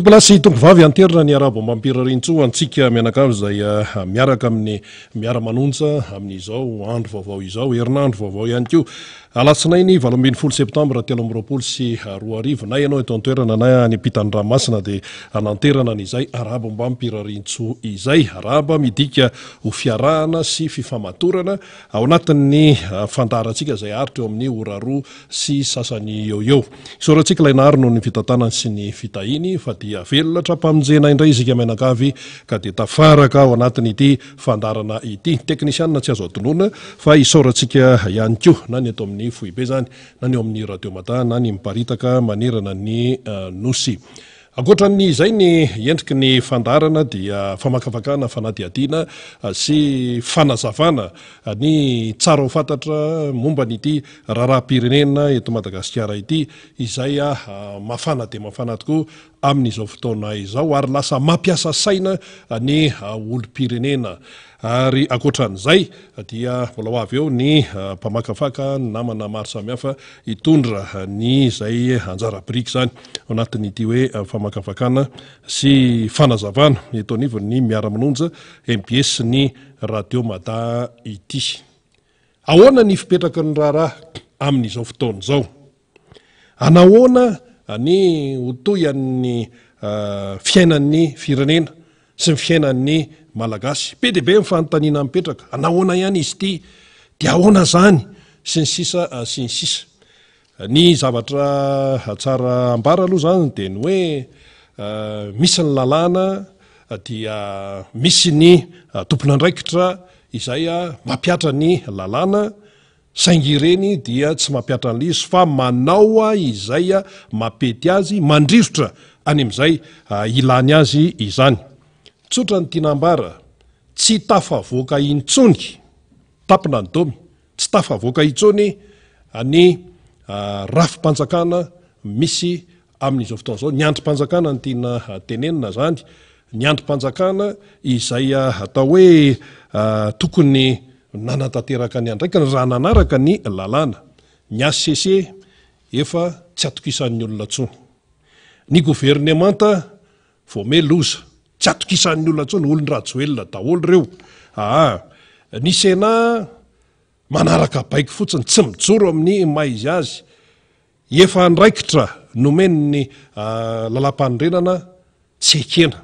Tompolasy tompovavy anterina ny arabo mampirarintso antsika mianakavy izay miaraka amin'ny miara-manonja amin'izao andro vaovao izao, herinandro vaovao ihany koa. Alatsinainy 18 septambra 2024 na ianao eto an-toerana na any ampitany ranomasina dia ananterana an'izay arabo mampirarintso izay. Araba midika ho fiarahana sy fifamatorana ao anatin'ny fandarantsika izay aritra eo amin'ny ora roa sy sasany eo. Isaorantsika ilay nahary noho ny fitantanany sy ny fitahiny fa dia velona trapamonjena indray isika mianakavy ka dia tafaraka ao anatin'ity fandarana ity. Teknisianina tsy azo adonona fa isaorantsika ihany koa na ny eto amin'ny foibe zany na ny eo amin'ny radio mata na ny miparitaka manerana ny nosy. Ankoatran'ny izay ny endriky ny fandarana dia famakafakana, fanadihadiana sy fanazavana ny tsara ho fantatra momba n'ity raharaham-pirenena eto Madagasikara ity izay mafana dia mafana tokoa amin'izao fotoana izao ary lasa mampiasa saina ny olom-pirenena. Ary ankoatran'izay dia mbola ho avy eo ny mpamakafaka namana maro samihafa hitondra ny izay anjara-biriky zany ao anatin'ity hoe famakafakana sy fanazavana eto anivon'ny miara-manonja MBS ny radio mata ity. Ahoana ny fipetraka ny raharaha amin'izao fotoana izao? Anahoana ny hotoyan'ny fiainan'ny firenena sy ny fiainan'ny malagasy? Be dia be mifanontaniana mipetraka. Anahoana ihany izy ity? Dia ahoana zany? Sy ny sisa sy ny sisa. Ny zavatra tsara ambara aloha zany dia ny hoe misy ny lalàna dia misy ny tompon'andraikitra izay mampiatra ny lalàna, saingy ireny dia tsy mampiatra an'izy fa manao izay mampety azy, mandrivotra any amin'izay ilany azy izany. Tsotra ny tinambara, tsy tafavoaka intsony, tapina ny domy, tsy tafavoaka intsony ny rafim-panjakana misy amin'izao fotoana izao. Ny androm-panjakana ny tiana tenenina zany, ny androm-panjakana izay atao hoe tokony nanantanteraka ny andraikany raha nanaraka ny lalàna. Ny ACC efa tsy atokisan'ny olona tsony. Ny governemanta voame loza, tsy atokisan'ny olona tsony, olon-drajoelona daholo reo. Ny Sénat manaraka baiko fotsiny, tsy mijoro amin'ny maizy azy. Efa andraikitra nomen'ny lalam-panorenana tsy ekena.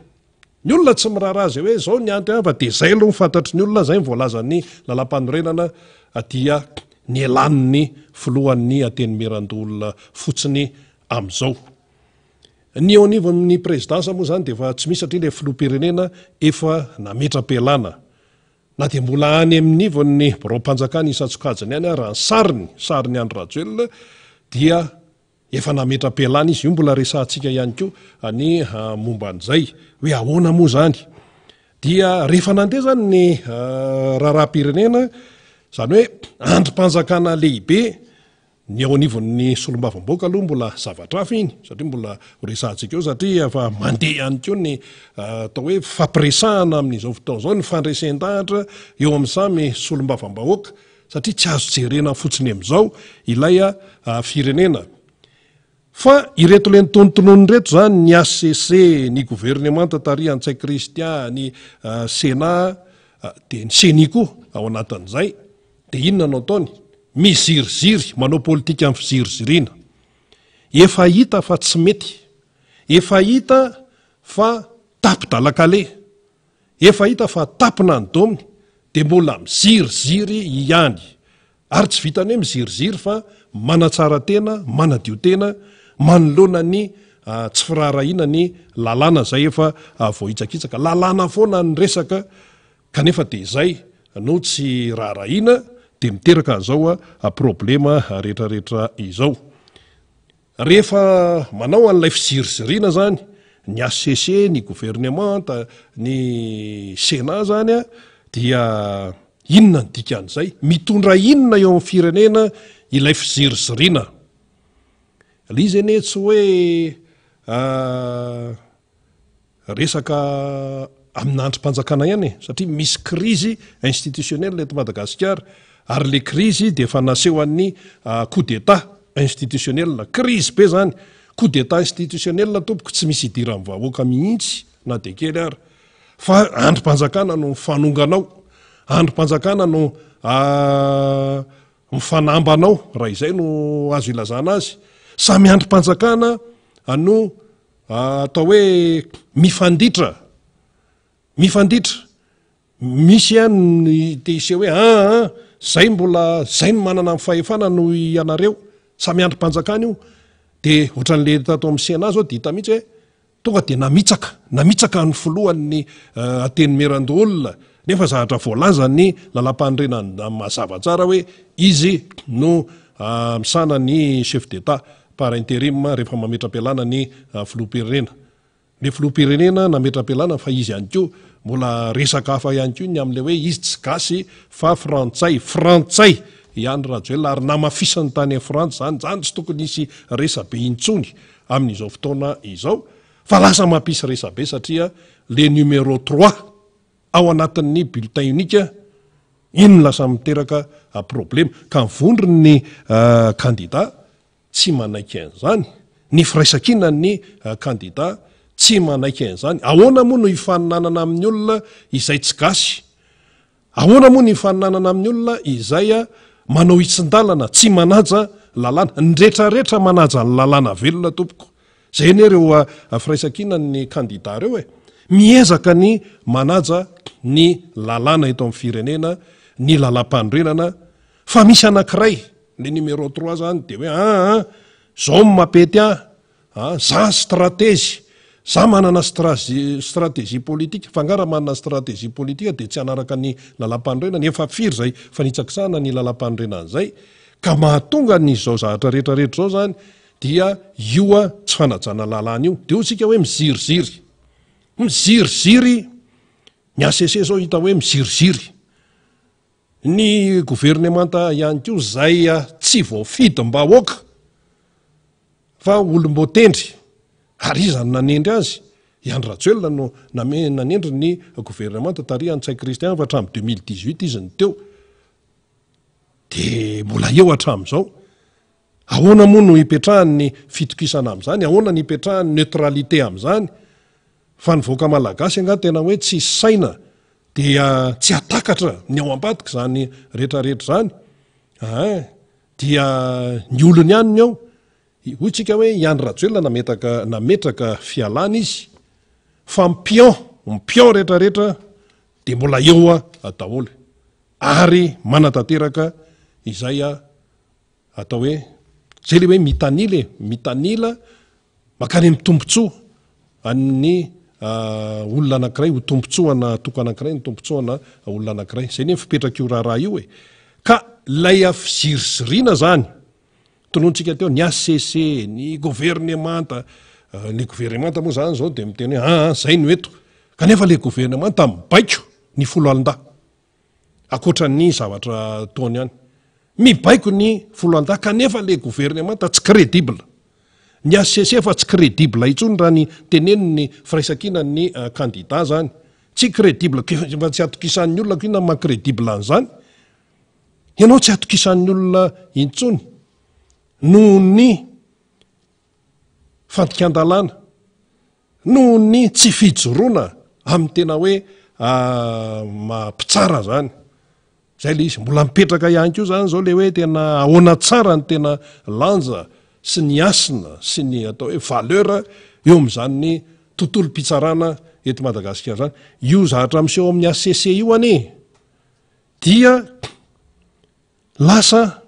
Ny olona tsy miraharaha azy hoe zao ny anty fa dia zay aloha mifantatry ny olona, zay voalazan'ny lalam-panorenana dia ny elan'ny filohan'ny atenimeran-dolona fotsiny amin'izao. Ny eo anivon'ny présidansa moa zany dia efa tsy misy satria ilay filoham-pirenena efa nametra-pialana. Na dia mbola any amin'nivon'ny raom-panjakana isan-tsokajiny ihany raha ny sariny Andry Rajoelina dia efa nametra-pialana izy. Io mbola resahantsika ihany koa ny momba an'izay hoe ahoana moa zany. Dia rehefa nandeha zany ny raharaham-pirenena, zany hoe androm-panjakana lehibe, ny ao anivon'ny solombavam-boaka aloha mbola zavatra hafa iny satria mbola resahantsika eo satria efa mandeha ihany koa ny atao hoe fampiresahana amin'izao fotoana izao, ny fandresen-dahatra eo amin'ny samy solombavam-bahoaka satria tsy azo jerena fotsiny amin'izao ilay firenena. Fa ireto le nitonontonony reto zany ny ACC, ny gouvernemanta taria Antsay Kristia, ny Sénat dia ny CENI koa ao anatin'izay. Dia inona no ataony? Miziriziry, manao politika amin'ny fiziriziriana. Efa hita fa tsy mety. Efa hita fa tapi-dalakale. Efa hita fa tapina ny dominy dia mbola miziriziry ihany. Ary tsy vitany hoe miziriziry fa manatsara tena, manadio tena, manoloana ny tsy firaharahiana ny lalàna zay efa voahitsakitsaka. Lalàna foana ny resaka kanefa dia izay no tsy raharahiana dia miteraka an'izao problema rehetrarehetra izao. Rehefa manao an'ilay fiziriziriana zany ny ACC, ny gouvernemanta, ny Sénat zany dia inona ny dikan'izay? Mitondra inona eo amin'ny firenena ilay fiziriziriana? Ilay izy anie tsy hoe resaka amin'ny androm-panjakana ihany satria misy crise institutionnelle eto Madagasikara. Ary le crise dia efa naseho an'ny coup d'état institutionnelle, crise be zany. coup d'état institutionnel tompoko tsy misy idiran'ny vahoaka mihitsy na de kely ary fa androm-panjakana no mifanonganao androm-panjakana no mifanambanao raha izay no azo ilazana azy samy androm-panjakana no atao hoe mifanditra misy any te ise hoe zay mbola zay no manana amin'ny fahefana no ianareo samy androm-panjakana io de ohatran'le tato amin'ny sena zao de hita mihitsy hoe tonga de namitsaka ny folohan'ny atenimeran-dolona nefa zahatra voalaza ny lalam-pandrena mazava tsara hoe izy no misana ny chef d'état par intérim rehefa mametra-pialana ny filoham-pirenena le filoham-pirenena nametra-pialana fa izy ihany ko mbola resaka hafa ihany ko ny am'le hoe izy tsy gasy fa frantsay ihany rajoela ary namafisany tany frantsa zany tsy tokony isy resabe intsony amin'izao fotoana izao fa lasa mampisy resabe satria le numéro 3 ao anatin'ny bulletin unika iny lasa miteraka problema ka mivondry ny candidat tsy manaiky an'izany ny firaisankina ny candidat tsy manaiky an'izany ahoana moa no hifaninanana amin'ny olona izay tsy gasy ahoana moa no hifaninanana amin'ny olona izay manao itsin-dalana tsy manaja lalàna ny rehetrarehetra manaja ny lalàna velona tompoko zay ny reo firaisankina ny candidat reo miezaka ny manaja ny lalàna eto amin'ny firenena ny lalam-pandrenana fa misy anankiray le numéro 3 zany de hoe zao mapety za stratégie za manana stratégie politique fangara manana stratégie politique de tsy anaraka ny lalam-pandrenana efa firy zay fa nitsakisana ny lalam-pandrenana zay ka mahatonga ny zao zahatra rehetrarehetra zao zany dia io tsy fanajana lalàna io de otsika hoe miziriziry ny ACC zao hita hoe miziriziry ny gouvernemanta ihany ko zay tsy voafidim-bahoaka fa olom-botendry ary izany nanendry azy Iany Rajoelina no nanendry ny gouvernemanta tary Antsay Kristian fa hatramin'ny 2018 izy ny teo de mbola eo hatramin'izao ahoana moa no hipetrahany fitokisana amin'izany ahoana ny hipetrahany neutralité amin'izany fa ny voaka malagasy anga tena hoe tsy saina dia tsy atakatra ny ao ambadika zany rehetrarehetra zany dia ny olony ihany ny ao hoytsika hoe Iany Rajoelina nametraka fialana izy fa mipion rehetrarehetra de mbola eo daholo ary manatanteraka izay atao hoe zay le hoe mitanila makany amin'ny tombontsoa an'ny olona anankiray ho tombontsoana toko anankiray ny tombontsoana olona anankiray zay ny fipetraka io raharaha io ka lay fizirizirina zany tonontsika teo ny ACC ny gouvernemanta ny gouvernemanta moa zany zao de miteny hoe zay no eto kanefa le gouvernemanta mibaiko ny folo alin-da akoatra ny zavatra taony ihany mibaiko ny folo alin-da kanefa le gouvernemanta tsy crédible ny ACC fa tsy crédible intsony raha ny teneno ny firaisankina ny candidat zany tsy crédible fa tsy atokisan'ny olona ko ina maha-crédible an'izany ianao tsy atokisan'ny olona intsony noho ny fantikan-dalàna noho ny tsy fijoroana amin'ny tena hoe mampitsara zany zay le izy mbola mipetraka ihany ko zany zao le hoe tena ahoana tsara ny tena lanja sy ny asina sy ny atao hoe valeur eo amin'izany ny tontolo mpitsarana eto Madagasikara zany io zahatra miseho amin'ny ACC io anie dia lasa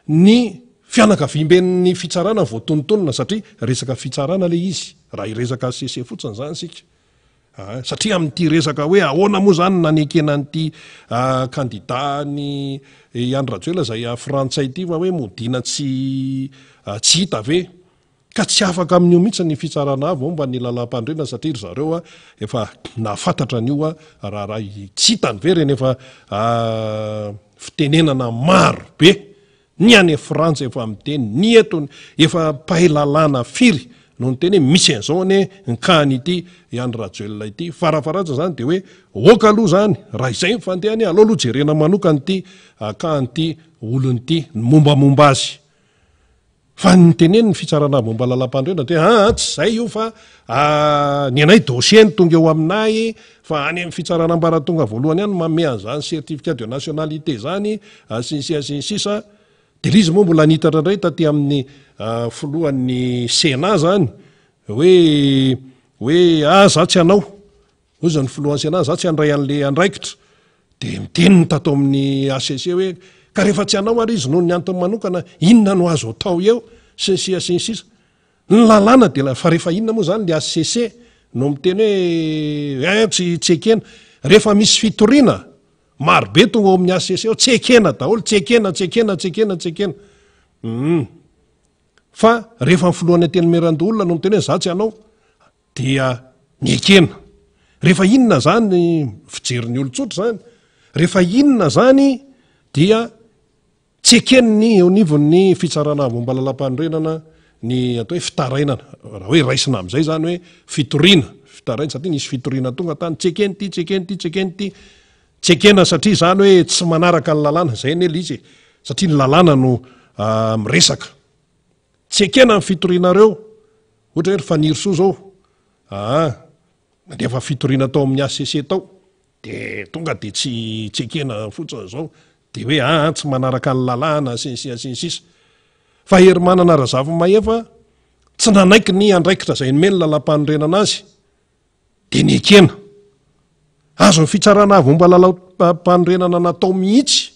ny fianakaviamben'ny fitsarana voatonontonona satria resaka fitsarana le izy raha iresaka ACC fotsiny zany sika satria amin'ity resaka hoe ahoana moa zany nanekenan'ity candidat ny Iany Rajoelina zay frantsay ity fa hoe modina tsy hita ve ka tsy afaka amin'io mihitsy ny fitsarana avy momba ny lalam-pandrena satria ry zareo efa nahafantatra an'io raha tsy hitany ve reny efa fitenenana maro be ny any Frantsa efa miteny ny eto efa pahilalana firy no ny teny misy an'izao ane ny kahan'ity Iany Rajoelina ity farafaratsa zany de hoe oka aloha zany raha izay mifandehany aleo aloha jerena manokany ity kahan'ity olon'ity mombamomba azy fa nyteneny ny fitsarana momba lalam-pandroena de tsy zay io fa ny anay dossier ny tonga eo aminay fa any amin'ny fitsarana ambaratonga voalohany ihany mame an'izany certificat de nationalité zany sinsisa de lizy moa mbola nitatra indray taty amin'ny filohan'ny Sénat zany hoe za tsy anao ozy ny filohan'ny Sénat za tsy andray an'le andraikitra de miteniny tato amin'ny ACC hoe ka rehefa tsy anao ary izy noho ny antony manokana inona no azo atao eo sinsisa ny lalàna de fa rehefa inona moa zany le ACC no miteny hoe tsy ekena rehefa misy fitoriana marobe tonga ao amin'ny ACC ao tsy ekena daholo tsy ekena fa rehefa ny filohan'ny teny-merandoolona no miteny hoe za tsy anao dia ny ekena rehefa inona zany fijerin'ny olon-tsotra zany rehefa inona zany dia tsy ekeniny eo nivon'ny fitsarana momba lalam-pandrenana ny atao hoe fitarainana raha hoe raisina amin'izay zany hoe fitoriana satria nisy fitoriana tonga tany tsy ekena satria zany hoe tsy manaraka ny lalàna zay ny izy satria ny lalàna no miresaka tsy ekena ny fitorianareo ohatra hoe fanirisoa zao nefa fitoriana tao amin'ny ACC tao de tonga de tsy ekena fotsiny zao de hoe tsy manaraka ny lalàna sinsisa fa hery manana razava maefa tsy nanaiky ny andraikitra zay nomeny lalam-panorenana azy de ny ekena azo ny fitsarana avy momba lalam-panorenana natao mihitsy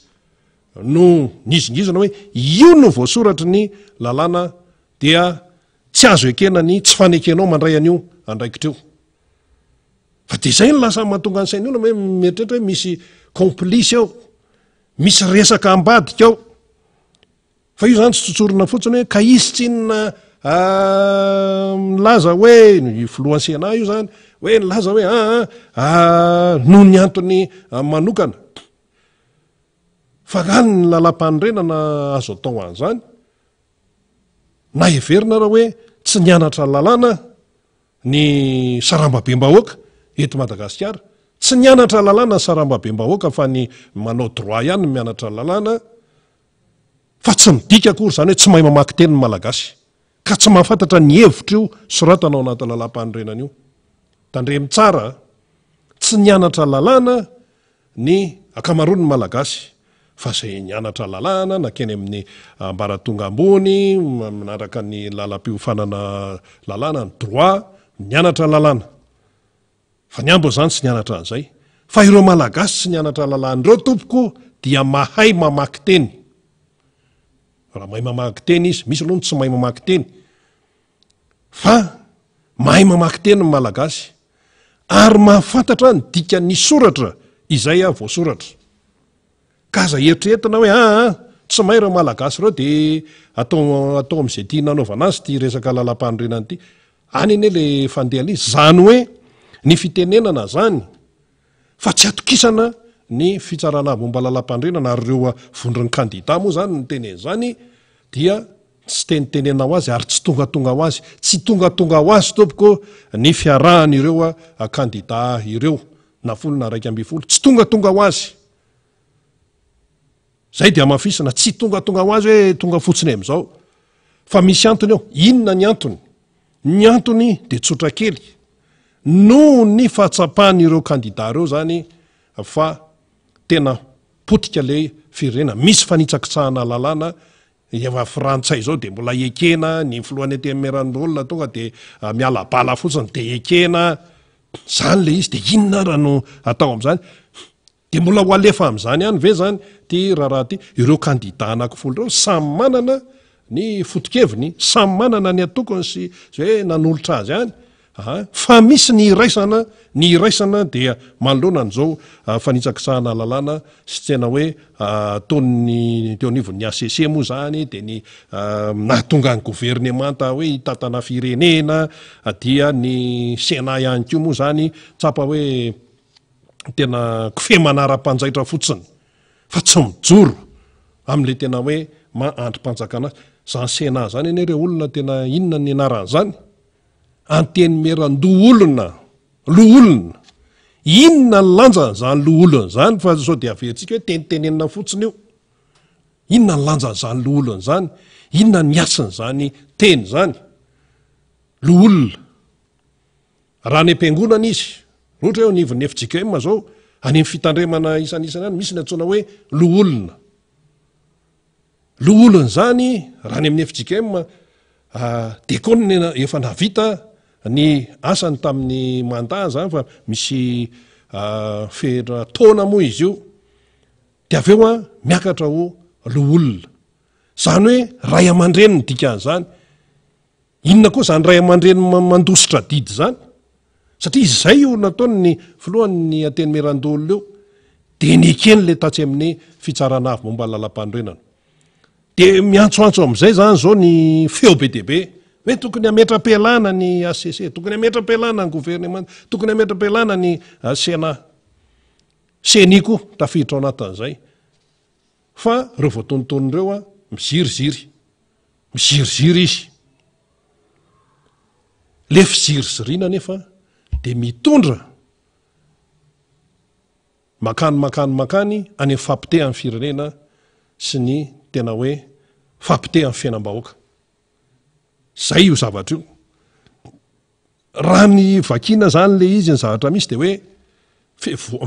no nizingizana hoe io no voasoratra ny lalàna dia tsy azo ekena ny tsy fanekenao mandray an'io andraikitra io fa de zay ny lasa mahatonga ny sainy olona hoe mieritreritra hoe misy complice ao misy resaka ambadika ao fa io zany tsy tsotsorina fotsiny hoe ka izy tsinona milaza hoe ny filohan'ny Sénat io zany hoe nilaza hoe noho ny antony manokana fa gany ny lalam-panorenana azo atao an'izany na everina raha hoe tsy nianatra lalàna ny sarambabem-bahoaka eto Madagasikara tsy nianatra lalàna ny sarambabem-bahoaka fa ny manao droit ihany ny mianatra lalàna fa tsy midika akory zany hoe tsy mahay mamaky teny ny malagasy ka tsy mahafantatra ny hevitra io soratana ao anaty lalam-panorenana io tandremy tsara tsy nianatra lalàna ny akamaroany malagasy fa zay nianatra lalàna nakeny amin'ny ambaratonga ambony manaraka ny lalam-piofanana lalàna ny droit nianatra lalàna fa ny ambo zany tsy nianatra an'izay fa ireo malagasy tsy nianatra lalàna ireo tompoko dia mahay mamaky teny raha mahay mamaky teny izy misy aloha tsy mahay mamaky teny fa mahay mamaky teny ny malagasy ary mahafantatra ny dika ny soratra izay voasoratra ka aza eritreretina hoe tsy mahay ireo malagasy ireo de atao amin'izay tia nanaovana azy ty resaka lalam-panorenana ity any ane le fandeha izy zany hoe ny fitenenana zany fa tsy atokisana ny fitsarana momba lalam-pandrenana ary ireo vondron'ny kandida moa zany ny teneny zany dia tsy tenitenena ho azy ary tsy tongatonga ho azy tsy tongatonga ho azy tompoko ny fiarahany ireo kandida ireo na folo na raiky amby folo tsy tongatonga ho azy zay dia mafisina tsy tongatonga ho azy hoe tonga fotsiny am'izao fa misy antony ao inona ny antony de tsotra kely no ny fahatsapahany ireo kandida ireo zany fa tena potika le firenena misy fanitsakitsahana lalàna efa frantsay zao de mbola ekena ny filohan'ny teny-merandoolona tonga de miala bala fotsiny de ekena zany le izy de inona raha no atao am'izany de mbola ho alefa am'izany ihany ve zany ty raha ty ireo kandida anankifolo reo samy manana ny fotokeviny samy manana ny atokony sy zay hoe nanolotra azy ihany fa misy ny iraisana dia manoloana n'izao fanitsakitsahana lalàna sy tena hoe ataony teo anivon'ny ACC moa zany de ny nahatonga ny gouvernemanta hoe hitatana firenena dia ny Sénat ihany koa moa zany tsapa hoe tena kofe manara-panjaitra fotsiny fa tsy mijoro amin'le tena hoe androm-panjakana zany Sénat zany eny ireo olona tena inona ny anaran'izany anteny meran-doolona loolona inona ny lanjany zany loolona zany fa sao de averintsika hoe tenitenenina fotsiny io inona ny lanjany zany loolona zany inona ny asany zany teny zany loolona raha ny am-piangonana izy roatra eo nivon'ny FJKM zao any amin'ny fitandremana isan'isany any misy ny antsoina hoe loolona zany raha ny amin'ny FJKM dekony efa navita ny asany tamin'ny mandat zany fa misy fera taona moa izy io dia avy eo miakatra ho loolona zany hoe ray aman-dreny ny dikan'izany inona koa zany ray aman-dreny mandositra didy zany satria izay io nataony ny filohan'ny Ateny Merandolo io de nekeny le tatsy amin'ny fitsarana avy momba lalam-panorenana de miantsoantso am'izay zany zao ny feo be deabe hoe tokony ametra-pialana ny ACC tokony ametra-pialana ny gouvernement tokony ametra-pialana ny Sénat CENI koa tafiditra ao anatin'izay fa reo voatonontonireo miziriziry izy le fizirizirina nefa de mitondra makany any fampite amin'ny firenena sy ny tena hoe fampite amin'ny fiainam-bahoaka zay io zavatra io raha ny vakina zany le izy ny zavatra misy de hoe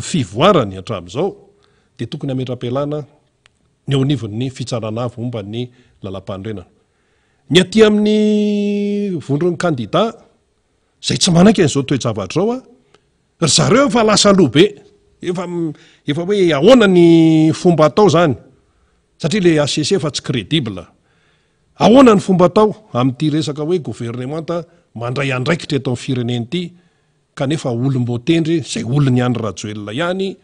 fivoarany hatramin'izao de tokony ametra-pialana ny eo anivon'ny fitsarana avy momba ny lalam-panorenana ny aty amin'ny vondron'ny candidat zay tsy manaiky an'izao toe-javatra zao ry zareo efa lasa lobe efa hoe ahoana ny fomba atao zany satria le ACC efa tsy crédible ahoana ny fomba atao amin'ity resaka hoe gouvernemanta mandray andraikitra eto amin'ny fireneny ity kanefa olom-boatendry zay olony any Rajoelina ihany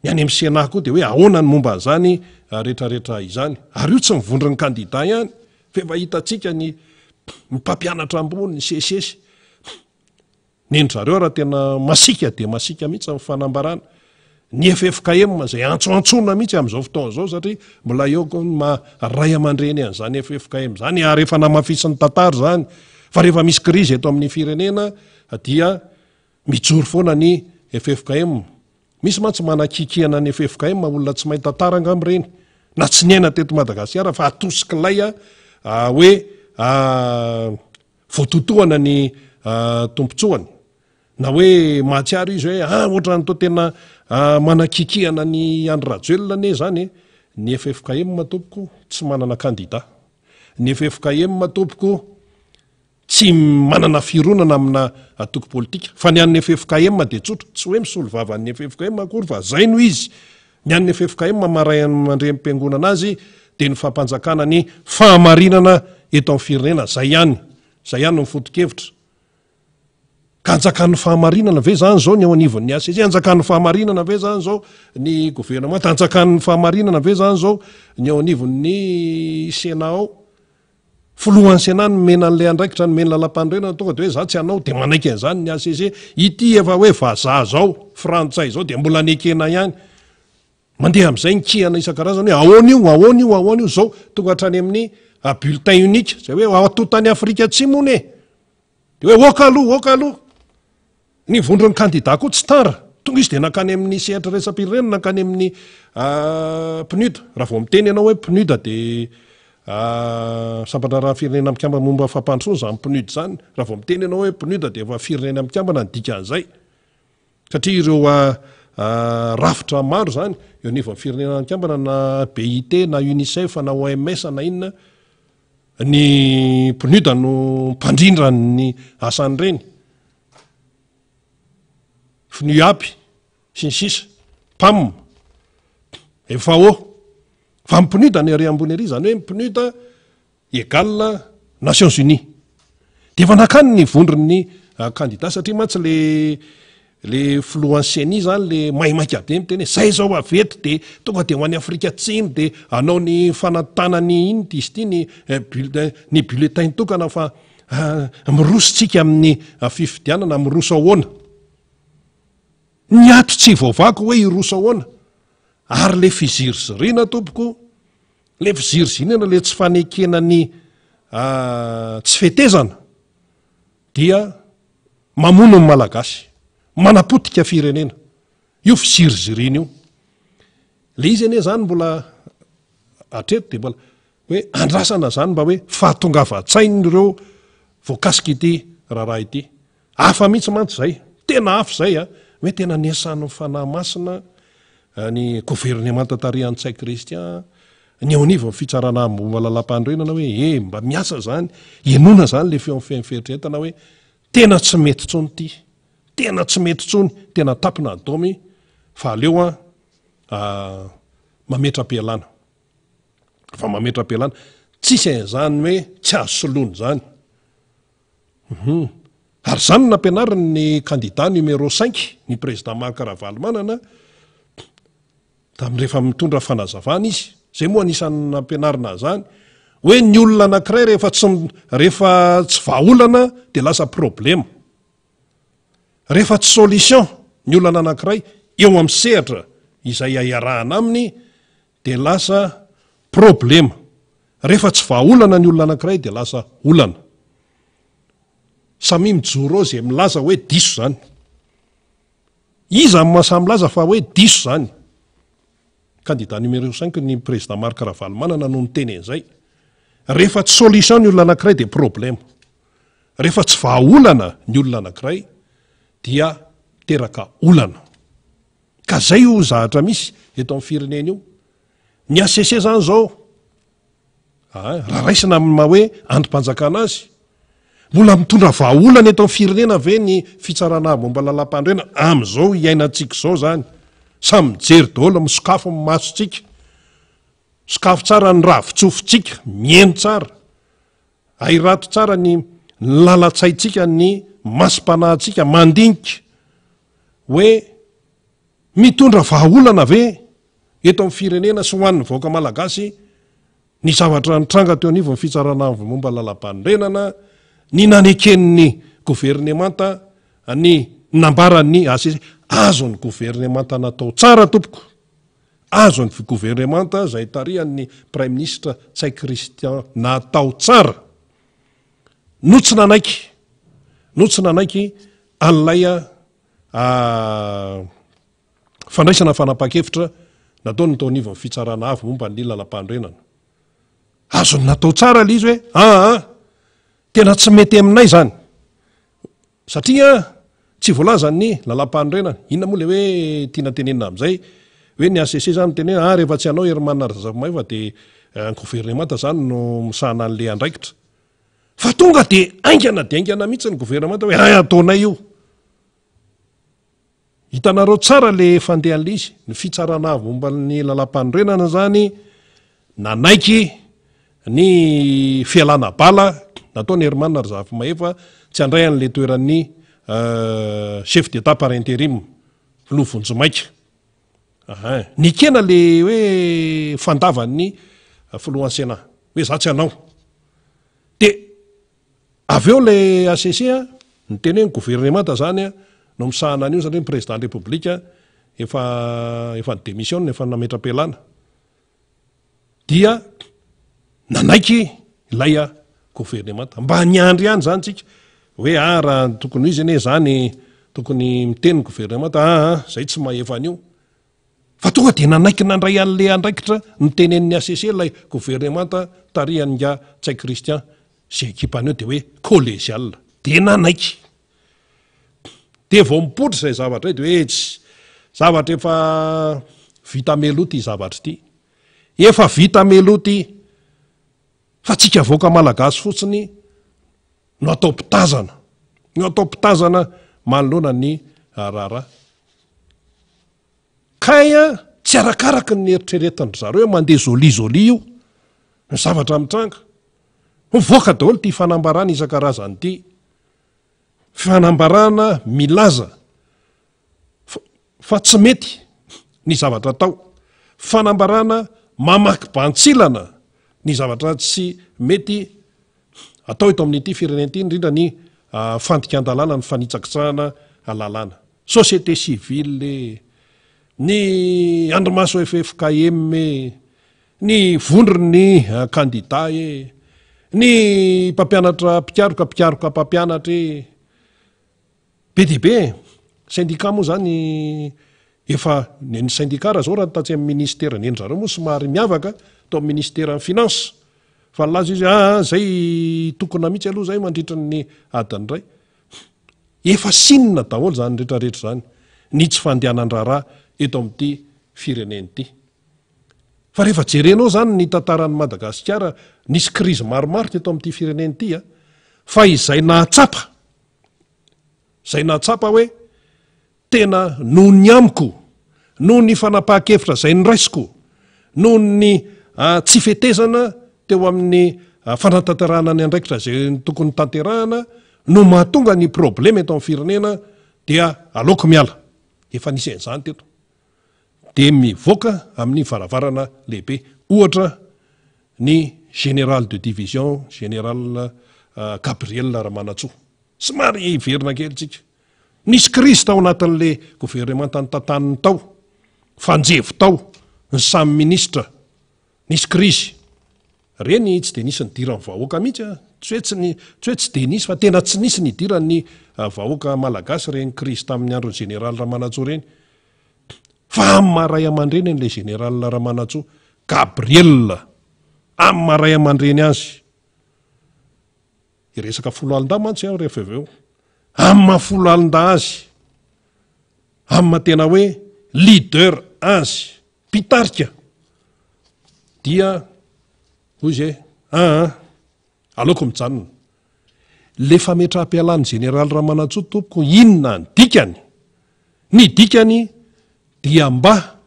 ny any amin'ny Sénat koa de hoe ahoana ny momba an'izany rehetrarehetra izany ary io tsy mivondron'ny candidat ihany fa efa hitantsika ny mpampianatra ambony ny sesesy nendry-zareo raha tena masika de masika mihitsy amin'ny fanambarana ny FFKM zay antsoantsona mihitsy amin'izao fotoana zao satria mbola eo ray aman-dreny an'izany FFKM zany ary efa namafisin'ny tantara zany fa rehefa misy krizy eto amin'ny firenena dia mijoro foana ny FFKM misy mantsy manakikihana ny FFKM olona tsy mahay tantara angamreny na tsy niaina teto Madagasikara fa atosikilay hoe voatotohana ny tompontsoany na hoe mahatsiaro izy hoe ohatra ny to tena manakikihana ny Andry Rajoelina ne zany ny FFKM matopoko tsy manana candidat ny FFKM matopoko tsy manana fironana amina atoko politika fa ny an'ny FFKM de tsotra tsy hoe misolo vavan'ny FFKM akory fa zay no izy ny an'ny FFKM maray mandre mpiangonana azy de ny fampanjakana ny fahamarinana eto amin'ny firenena zay ihany ny foto-kevitra ka anjakan'ny fahamarinana ve zany zao ny ao anivon'ny ACC anjakan'ny fahamarinana ve zany zao ny gouvernement anjakan'ny fahamarinana ve zany zao ny ao anivon'ny Sénat ao folohan'ny Sénat ny mena an'le andraikitra ny mena lalam-panorenana tonga de hoe za tsy anao de manaiky an'izany ny ACC ity efa hoe vazaha zao frantsay zao de mbola nekena ihany mandeha am'izay nikihana isan-karazany hoe ahoana io zao tonga hatrany amin'ny bulletin unique zay hoe atotany Afrika Atsimo ne de hoe oka aloha ny vondron'ny candidat koa tsy tara tonga izy de nakany amin'ny sehatra resam-pirenena nakany amin'ny PNUD raha vao miteny ianao hoe PNUD de sampandraraha firenena mikambana momba fampandrosoana zany PNUD zany raha vao miteny ianao hoe PNUD de efa firenena mikambana ny dikan'izay satria ireo rafitra maro zany eo anivon'ny firenena mikambana na BIT na UNICEF na OMS na inona ny PNUD no mpandrindra ny asan'ireny FNUAP sy ny sisa PAM FAO fa ny PNUD ny ary ambony ery zany hoe ny PNUD égale Nations Unies de efa nakany ny vondron'ny candidat satria mantsy le filohan'ny CENI zany le maimaika be miteny zay zao avety de tonga de ho an'ny Afrika Atsimo de anao ny fanatanany iny izy ty ny bulletin tokana fa mirositsika amin'ny fifidianana miroso ahoana ny ato tsy vaovako hoe iroso ahoana ary le fizirizirina tompoko le fizirizirina le tsy fanekenany tsy fetezana dia mamono ny malagasy manapotika firenena io fizirizirina io le izy ane zany mbola atreto de mbola hoe andrasana zany mba hoe fahatongava-tsainy ireo voakasika ity raharaha ity hafa mihitsy mantsy zay tena hafa zay a hoe tena niasany fanahy masina ny gouvernemanta tarihan-tsai kristian ny eo aniva fitsarana momba lalam-pandrenana hoe mba miasa zany enona zany le feo feferitretana hoe tena tsy mety tsony ty tena tsy mety tsony tena tapina adomy fa aleo mametra-pialana fa mametra-pialana tsisy zany hoe tsy azo soloany zany ary zany nampianariny ny candidat numéro 5 ny président Marc Ravalomanana rehefa mitondra fanazavana izy zay moa anisany nampianarina zany hoe ny olona anankiray rehefa tsy vahaolana de lasa problema rehefa tsy solution ny olana anankiray eo amin'ny sehatra izay aiarahana aminy de lasa problema rehefa tsy vahaolana ny olona anankiray de lasa olana samy mijoro ao zay milaza hoe diso zany iza masamy laza fa hoe diso zany candidat numéro 5 ny président Marc Ravalomanana no miteny an'izay rehefa tsy solution ny olona anankiray de problema rehefa tsy vahaolana ny olona anankiray dia teraka olana ka zay io zahatra misy eto amin'ny firenena io ny ACC zany zao raha raisina ma hoe androm-panjakana azy mbola mitondra vahaolana eto amin'ny firenena ve ny fitsarana momba lalam-pandrena am'izao iainantsika zao zany samy mijery daholo misokafo ny masotsika sokafo tsara ny ravitsofotsika mieno tsara airato tsara ny lalatsaitsika ny masom-panahintsika mandinika hoe mitondra vahaolana ve eto amin'ny firenena sy hoan'ny vaoaka malagasy ny zavatra nitranga teo anivo ny fitsarana momba lalam-pandrenana ny naneken'ny gouvernemanta ny nambaran'ny ACC azony gouvernemanta natao tsara tompoko azony gouvernemanta zay tarihan'ny prime ministre tsai kristian natao tsara no tsy nanaiky an'ilay fandraisana fanapa-kevitra nataony tao anivo ny fitsarana avy momba ny lalam-pandrenana azony natao tsara le izy hoe tena tsy mety aminay zany satria tsy voalaza ny lalam-pandrenana inona moa le hoe tiana tenenina am'izay hoe ny ACC zany tenena rehefa tsy anao hermanina razafomay fa de gouvernemanta zany no misahana an'le andraikitra fa tonga de aingana mihitsy ny gouvernemanta hoe ataonay io hitanareo tsara le fandehan'le izy ny fitsarana momba ny lalam-pandrenana zany nanaiky ny fialana bala nataony hermanina razafomay fa tsy andray an'le toeran'ny chef d'état par intérim filoha-vonjimaika nikena le hoe fandavan'ny filohan'ny sénat hoe za tsy anao de avy eo le ACC ny teny hoe ny gouvernemanta zany no misahana an'io satria ny président de république efa démission efa nametra-pialana dia nanaiky ilay gouvernemanta mba niandry ihany zany tsika hoe raha tokony izy ane zany tokony miteny gouvernemanta zay tsy mahefa an'io fa tonga de nanaiky nandray an'le andraikitra nitenen'ny ACC lay gouvernemanta tarihan'nga tsai kristian sy ekipaneo de hoe collégial de nanaiky de vao mipotry zay zavatra de hoe tsy zavatra efa vita meloty zavatra ity efa vita meloty fa tsika voaka malagasy fotsiny no atao pitazana manoloana ny raharaha kaya tsy arakaraky ny eritreretandry zareo hoe mandeha zoli io ny zavatra mitranga mivoaka daholo ty fanambarana isan-karazany ity fanambarana milaza fa tsy mety ny zavatra atao fanambarana mamaky bantsilana ny zavatra tsy mety atao eto amin'ity firenena ity indrindra ny fandikan-dalàna ny fanitsakitsahana alalàna société civile ny andromaso FFKM ny vondrony candidat ny mpampianatra mpikaroka mpampianatra be dia be syndicat moa zany efa ny syndicat raha zao raha tatsy amin'ny ministère ny endry zareo moa somary miavaka atao amin'ny ministère ny finance fa laza izy zay tokona mihitsy aloha zay mandritra ny adiny ray efa sinina daholo zany rehetrarehetra zany ny tsy fandehanan-draharaha eto amin'ity fireneny ity fa rehefa jerenao zany ny tantaran'ny Madagasikara nisy krizy maromaro teto amin'ity fireneny ity fa izay nahatsapa hoe tena noho ny amiko noho ny fanapahan-kevitra zay ny raisiko noho ny tsy fetezana teo amin'ny fanatanterahana ny andraikitra zay tokony tanterahana no mahatonga ny problema eto amin'ny firenena dia aleoko miala efa nisy an'izany teto dia mivoaka amin'ny varavarana lehibe ohatra ny général de division général Gabriel Ramanatsoa somary verina kely tsika nisy krizy tao anatin'le gouvernemanta ny tantaniny tao fanjevo tao ny samy ministra nisy krizy reny tsy de nisy nidirany vahoaka mihitsy tsy hoe tsy de nisy fa tena tsy nisy nidirany vahoaka malagasy reny krizy tamin'ny andron'ny général Ramanatsoa reny fa amin'ny maray aman-dreny an'le général Ramanatsoa Gabriel amin'ny maray aman-dreny azy iresaka folo alin-da mantsy aho rehefa avy eo amin'ny mahafolo alin-da azy amin'ny matena hoe leader azy mpitarika dia hoy zay aleoko mijanona le fametraha-pialany général Ramanatsoa tompoko inona ny dikany dia mba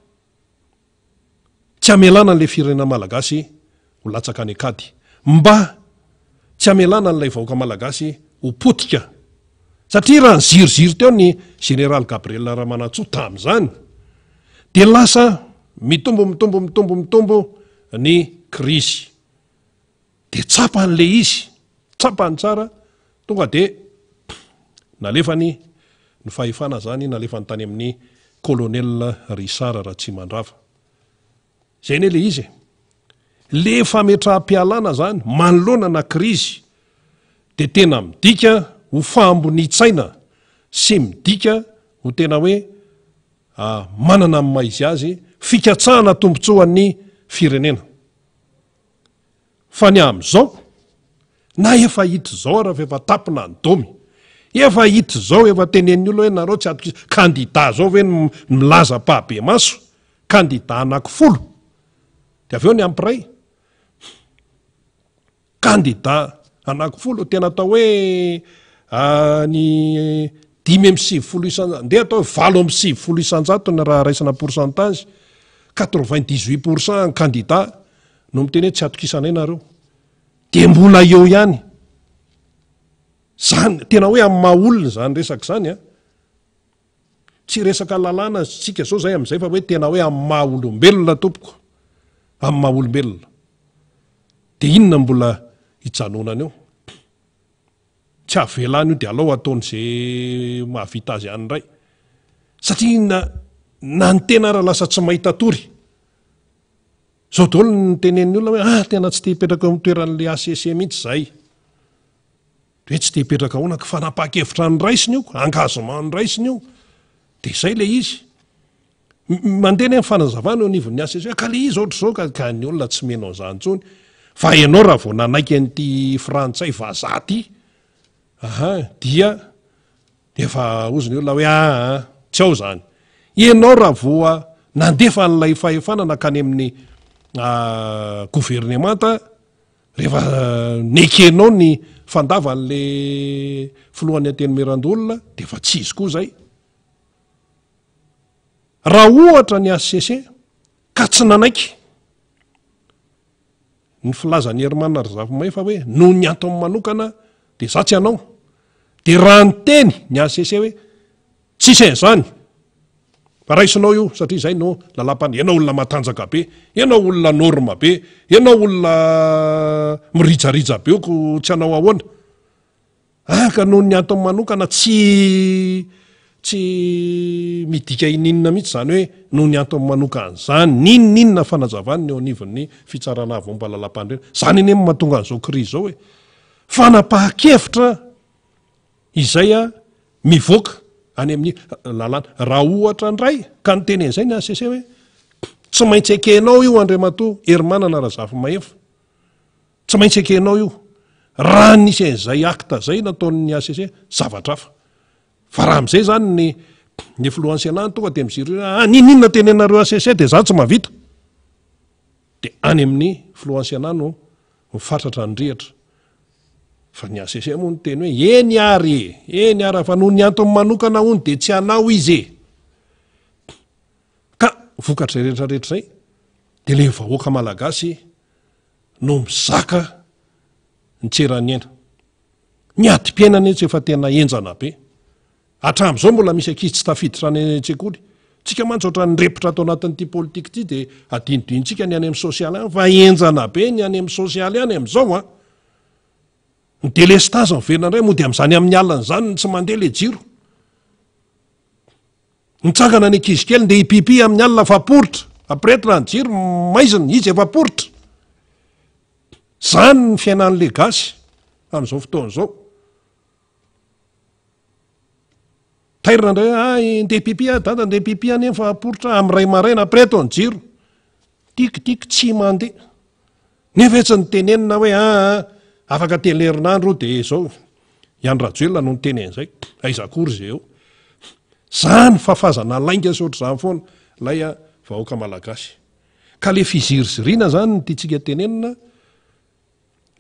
tsy amelana n'le firenena malagasy ho latsaka any akady mba tsy amelana n'ilay vahoaka malagasy ho potika satria raha ny ziroziry teo ny général Gabriel Ramanatsoa tamin'izany dia lasa mitombo ny krizy dia tsapan'le izy tsapany tsara tonga dia nalefany ny fahefana zany nalefany tany amin'ny colonel Richard Ratsimandrava zay ne le izy le fametraha-pialana zany manoloana na krizy dia tena midika ho fahambonitsaina sy midika ho tena hoe manana amin'ny maizy azy fikatsahana tombontsoan'ny firenena fa ny amin'izao na efa hita zao raha efa tapina ny domy efa hita zao efa tenen'ny olo hoe nareo tsy atoko kandida zao ve milaza pahabe maso kandida anankifolo dia avy eo ny ampiray kandida anankifolo tena atao hoe ny 5 ndeha atao 7 ny raha raisana pourcentage 98% kandida no miteny hoe tsy atokisanay nareo dia mbola eo ihany zany tena hoe amin'ny mahaolona zany resaka zany tsy resaka lalàna tsika zao zay amin'izay fa hoe tena hoe amin'ny mahaolombelona tompoko amin'ny mahaolombelona dia inona mbola hijanonana eo tsy avelany io dia alao ataon'izay mahavita azy ihany indray satria na ny tena raha lasa tsy mahita tory zao daholo ny tenen'ny olona hoe tena tsy te hipetraka amin'ny toeran'le ACC mihitsy zay hoe tsy te hipetraka hoana ka fanapahan-kevitra ny raisiny io engagement ny raisiny io dia izay le izy mandeha ny amin'ny fanazavana eo anivon'ny ACC ka le izy ohatr'izao ka ny olona tsy menao izany intsony fa ianao raha vao nanaiky an'ity frantsay vazaha ty dia efa ozy ny olona hoe tsy ao zany ianao raha voa nandefa n'ilay fahefana nakany amin'ny gouvernemanta rehefa nekenao ny fandava n'le filohan'ny antenymerandolona dia efa tsy izy koa zay raha ohatra ny ACC ka tsy nanaiky ny filazany Herman Rizafimay fa hoe noho ny antony manokana dia za tsy anao dia raha ny teny ny ACC hoe tsisy an'izany raisinao io satria izay no lalampany ianao olona matanjaka be ianao olona norma be ianao olona mirijarija be oko tsy anao ahoana ka noho ny antony manokana tsy midika ininona mihitsy zany hoe noho ny antony manokana zany ninninona fanazavany eo anivon'ny fitsarana avomba lalampandrena zany eny mahatonga an'izao krizy zao hoe fanapahan-kevitra izay mivoaka any amin'ny lalàna raha ohatra ndray ka ny teny an'izay ny ACC hoe tsy maintsy ekenao io Andriamatoa Herman Razafimahefa tsy maintsy ekenao io raha nisy zay akta zay nataon'ny ACC zavatra hafa fa raha am'izay zany ny influence anahy tonga de miziry ninona tenenareo ACC de za tsy mahavita de any amin'ny influence anahy no mifatratra ny rihatra fa ny ACC moa ny teny hoe eny ary fa noho ny antony manokana hony de tsy anao izy ka vokatra rehetrarehetra zay de le vahoaka malagasy no mizaka ny tseraniena ny adi-piainana tsy efa tena enjana be hatramin'izao mbola misy ankizy tsy tafiditra any an-tsekoly tsika mantsy ohatran'ny repotra atao anatin'ity politika ity de adinodintsika ny any amin'ny sosialy any fa enjana be ny any amin'ny sosialy any amin'izao ny délestage miverina indray moa de amin'izany amin'ny alina zany tsy mandeha le jiro nitsangana ny ankizy kely de hipipi amin'ny alina faporitra apretra ny jiro maizina izy efa poritra zany ny fiainan'le gasy amin'izao fotoan'izao tairina indray ndeha pipi dada ndeha pipi any fa poritra am'ray maraina apreto ny jiro tikitika tsy mandeha nefa etsy ny tenenina hoe afaka telerinandro de zao iany rajoelona no ny tenen'izay aizakory zay eo zany fafazana lainga sy ohatr' zany foana lay vahoaka malagasy ka le fizirizirina zany ny tiatsika tenenina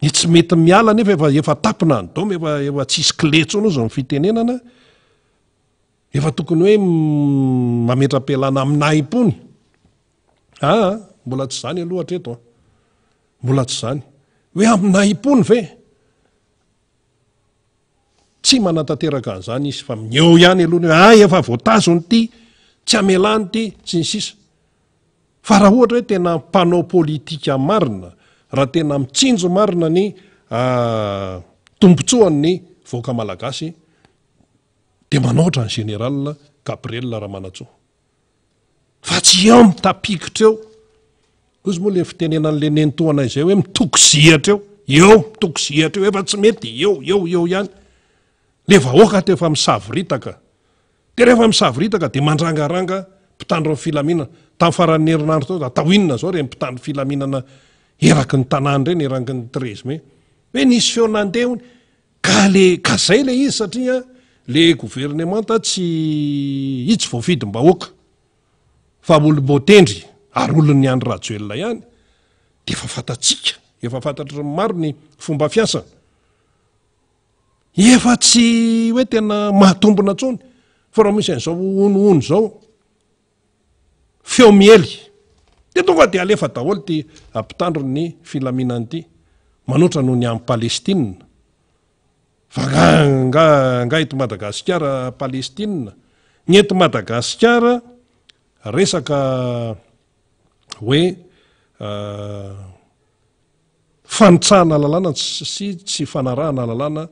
ny tsy mety miala nefa efa tapina ny doma efa tsisy kiletsona ozy ny fitenenana efa tokony hoe mametra-pialana aminay impony mbola tsy zany aloha hatreto mbola tsy zany hoe aminay impony ve tsy manatanteraka an'izany izy fa mineo ihany aloha efa voatazony ity tsy amelany ity sy ny sisa fa raha ohatra hoe tena mpanao politika marina raha tena mitsinjo marina ny tombotsoan'ny vahoaka malagasy de manaotra ny général Gabriel Ramanatsoa fa tsy eo mitapikitra eo ozy moa le fitenenan'le nentoana izay hoe mitokizihatra mitokizihatra eo efa tsy mety eo ihany le vahoaka te efa misavoritaka de rehefa misavoritaka de mandrangaranga mpitandro ny filaminana tamin'ny faran'ny herinandro tao atahoinina zao re mpitandro filaminana eraky ny tanàny reny eraky ny 13 mai hoe nisy feo nandehony ka zay le izy satria le gouvernemanta tsy voafidim-bahoaka fa olom-botendry ary olon'ny andro rajoelona ihany de efa fantatsika efa fantatry maro ny fomba fiasa efa tsy hoe tena mahatombona tsony fa raha misy an'izao onoony zao feo miely de tonga de alefa daholo ty ampitandro ny filaminany ity manoatra noho ny amin'ny Palestina fa nga eto Madagasikara Palestina ny eto Madagasikara resaka hoe fanitsahana lalàna sy tsy fanarahana lalàna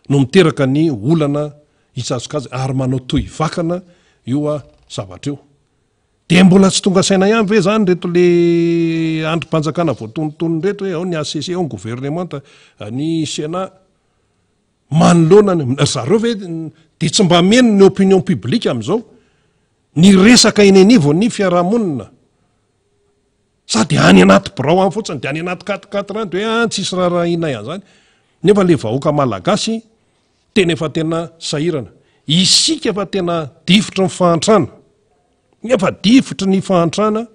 no miteraka ny olana hitsazokazy ary manao toy vakana io zavatra io de mbola tsy tonga saina ihany ve zany reto le androm-panjakana voatonotony rehetra hoe ao ny ACC ao ny gouvernemanta ny Sénat manoloana zareo ve de tsy mba meno ny opinion publique amin'izao ny resaka eny anivo ny fiarahamonina sady any anaty birao any fotsiny de any anaty 4 any de hoe tsisy raharaina ihany zany nefa le vahoaka malagasy tena efa tena sahirana isika efa tena difitra ny fahantrana nefa difitra ny fahantrana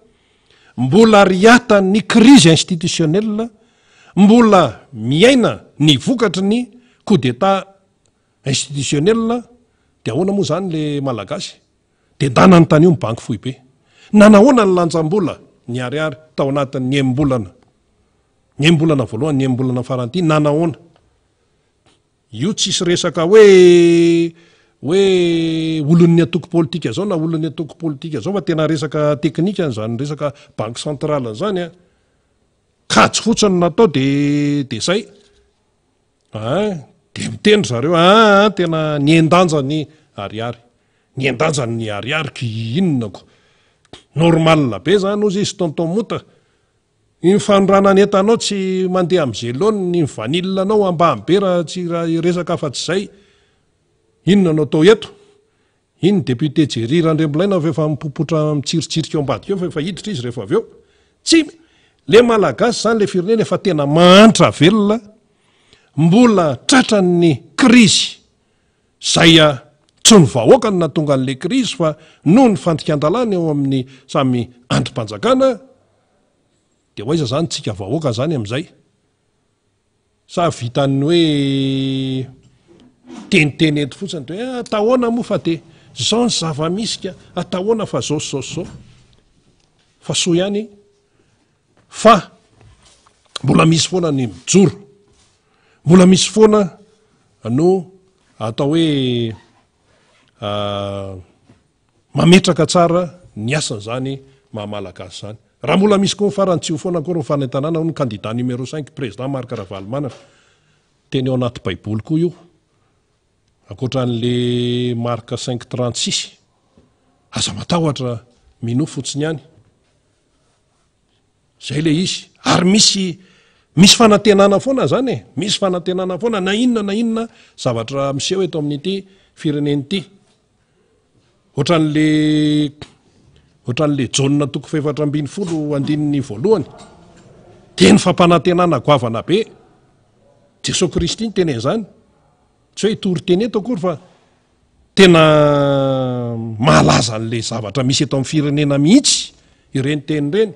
mbola riata ny crise institutionnelle mbola miaina ny vokatry ny coup d'état institutionnelle de ahoana moa zany le malagasy de ndana ny tany io mibanky fohy be nanahoana ny lanjam-bola ny ariary tao anatin'ny embolana voalohany ny embolana faranty nanahoana io tsisy resaka hoe olon'ny atoko politika zao na olon'ny atoko politika zao fa tena resaka teknika zany resaka banque centrale zany katsy fotsiny natao de zay de mitendry zareo tena niendanja ny ariary niendanjany ariary ki inonako normal be zany ozy izy tonton mota infandrona ny etanao tsy mandeha am'zelone ny vanille anao amba ambera tsy resaka afa-tsy zay inona anao tao eto iny député Jerry Randrembolay na efa mipopotra mitsirotsirika eo ambadika eo fa hiditra izy rehefa aveo tsy le malagasy zany le firenena efa tena mahantra velona mbola tratran'ny krizy zay tsy ny vahoaka no natonga an'le krizy fa noho ny fandrikan-dalàna eo amin'ny samy andrim-panjakana de hoaiza zany tsika vahoaka zany am'izay sa vitan'ny hoe teniteny eto fotsiny de hoe atahoana moa fa de zao ny zava-misika atahoana fa zao fa soa ihany fa mbola misy foana ny mijoro mbola misy foana no atao hoe mametraka tsara ny asany zany mahamalagasy zany raha mbola misy koa farany tsy ho foana koa ro fanentanana ny candidat numéro 5 président Marc Ravalomanana teny ao anaty baiboly koa io akoatran'le marka 536 aza matahotra mino fotsiny ihany zay le izy ary misy fanantenana foana zany misy fanantenana foana na inona zavatra miseho eto amin'ity fireneny ity ohatran'le jauna toko 712 andininy voalohany teny fampanantenana goavana be Jesosy Kristy ny teny zany tsy hoe tory teny eto akory fa tena mahalaza an'le zavatra misy eto amin'ny firenena mihitsy ireny teny reny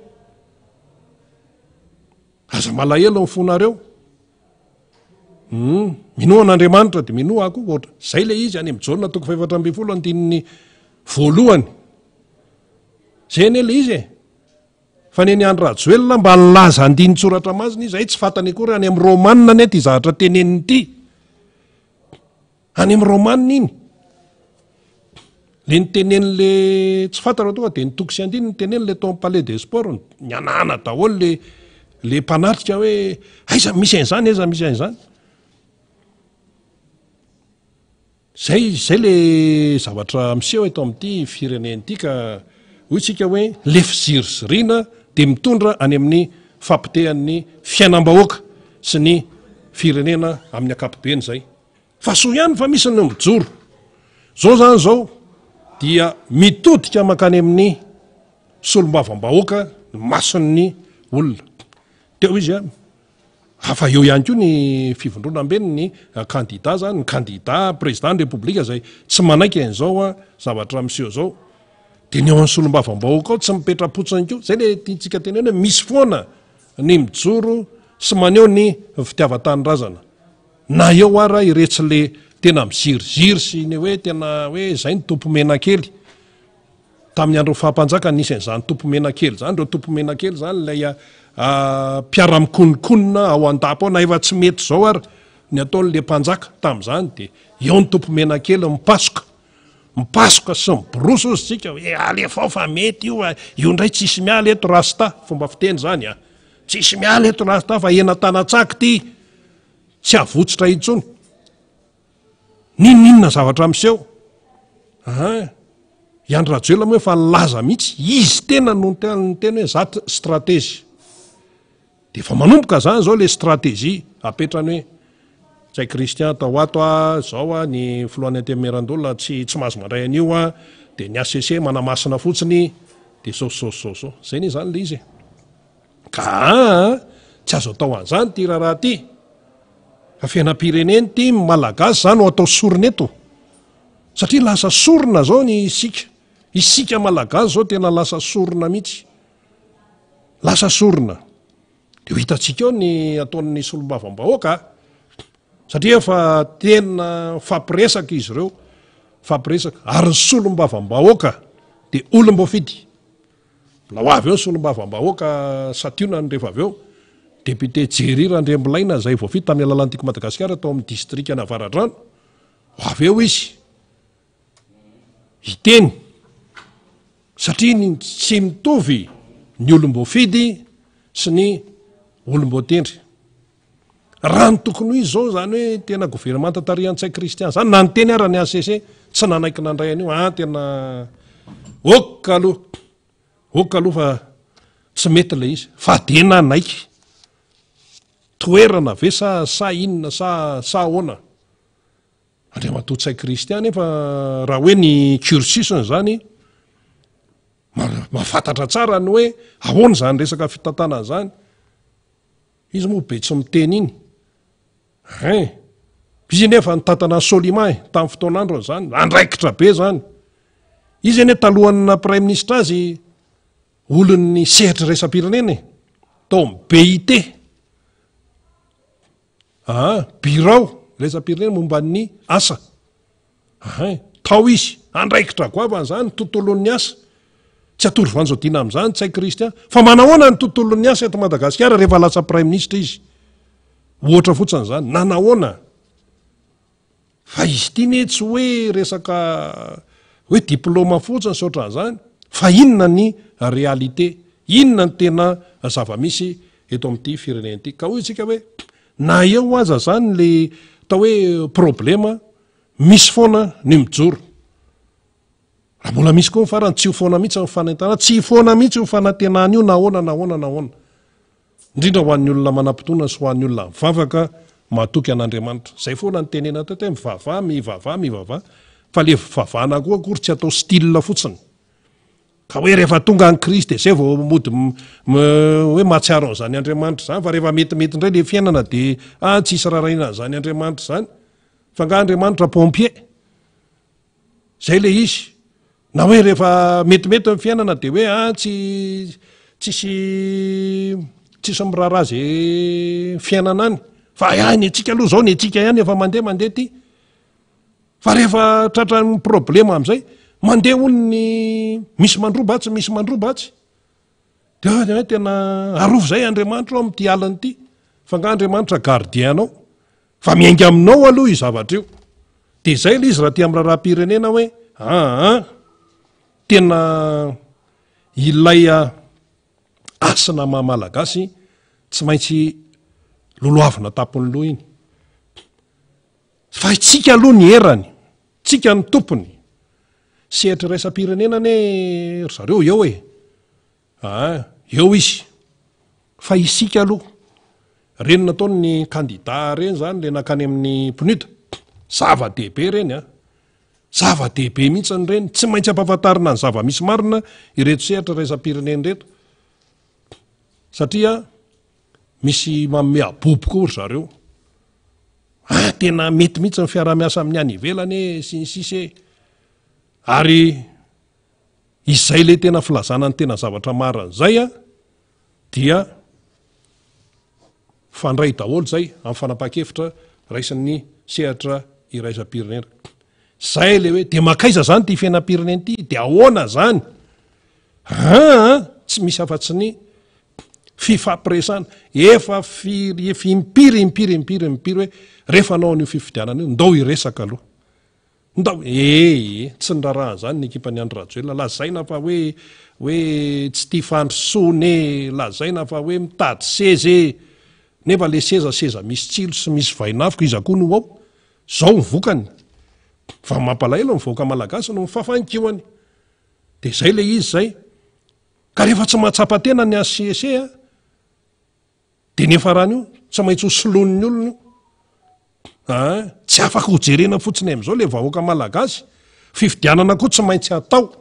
aza malahelo ny fonareo minoan'Andriamanitra de minoa ako ohatra zay le izy any amin'ny jauna toko 712 andininy voalohany zay ny le izy fa neny Andry Rajoelina mba nilaza andiny tsoratra mazina izy ay tsy fantany akory any amin'ny romanina ny ty zavatra teneniny ity any amin'ny romanina iny le nitenen'le tsy fantara tonga de nitoko sy andiny niteneny le tao palais des sports ny anana daholo le mpanatrika hoe aiza misy an'izany aiza misy an'izany zay le zavatra miseho eto amin'ity fireneny ity ka hoy tsika hoe le fizirizirina de mitondra any amin'ny fampitehan'ny fiainam-bahoaka sy ny firenena amin'ny ankapobeny zay fa soa ihany fa misy ny mijoro zao zany zao dia mitodika makany amin'ny solombavam-bahoaka mason'ny olona teo izy hafa eo ihany koa ny fivondronam-beny ny candidat zany ny candidat président de république zay tsy manaiky an'izao zavatra miseho zao de ny eo an'ny solombavam-bahoaka ao tsy mipetrapotsiny koa zay le tiantsika teny hoe misy foana ny mijoro sy maneho ny fitiavan-tanyrazana na eo ara iretsy le tena miziriziry sy ny hoe tena hoe zay ny tompo menakely tamin'ny andro fahampanjaka nisy an'izany tompo menakely zany reo tompo menakely zany lay mpiara-mikonikonina ao an-dapo ao na efa tsy mety zao ary ny ataon'le mpanjaka tam'izany de eo ny tompo menakely mipasoka sy miboroso ozy tsika hoe alefao fa mety io ndray tsisy miala eto rasta fomba fiteny zany tsisy miala eto rasta fa ena tanatsaky ty tsy avotsitra intsony ninona zavatra miseho Andry Rajoelina moa efa nilaza mihitsy izy tena no ny teny hoe zato stratégie de efa manomboka zany zao le stratégie apetrany hoe tsay Christian tao ato zao ny filohan'ny antemeran-dolona tsy mahazo mandray an'io de ny ACC manamasina fotsiny de zao zay ny zany le izy ka tsy azo atao an'izany ty raha ty fa fiainam-pireneny ty malagasy zany ho atao sorona eto satria lasa sorona zao ny isika malagasy zao tena lasa sorona mihitsy lasa sorona de ho hitantsika eo ny ataon'ny solombavam-bahoaka satria fa tena fampiresaka izy ireo fampiresaka ary ny solombavam-bahoaka de olom-boafidy la ho avy eo ny solombavam-bahoaka sationany rehefa avy eo député Jerry Randriambolaina zay voafidy tamin'ny alalan'tiko Madagasikara tao amin'ny distrikana Avaradrano ho avy eo izy hiteny satria tsy mitovy ny olom-boafidy sy ny olom-boatendry raha ny tokony izy zao zany hoe tena gouvernemanta tarihan-tsay Kristian zany na ny teny ara ny ACC tsy nanaiky nandray an'io tena oka aloha fa tsy mety le izy fa de nanaiky toerana ve sa inona sa ahoana Andriamatoa-tsay Kristian nefa raha hoe ny cursusny zany mafantatra tsara ny hoe ahoana zany resaka fitantanana zany izy moa be tsy miteny iny izy nefa nitatana Solima tamin'ny fotoanandro zany andraikitra be zany izy ene talohanna prime ministre azy olon'ny sehatra raisam-pirenena tao BIT birao raisam-pirenena momban'ny asa tao izy andraikitra goavana zany tontolon'ny asa tsy atory vanjodina amin'izany tsy hay Kristy fa manahoana ny tontolon'ny asa eto Madagasikara rehefa lasa prime ministre izy ohatra fotsiny zany nanahoana fa izy ity ne tsy hoe resaka hoe diplôma fotsiny sy ohatran'izany fa inona ny réalité inona ny tena zava-misy eto amin'ity firenena ity ka hoy isika hoe na eo aza zany le atao hoe problema misy foana ny mijoro raha mbola misy koa farany tsy ho foana mihitsy mifanentana tsy foana mihitsy ho fanantenana io nahoana indrindra ho an'ny olona manam-potoana sy ho an'ny olona mivavaka mahatoky an'Andriamanitra zay foana ny tenena teto hoe mivavaha fa le fivavahana koa akory tsy atao style fotsiny ka hoe rehefa tonga any Kristy zay vao mody hoe mahatsiaro an'izany Andriamanitra zany fa rehefa metimety indray le fiainana dia tsisy raraina an'izany Andriamanitra zany fa nga Andriamanitra pompier zay le izy na hoe rehefa metimety ny fiainana dia hoe tsisy mirara azy fiainana any fa ny atsika aloha zao ny atsika ihany efa mandeha ty fa rehefa tratra ny problema amin'izay mandeha olony misy mandrobatsy dia tena arovo zay Andriamanitra ao amin'ity alany ity fa nga Andriamanitra gardienao fa miainga aminao aloha i zavatra io dia zay le izy raha ty amin'ny raharam-pirenena hoe tena ilay asina mahamalagasy tsy maintsy loloavina tapony loha iny fa tsika aloha ny erany tsika ny tompony sehatra raisam-pirenena ne zareo eo eo izy fa isika aloha reny nataony ny candidat reny zany le nakany amin'ny PNUD zava-dehibe reny zava-dehibe mihitsy ny reny tsy maintsy ampahafantarina ny zava-misy marina ireto sehatra raisam-pirenena reto satria misy manome abobo koa ry zareo tena mety mihitsy ny fiara-miasa amin'ny any ivelany sisy ary izay le tena filazana ny tena zavatra maran'izay dia fandray daholo zay amin'ny fanapaha-kevitra raisin'ny sehatra iraisam-pirenena zay le hoe de makaiza zany ty fiainam-pirenena ity de ahoana zany tsy misy afa-tsy ny fifampiresana efa impiry hoe rehefa anao an'io fifidianana io ndao iresaka aloha ndao tsy niraraha zany ny ekipany Andry Rajoelina lazaina fa hoe tsy tia fandrosoane lazaina fa hoe mitady seza nefa le seza misy tsilo sy misy vainafiko izy koa no ao zao mivokany fa mampalahelo mivoaka malagasy no mifafankihoany de zay le izy zay ka rehefa tsy mahatsapa-tena ny ACC de nefa rany io tsy maintsy ho solon'ny olona io tsy afaka ho jerena fotsiny amin'izao le vahoaka malagasy fifidianana koa tsy maintsy atao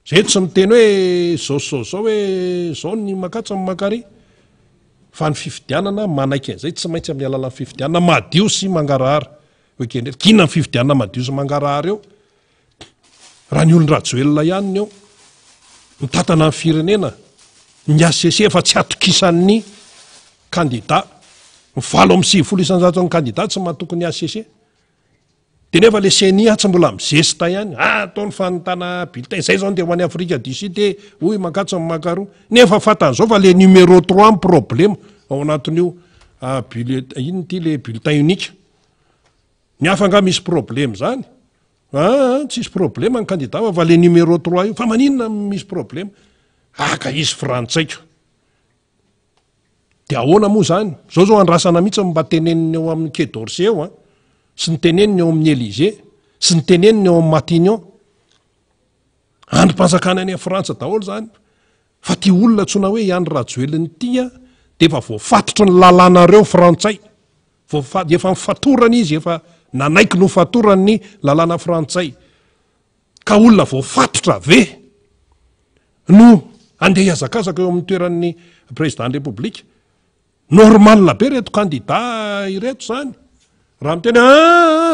zay tsy miteny hoe zao hoe zao ny makatsa ny makary fa ny fifidianana manaiky an'izay tsy maintsy amin'ny alalan'ny fifidianana madio sy mangarahara oekendre kinona ny fifidianana madio sy mangarahara eo raha ny olon Rajoelina ihany eo mitatana ny firenena ny ACC efa tsy atokisan'ny candidat mivalo amin'ny 700 ny candidat tsy mahatoky ny ACC de nefa le CENI tsy mbola mizesta ihany ataony fanotana bulletin zay zao de ho an'ny Afrika du Sud hoy makatso amin'ny makaro nefa fatan'izao fa le numéro 3 amin'ny problème ao anatin'io bulletin ino ty le bulletin unique ny hafa nga misy problème zany tsisy problème ny candidat fa le numéro 3 io fa maninona misy problème ka izy frantsaiko de ahoana moa zany zao andrasana mihitsy mba teneniny eo amin'ny Quai d'Orsay eo sy ny teneniny eo amin'ny Élysée sy ny teneniny eo amin'ny Matignon androm-panjakana any Frantsa daholo zany fa ty olona tsona hoe Andry Rajoelina ity de efa voafatotry ny lalànareo frantsay efa mifatorana izy efa nanaiky no fatorany ny lalàna frantsay ka olona voafatotra ve no andeha hiazakazaka eo amin'ny toeran'ny président république normal be reto candidat ireto zany raha miteny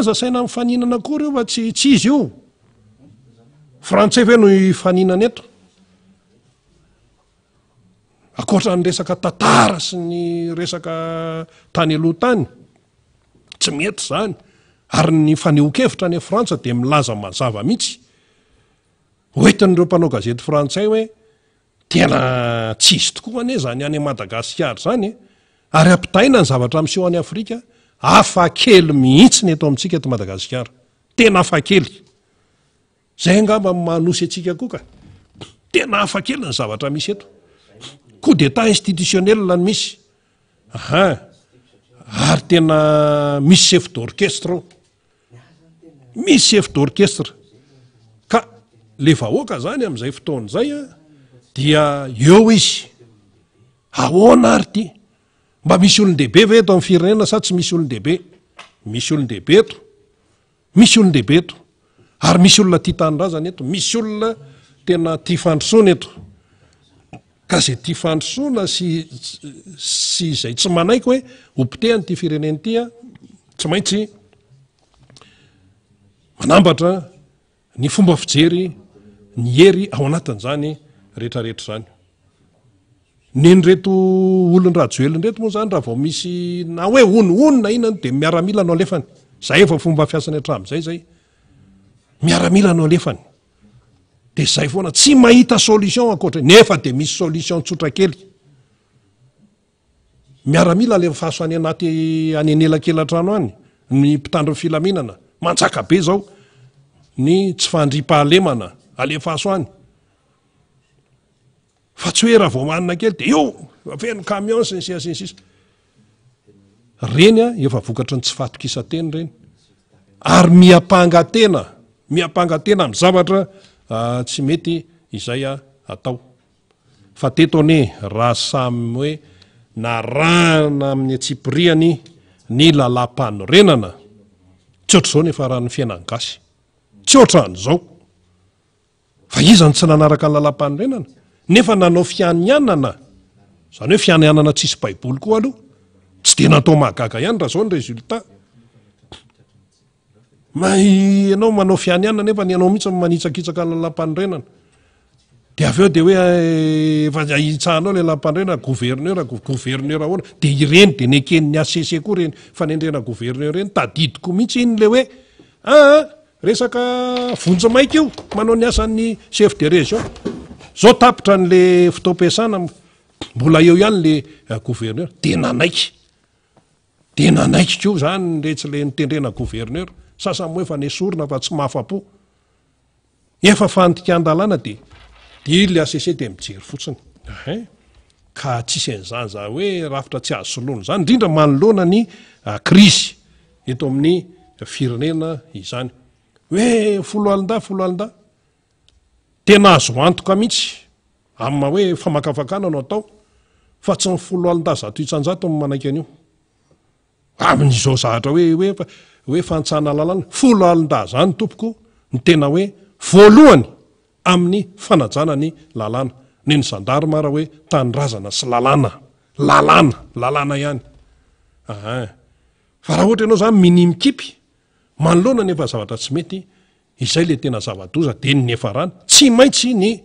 zasaina mifaninana kory io fa tsy izy io frantsay ve no ifaninana eto akoatra ny resaka tantara sy ny resaka tany aloha tany tsy mety zany ary ny fanehonkevitra any frantsa dia milaza mazava mihitsy hoentin'ireo mpanao gazety frantsay hoe tena tsy izy tokoa ane zany any Madagasikara zany ary ampitaina ny zavatra miseho any Afrika hafa kely mihitsy ny eto amintsika eto Madagasikara tena hafa kely zay angamba manosy atsika koa ka tena hafa kely ny zavatra misy eto coup d'état institutionnel ny misy ary tena misy chef d'orchestre misy chef d'orchestre ka le vahoaka zany amin'izay fotoana zay dia eo izy ahoana ary ty mba misy olon-dehibe ve eto amin'ny firenena sa tsy misy olon-dehibe misy olon-dehibe eto misy olon-dehibe eto ary misy olona tia tanindrazana eto misy olona tena tia fandrosoana eto ka zay tia fandrosoana sy izay tsy manaiky hoe hopitehany ty fireneny tya tsy maintsy manambatra ny fomba fijery ny hery ao anatin'izany rehetrarehetra zany neny reto olon-drajoeliny reto moa zany raha vao misy na hoe onona inany dia miaramila no alefany zay efa fomba fiasany hatramin'izay zay miaramila no alefany dia zay foana tsy mahita solution akoatra nefa dia misy solution tsotra kely miaramila le fahaso any anaty any anelakelan-trano any ny mpitandro filaminana mantsaka be zao ny tsy fandripahalemana alefaso any fa tsy hoe raha vao manina kely dia io feno camion sy ny sisa reny efa vokatry ny tsy fatokisa-teny reny ary miapangatena amin'ny zavatra tsy mety izay atao fa teto ane raha samy hoe narahana amin'ny atsipiriany ny lalam-panorenana tsy oatra zao nefa raha ny fiainany gasy tsy oatra n'izao fa izany tsy nanaraka ny lalam-panorenana nefa nanao fianianana zany hoe fianianana tsisy baiboly koa aloha tsy dia natao mahagaga ihany raha zao ny résultat ianao manao fianianana nefa ny ianao mihitsy manitsakitsaka ny lalam-panorenana dia avy eo dia hoe efa hitsahanao le lalam-panorenana gouverneur ahoana dia ireny dia neken'ny ACC koa reny fanendrena gouverneur reny tadidiko mihitsy iny le hoe resaka vonjy maika io manao ny asan'ny chef de région zao tapitra n'le fitaom-piasana mbola eo ihany le gouverneur dia nanaiky ko zany retsy le nitendrena gouverneur sasany moa efa nesorina fa tsy mahafa-po efa fantikan-dalàna dia le ACC dia mijery fotsiny ka tsisy an'izany za hoe rafitra tsy azo soloana zany indrindra manoloana ny crise eto amin'ny firenena izany hoe folo alin-da tena azo antoka mihitsy amma hoe famakafakana no atao fa tsy ny folo alin-da zato isan-jato ny manaiky an'io amin'izao zahatra hoe fantsana lalàna folo alin-da zany tompoko ny tena hoe voalohany amin'ny fanajana ny lalàna ny zandary mara hoe tanindrazana sy lalàna ihany fa raha ohatra ianao zany minimikipy manoloana nefa zavatra tsy mety izay le tena zava-doza dia ny nefarana tsy maintsy ny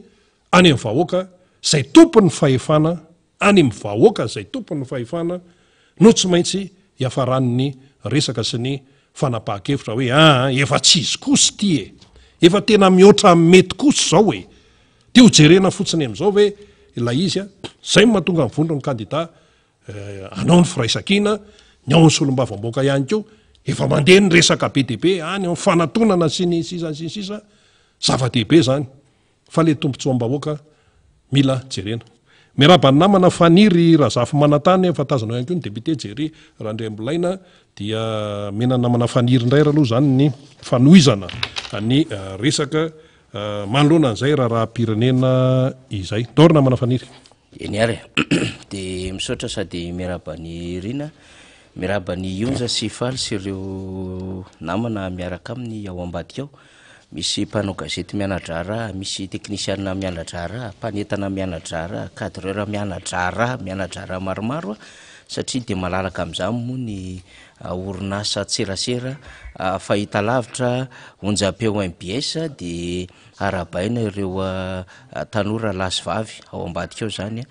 any amin'ny vahoaka zay tompony fahefana any amin'ny vahoaka zay tompony fahefana no tsy maintsy hiafaran'ny resaka sy ny fanapahan-kevitra hoe efa tsy izy kosy ty efa tena mihoatra mety koso zao ty hojerena fotsiny amin'izao hoe la izy zay mahatonga mivondro ny candidat anao ny firaisan-kina ny ao ny solom-bavamboaka ihany ko efa mandeha ny resaka be dehibe any amin'ny fanatonana sy ny sisa zava-dehibe zany fa le tompontsoam-bahoaka mila jerena miarabany namana faniry razafy manatany fatazanao ihany ko ny député Jery Randriambolaina dia mena namana faniry indray raha aloha zany ny fanohizana ny resaka manoloana an'izay raha-pirenena izay dor namana faniry eny ary dia misaotra sady miarabany rina miarabany onza sy faly sy ireo namana miaraka aminy ao ambadika ao misy mpanao gazety mianadrara, misy teknisiana mianadrara, mpanetana mianadrara, cadreur mianadrara maromaro satria de malalaka am'izany moa ny orinasa tserasera fahita lavitra onjam-peo MBS de arabaina ireo tanora lasy vavy ao ambadika ao zany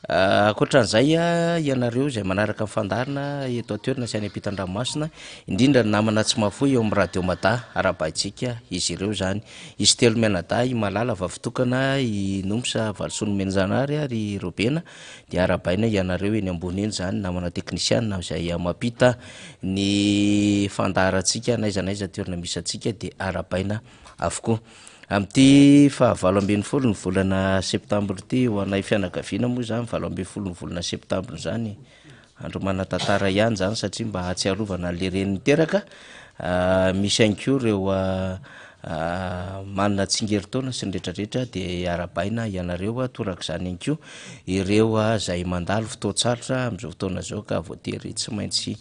akoatran'izay ianareo zay manaraka mifandarina eto atoerana sy any ampitan-dranomasina indrindra ny namana tsy mafoy eo amin'ny radio mata arabaitsika izy ireo zany izy telo mianada i malala vavitokana i nomsa valisono menjanary ary robena de arabaina ianareo eny ambony eny zany namana teknisiana zay mampita ny fandaratsika naizanaiza toerana misy atsika de arabaina avokoa amty fa 7 ny volana septambra ty ho anay fianakaviana moa zany 7 ny volana septambra zany andro manatantara ihany zany satria mba hatsiarovana le reniny teraka misy anko reo manana tsingeritaona sy nretraretra de arabaina ianareo toraka zany anko ireo zay mandalo fotoatsarotra am'izao fotoana zao ka voatery tsy maintsy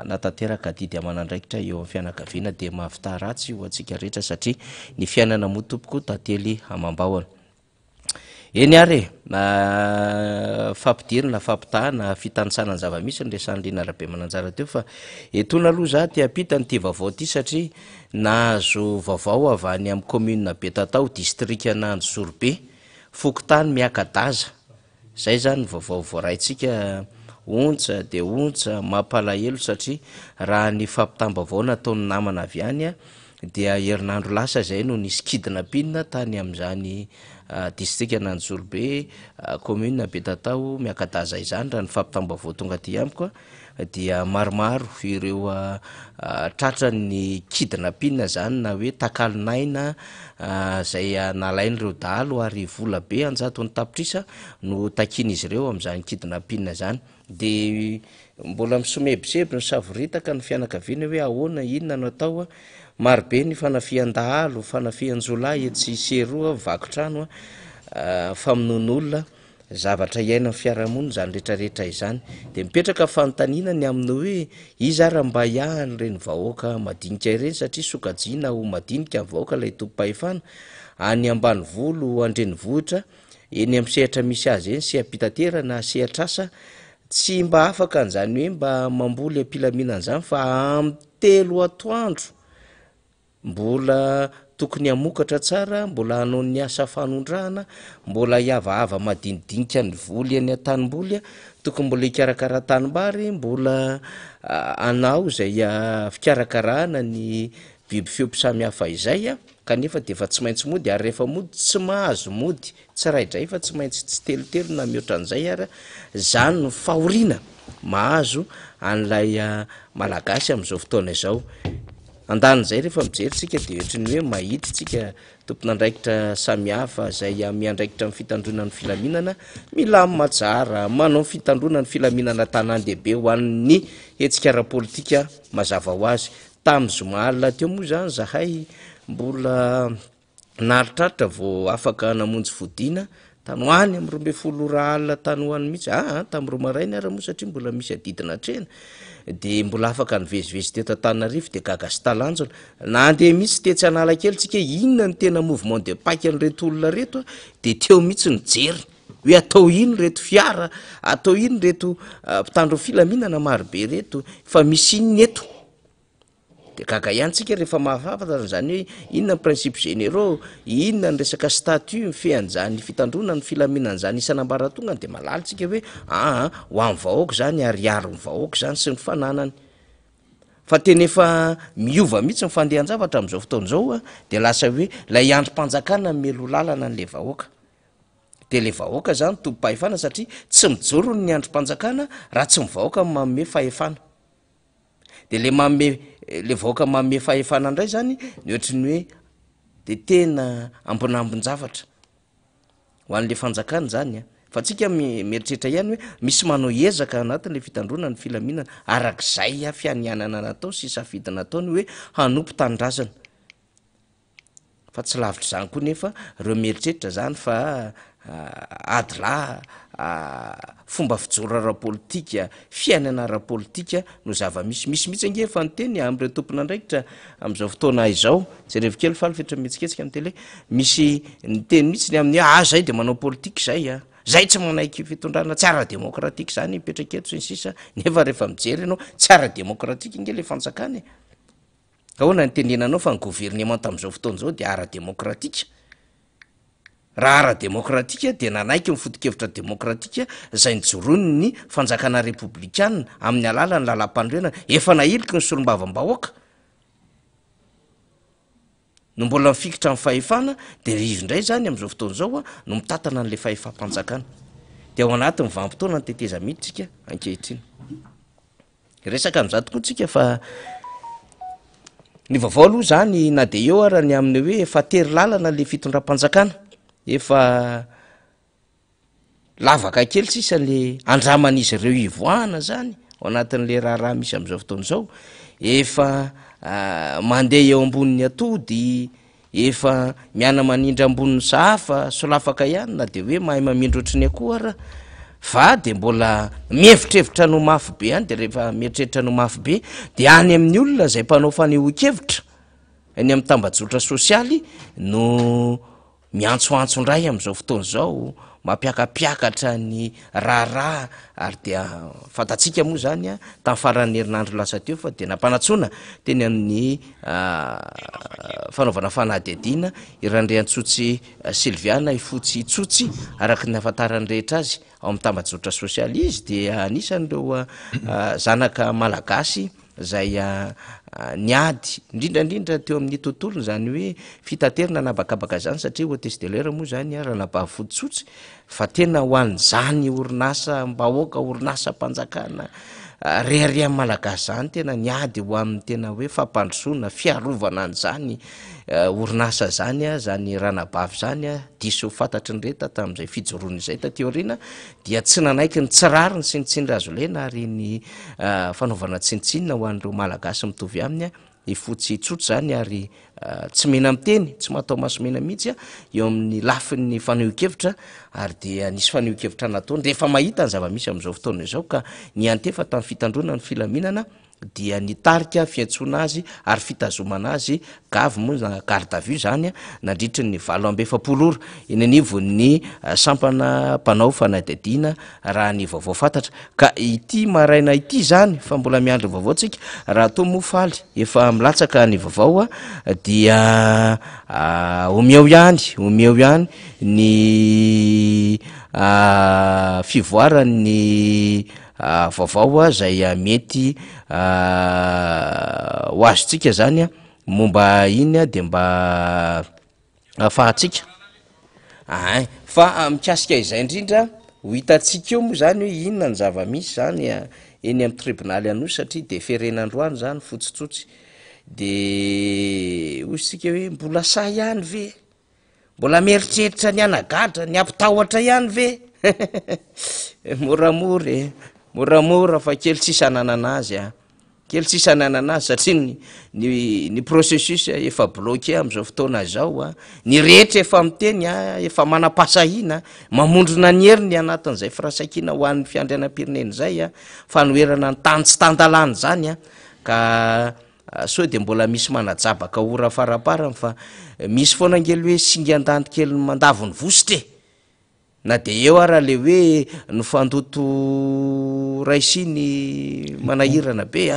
natateraka didy amanandraikitra eo amin'ny fianakaviana de mahavitaratsy ho atsika rehetra satria ny fiainana moa tompoko tantely amam-bahona eny ary fampidirina fampitahana fitantsanany zava-misy nyresan'lena arabe mananjara teo fa etona aloha za ty apita ny ty vaovao ty satria nahazo vaovao avy any amin'ny commune Betatao distrikana Anjorbe fokotany miakadaza zay zany vaovao voaraitsika ontsa de ontsa mampalahelo satria raha ny fampitambavao nataony namana avy any dia herinandro lasa zay no nisy kidnapina tany am'izany distrika Anjorbe commune Betatao miakadaza izany raha ny fampitambavao tonga ty amiko dia maromaro ireo tratra ny kidnapina zany na hoe takalinaina zay nalain'ireo dahalo ary vola be anjato ny tapitrisa no takin'izy ireo am'izany kidnapina zany de mbola misomebiseby ny savoritaka ny fianakaviana hoe ahoana inona no atao marobe ny fanafian-dahalo fanafian-jolay etsy seroa vakotrano famonon'olona zavatra iaina fiarahamonina zany rehetrarehetra izany de mipetraka fanontaniana ny amin'ny hoe izy ara mba iahany reny vahoaka madinika ireny satria sokajiana ho madinika vahoaka lay tompahefana any ambany volo andreny vohitra eny amin'ny sehatra misy azy eny seapitaterana na sehatrasa tsy mba afaka an'izany hoe mba mamboly ampilaminan'izany fa amin'ny 3 atoandro mbola tokony amokatra tsara mbola hanao ny asa fanondrahana mbola hiavahava madinidinika ny voly any an-tanimboly tokony mbola hikarakara tanimbary mbola anao zay fikarakarahana ny biby fiompy samy hafa izay kanefa de efa tsy maintsy mody ary rehefa mody tsy mahazo mody tsy raidray fa tsy maintsy tsy telotelo na mihoatra an'izay ary zany no fahoriana mahazo an'lay malagasy am'izao fotoana izao andan'izay rehefa mijeritsika de ohatrany hoe mahity tsika tompon'andraikitra samihafa zay miandraikitra amin'ny fitandronan'ny filaminana milamimajara manao fitandronan'ny filaminana tanàn-dehibe ho an'ny hetsika ara-politika mazava ho azy tamy zomahalina teo moa zany zahay mbola naritraritra vao afaka namonjy fodiana tany hoany am' 12 alina tany hoany mihitsy tam'ro marainy ara moa satria mbola misy adidina trena de mbola afaka nivezivezy teto Antananarivo de gaga sy talanjona na andeha mihitsy tetsy Analakely tsika inona ny tena mouvement de paky an'reto olona reto de teo mihitsy nijery hoe atao ino reto fiara atao ino reto mpitandro filaminana marobe reto fa misy inony eto de gaga ihany tsika rehefa mahafafatra zany hoe inona ny principe généraux inona ny resaka statut mifehan'izany fitandrona ny filaminan'izany isan'ambaratonga de malalytsika hoe ho amin'ny vahoaka zany ariary ny vahoaka zany sy ny fananany fa tena efa miova mihitsy ny fandehan-javatra am'izao fotoana zao de lasa hoe lay androm-panjakana melo lalana n'le vahoaka de le vahoaka zany tompo-pahefana satria tsy mijoro ny androm-panjakana raha tsy mivahoaka manome fahefana de le vahoaka manome fahefana indray zany ny ohatrany hoe de tena ambonambon-javatra ho an'le fanjakana zany fa tsika mieritreritra ihany hoe misy manao ezaka anatin'le fitandrona ny filaminana arak'izay fianianana natao sy safidina ataony hoe hanompo tanindrazana fa tsy lavitra zany koa nefa reo mieritreritra zany fa adila fomba fijoro ara-politika fiainana ara-politika no zava-misy mihitsy ange efa nyteny am'ireo tompona andraikitra am'izao fotoana izao jerevokely falifetra mihetsiketsika amy tele misy nyteny mihitsy ny amin'ny zay de manao politika zay zay tsy manaiky fitondrana tsy ara-demokratika zany mipetraketo sy ny sisa nefa rehefa mijery anao tsy ara-demokratika inge le fanjakany ka hoana nytenenanao fa ny gouvernement am'izao fotoana zao de ara-demokratika raha ara-demokratika de nanaiky mifotokevitra demokratika zay nijorony ny fanjakana republikana amin'ny alala ny lalam-pandroena efa nailiky ny solombavam-bahoaka no mbola mifikitra amin'ny fahefana de izindray zany am'izao fotoana zao no mitatana n'le fahefam-panjakana de ao anaty mivampotoana ny teteza miditsika ankehitriny resaka am'za tokoa tsika fa ny vaovao aloha zany na de eo ara ny amin'ny hoe efa tery lalana le fitondram-panjakana efa lavaka kely sisa le andraman'izy ireo ivoahana zany ao anatin'le raharaha misy am'izao fotoana zao efa mandeha eo ambonin'ny atody efa miana manindra ambonin'ny sahafa solafaka ihany na de hoe mahay mamindro otriny akoho ara fa de mbola mievitrevitra no mafy be any de rehefa mieritreritra no mafy be de any amin'ny olona zay mpanao fanehoan-kevitra any amin'ny tambajotra sosialy no miantsoantso ndray am'izao fotoana zao mampiakapiakatra ny raharaha ary dia fantatsika moa zany tamin'ny faran'ny herinandro lasa teo fa de nampanatsoana teny amin'ny fanaovana fanadihadiana irandreantsotsi Silviana ifotsy tsotsy araky ny afantarany rehetra azy ao amin'ny tambajotra sosialy izy de anisan'ireo zanaka malagasy zay niady indrindrandrindra teo amin'ny tontolony zany hoe fitaterina nabakabaka zany satria hotesse de l'air moa zany raha nabavodisotsy fa tena ho an'zany orinasa mbahoaka orinasa mpanjakana rehareha malagasy zany tena niady ho amin'ny tena hoe fampandrosoana fiarovana an'zany orinasa zany zany ranabavy zany diso fantatry ny reta tam'izay fijoroany izay tateorina dia tsy nanaiky ny tsirariny sy nitsindry azo lena ary ny fanaovana tsinitsinina ho an'ireo malagasy mitovy aminy ifotsy tsotra zany ary tsy mena miteny tsy matao masomena mihitsy eo amin'ny lafin'ny fanehoan-kevitra ary dia nisy fanehoan-kevitra nataony rehefa mahita ny zava-misy am'izao fotoana izao ka ny antefa tamin'ny fitandrona ny filaminana dia nitarika fiantsoana azy ary fitazomana azy gavy moa garde à vue zany nandritry ny 7 ora eny anivon'ny sampana mpanao fanadihadiana raha ny vaovao fantatra ka ity maraina ity zany fa mbola miandro vaovao tsika raha toa mofaly efa milatsaka ny vaovao dia omeo ihany ny fivoarany vaovao zay mety ho azotsika zany momba iny de mba afahatsika fa mikasika izay indrindra ho hitatsika eo moa zany hoe inona ny zava-misy zany eny amin'ny tribonaly anosy satria de ferenandroany zany fotsitsotsy de ozytsika hoe mbola sa ihany ve mbola mieritreritra ny anagadra ny ampitahotra ihany ve moramora fa kely tsisy ananana azy kely tsisy ananana azy satria ny processus efa bloqué am'izao fotoana zao ny rehetra efa miteny efa manam-pasahina mamondrona ny heriny anatin'izay firasakina ho an'ny fiandrianam-pirenena zay fa noerana ny tany tsy tandalany zany ka so de mbola misy manajabaka ora faraparany fa misy foana angely hoe singan-dandy kely mandavony vositra na de eo raha le hoe ny fandoto raisiny manahirana be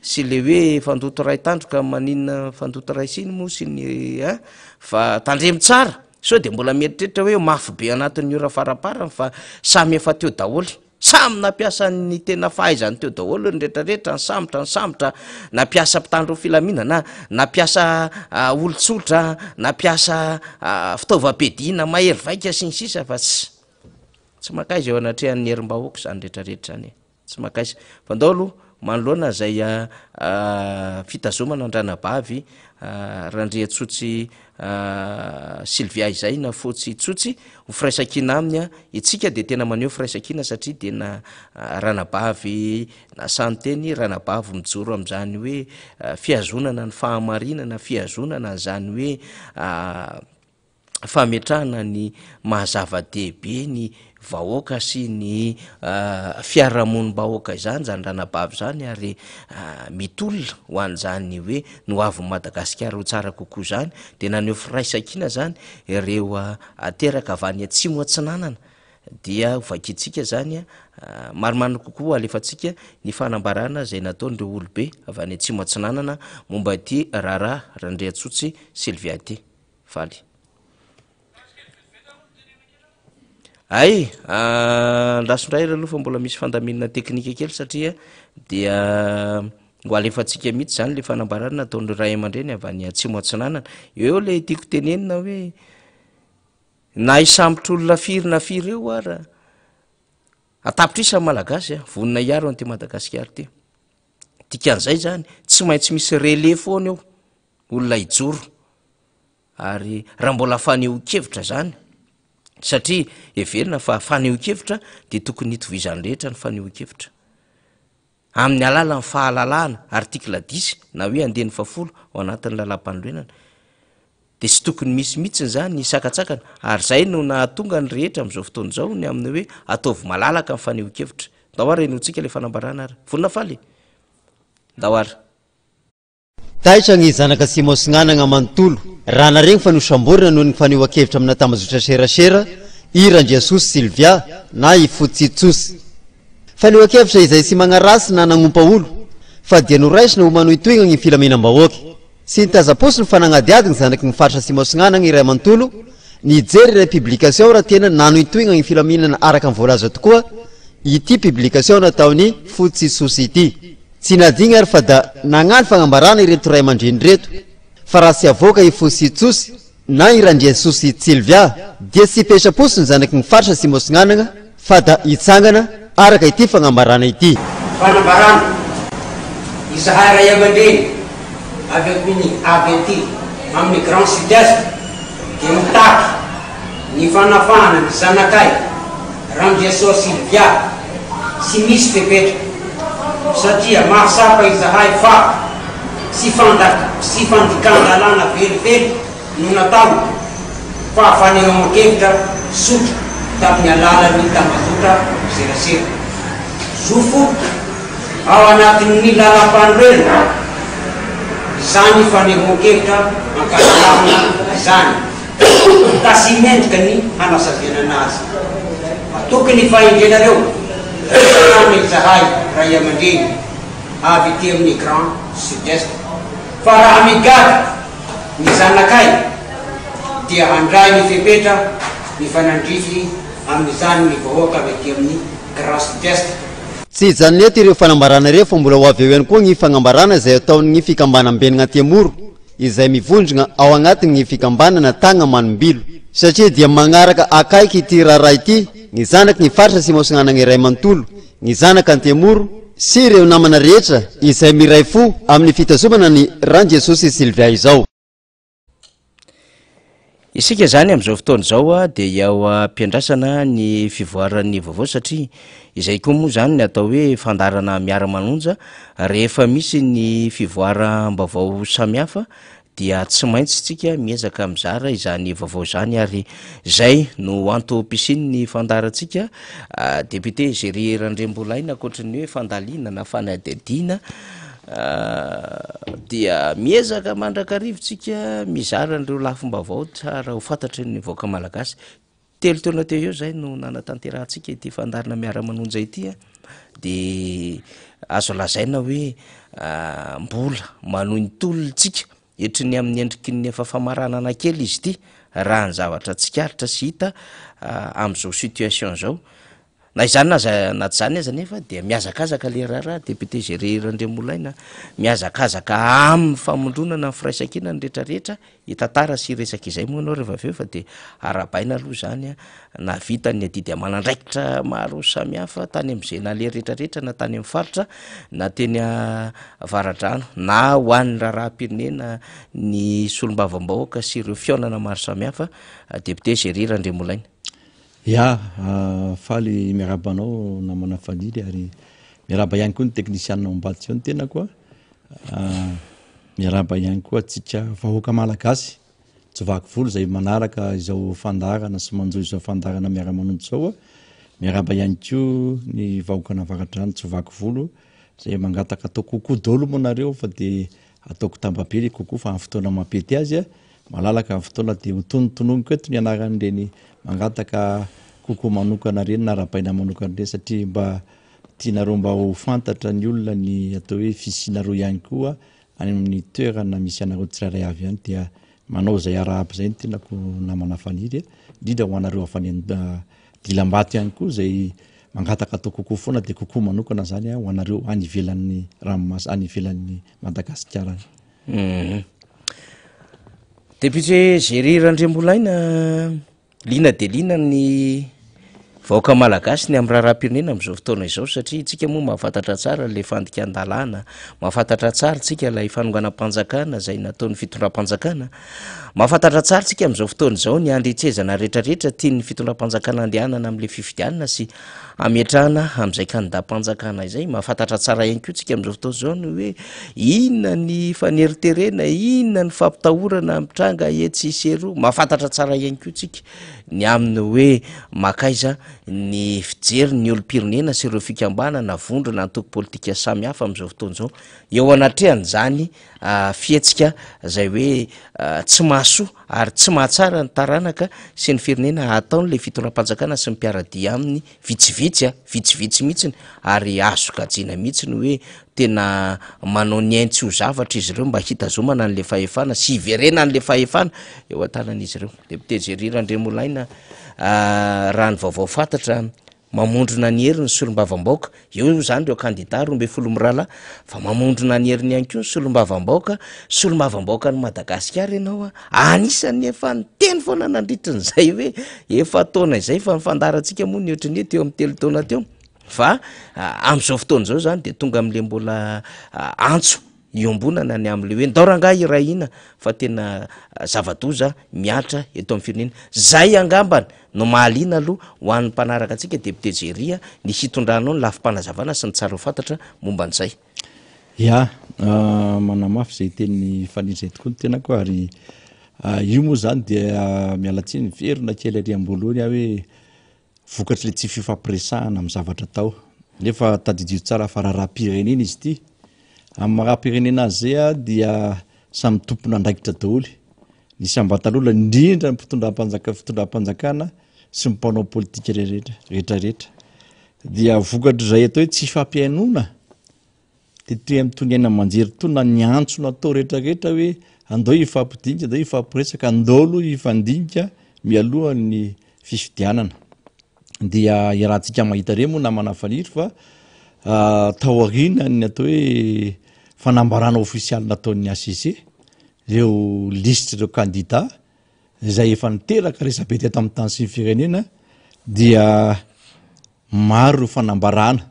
sy le hoe fandoto ray tandroka maninona fandoto raisiny moa sy ny fa tandremy tsara so de mbola mieritreritra hoe mafy be anatin'ny ora faraparany fa samy efa teo daholy samy nampiasa ny tena fahaizany teo daholo ny rehetrarehetra ny sambotra nampiasa mpitandro filaminana nampiasa olotsotra nampiasa fitaovam-piadiana mahery vaika sy ny sisa fa tsy makaiza eo anatrehan'ny herim-bahoaka zany rehetrarehetra zany tsy makaiza fa ndao aloha manoloana zay fitazomana andranabavy randreatsotsy Sylvia izay na fotsy tsotsy ho firaisakina aminy itsika de tena maneho firaisakina satria tena ranabavy na santeny ranabavy mijoro am'zany hoe fiazonana ny fahamarinana fiazonana zany hoe fametrahana ny mahazava-dehibe ny vahoaka sy ny fiarahamonim-bahoaka izany zany ranabavy zany ary mitolona ho an'zany hoe no avy Madagasikara ho tsara kokoa zany de naneo firaisakina zany ireo ateraka avy any atsimo atsinanana dia hovakitsika zany marimarina kokoa alefatsika ny fanambarana zay nataon'ireo olobe avy any atsimo atsinanana momba ty raharaha Randriatsotsy Sylvia ty faly. Ay lasondray aloha fa mbola misy fandaminana teknika kely satria dia ho alefatsika mihitsy zany le fanambarana nataon'ireo ray aman-dreny avy any atsimo atsinanana eo le tiako tenenina hoe na isambotra olona firy na firy eo ara atapitra isa malagasy vonina iaro anty Madagasikara ty dikan'izay zany tsy maintsy misy relais foana eo olona ijoro ary raha mbola faneho-kevitra zany satria everina fa faneho-kevitra de tokony hitovizany rehetra ny faneho-kevitra amin'ny alala ny fahalalahana artikla 10 na hoe andeny 10 ao anatin'ny lalam-panorenana de sy tokony misy mihitsiny zany ny sakatsakana ary zay no nahatonga ny rehetra am'izao fotoana zao ny amin'ny hoe ataovy malalaka ny faneho-kevitra dahoara enotsika le fanambarana ary vonina faly dahoara taitra ny zanaka Simosignanana manontolo raha naregny fanosamborina noho ny fanehoan-kevitra amina tambazotra serasera i Randriatsotsy Sylvia na i Fotsitsosy fanehoan-kevitra izay sy magnarasy na nagnompa olo fa dia noraisina ho manohitoigna ny filaminam-bahoaka sy nitaza-posy ny fanagnadiadiny zanaky ny faritra Simosignanana iray amanontolo nijery iray publication raha tena nanohitoigna ny filaminana araka ny voalaza tokoa ity publication nataony Fotsitsosy ity tsy nadigny ary fa da nagnano fagnambarana ireto ray aman-dreny reto fa raha sy avoaka i Fotsitsosy na i Randriatsotsy Sylvia dia sy petra-posy ny zanaky ny faritra Simosignanana fa da hitsangana araka ity fagnambarana ity fanambarana izahay ray aman-dreny avy amin'ny AVT amin'ny Grand Sud-Est de mitaky ny fanafahana ny zanakay Randriatsotsy Sylvia sy misy fepetra satria mahasapa izahay fa sy fandikana-lalàna velively no natao fa fanehoan-kevitra sotra tamin'ny alalan'ny tambazotra serasera zofo ao anatin'ny lalam-panorenana zany fanehoan-kevitra ankasalamana zany ka sy mendrika ny hanasavianana azy tokony fahendrenareo ny izahay ray aman-dreny avy ty amin'ny Grand Sud-Est fa raha migady ny zanakay dia handray ny fepetra ny fanandrify amin'izany ny vahoaka avy ty amin'ny Grand Sud-Est tsy hijanony eto ireo fanambarana ireo fa mbola ho avy eo ihany koa ny fagnambarana izay ataon'ny fikambanam-benina Temoro izay mivondrona ao anatin'ny fikambanana tagna manombilo satria dia magnaraka akaiky ity raharaha ity ny zanaky ny faritra Simosignanana iray manontolo ny zanaka ny Temoro sy ireo namana rehetra izay miray fo amin'ny fitazomana ny Randriatsotsy Sylvia izao isika zany am'izao fotoana zao de ao ampiandrasana ny fivoaran'ny vaovao satria izay koa moa zany ny atao hoe fandarana miara-manonja rehefa misy ny fivoaram-baovao samihafa dia tsy maintsy tsika miezaka mizara izany vaovao zany ary zay no antom-pisiny ny fandaratsika député Géry Randriambolaina akoatran'ny hoe fandalina na fanadidina dia miezaka mandrakarivotsika mizara n'ireo lafim-baovao tsara ho fantatry ny voaka malagasy telo taona teo eo zay no nanatanterahantsika ity fandarana miara-manonja ity de azo lazaina hoe mbola manohy ny tolontsika etry ny amin'ny endriky ny efa famaranana kely izy ity raha ny zavatra tsikaritra sy hita am'izao situation zao na izany naty zany aza nefa dia miazakazaka le raharaha député Géry Randriamolaina miazakazaka amin'ny famondronana ny firaisakina ny rehetrarehetra hitantara sy resaka izay moa anao rehefa aveo fa de arabaina aloha zany na vita ny adidy amanandraikitra maro samihafa tany am'izay na le rehetrarehetra na tany amin'ny faritra na teny avaradrano na ho an'ny raharaham-pirenena ny solombavam-bahoaka sy ireo fionana maro samihafa député Géry Randriamolaina. Ya faly miarabanao namana faniry ary miaraba ihany koa ny teknisianina ombatsy eo ny tena koa miaraba ihany koa atsika vahoaka malagasy tsy vaky volo zay manaraka izao fandarana sy manjo izao fandarana miara-manonjy zao miaraba ihany koa ny vahoaka navaradrano tsy vaky volo zay mangataka atao kokoa dolo monareo fa de ataoko tambabely kokoa fa amin'ny fotoana mampety azy malalaka amin'ny fotoana de hotonotononiko eto ny anaran'ireny mangataka kokoa manokana reny na rabaina manokana reny satria mba tianareo mba ho fantatra ny olona ny atao hoe fisinareo ihany koa any amin'ny toerana misy anareo tsirairay avy ihany dia manao zay arahaby zay ny tenako namana faniry indrindra ho anareo avy any Dilambato ihany koa zay mangataka atao kokoa foana de kokoa manokana zany ho anareo any ivelan'ny ranomasy any ivelan'ny Madagasikara. Député Géry Randriamolaina lina de lina ny vahoaka malagasy ny amin'ny raharaham-pirenena amin'izao fotoana izao satria tsika moa mahafantatra tsara le fandika an-dalàna mahafantatra tsara tsika ilay fanonganam-panjakana zay nataon'ny fitondram-panjakana mahafantatra tsara tsika amin'izao fotoana izao ny andretsezana rehetrarehetra tiany fitondram-panjakana andehanana amin'le fifidianana sy ametrahana amin'izay candidat-panjakana izay mahafantatra tsara ihany koa tsika amin'izao fotoana izao ny hoe inona ny faneriterena inona ny fampitahorana mitranga etsy iseroa mahafantatra tsara ihany koa tsika ny amin'ny hoe makaiza ny fijery ny olo-pirenena sy ireo fikambanana vondrona antoko politika samihafa amin'izao fotoana izao eo anatrehany zany fietsika zay hoe tsy mahasoa ary tsy mahatsara ny taranaka sy ny firenena ataon'le fitondram-panjakana sy ny mpiaradia amin'ny vitsivitsy mihitsiny ary azo gajina mihitsiny hoe tena manao ny ainy-tsy ho zavatra izy ireo mba hitazomana n'le fahefana sy iverena n'le fahefana eo an-tanan'izy ireo. Député Géry Randriamolaina raha ny vaovao fantatra mamondrona ny heri ny solombavam-bahoaka eo zany reo candidat 12 mirala fa mamondrona ny heriny ihany koa ny solombavam-bahoaka ny Madagasikara ianao anisany efa niteny foana nandritran'izay hoe efa taona izay fa nifandarantsika moa ny ohatrany teo amin'ny 3 taona teo fa amin'izao fotoana izao zany de tonga amin'le mbola antso iombonana ny amin'le hoe ndao rangahy irahina fa tena zava-doza miatra eto amin'ny firenena zay angambany no mahaliana aloha ho an'ny mpanaraka atsika député Géry ny hitondranao ny lafim-panazavana sy ny tsara ho fantatra momba an'izay. Ya manamafy zay teny fanizay tokoa ny tena koa ary io moa zany dia mialatsiny verina kely ary amboloany hoe vokatry le tsy fifampiresahana amin'ny zavatra tao nefa tadidio tsara fa raharaham-pirenena izy ity amin'ny raha-pirenena azy zay dia samy tompona andraikitra daholy nisy ambatalola indrindra ny fitondram-panjakana sy ny mpanao politika rehetrarehetra dia vokatry zay atao hoe tsy fampiainona tetrea mitony aina manjery tona ny antso natao rehetrarehetra hoe andao ifampidinika andao ifampiresaka andao aloha ifandinika mialohan'ny fifidianana dia irahantsika mahita re moa namana faniry fa taorina ny atao hoe fanambarana ofisialy nataon'ny ACC reo listre reo candidat zay efa niteraka resabe teto amin'ny tany sy ny firenena dia maro reo fanambarana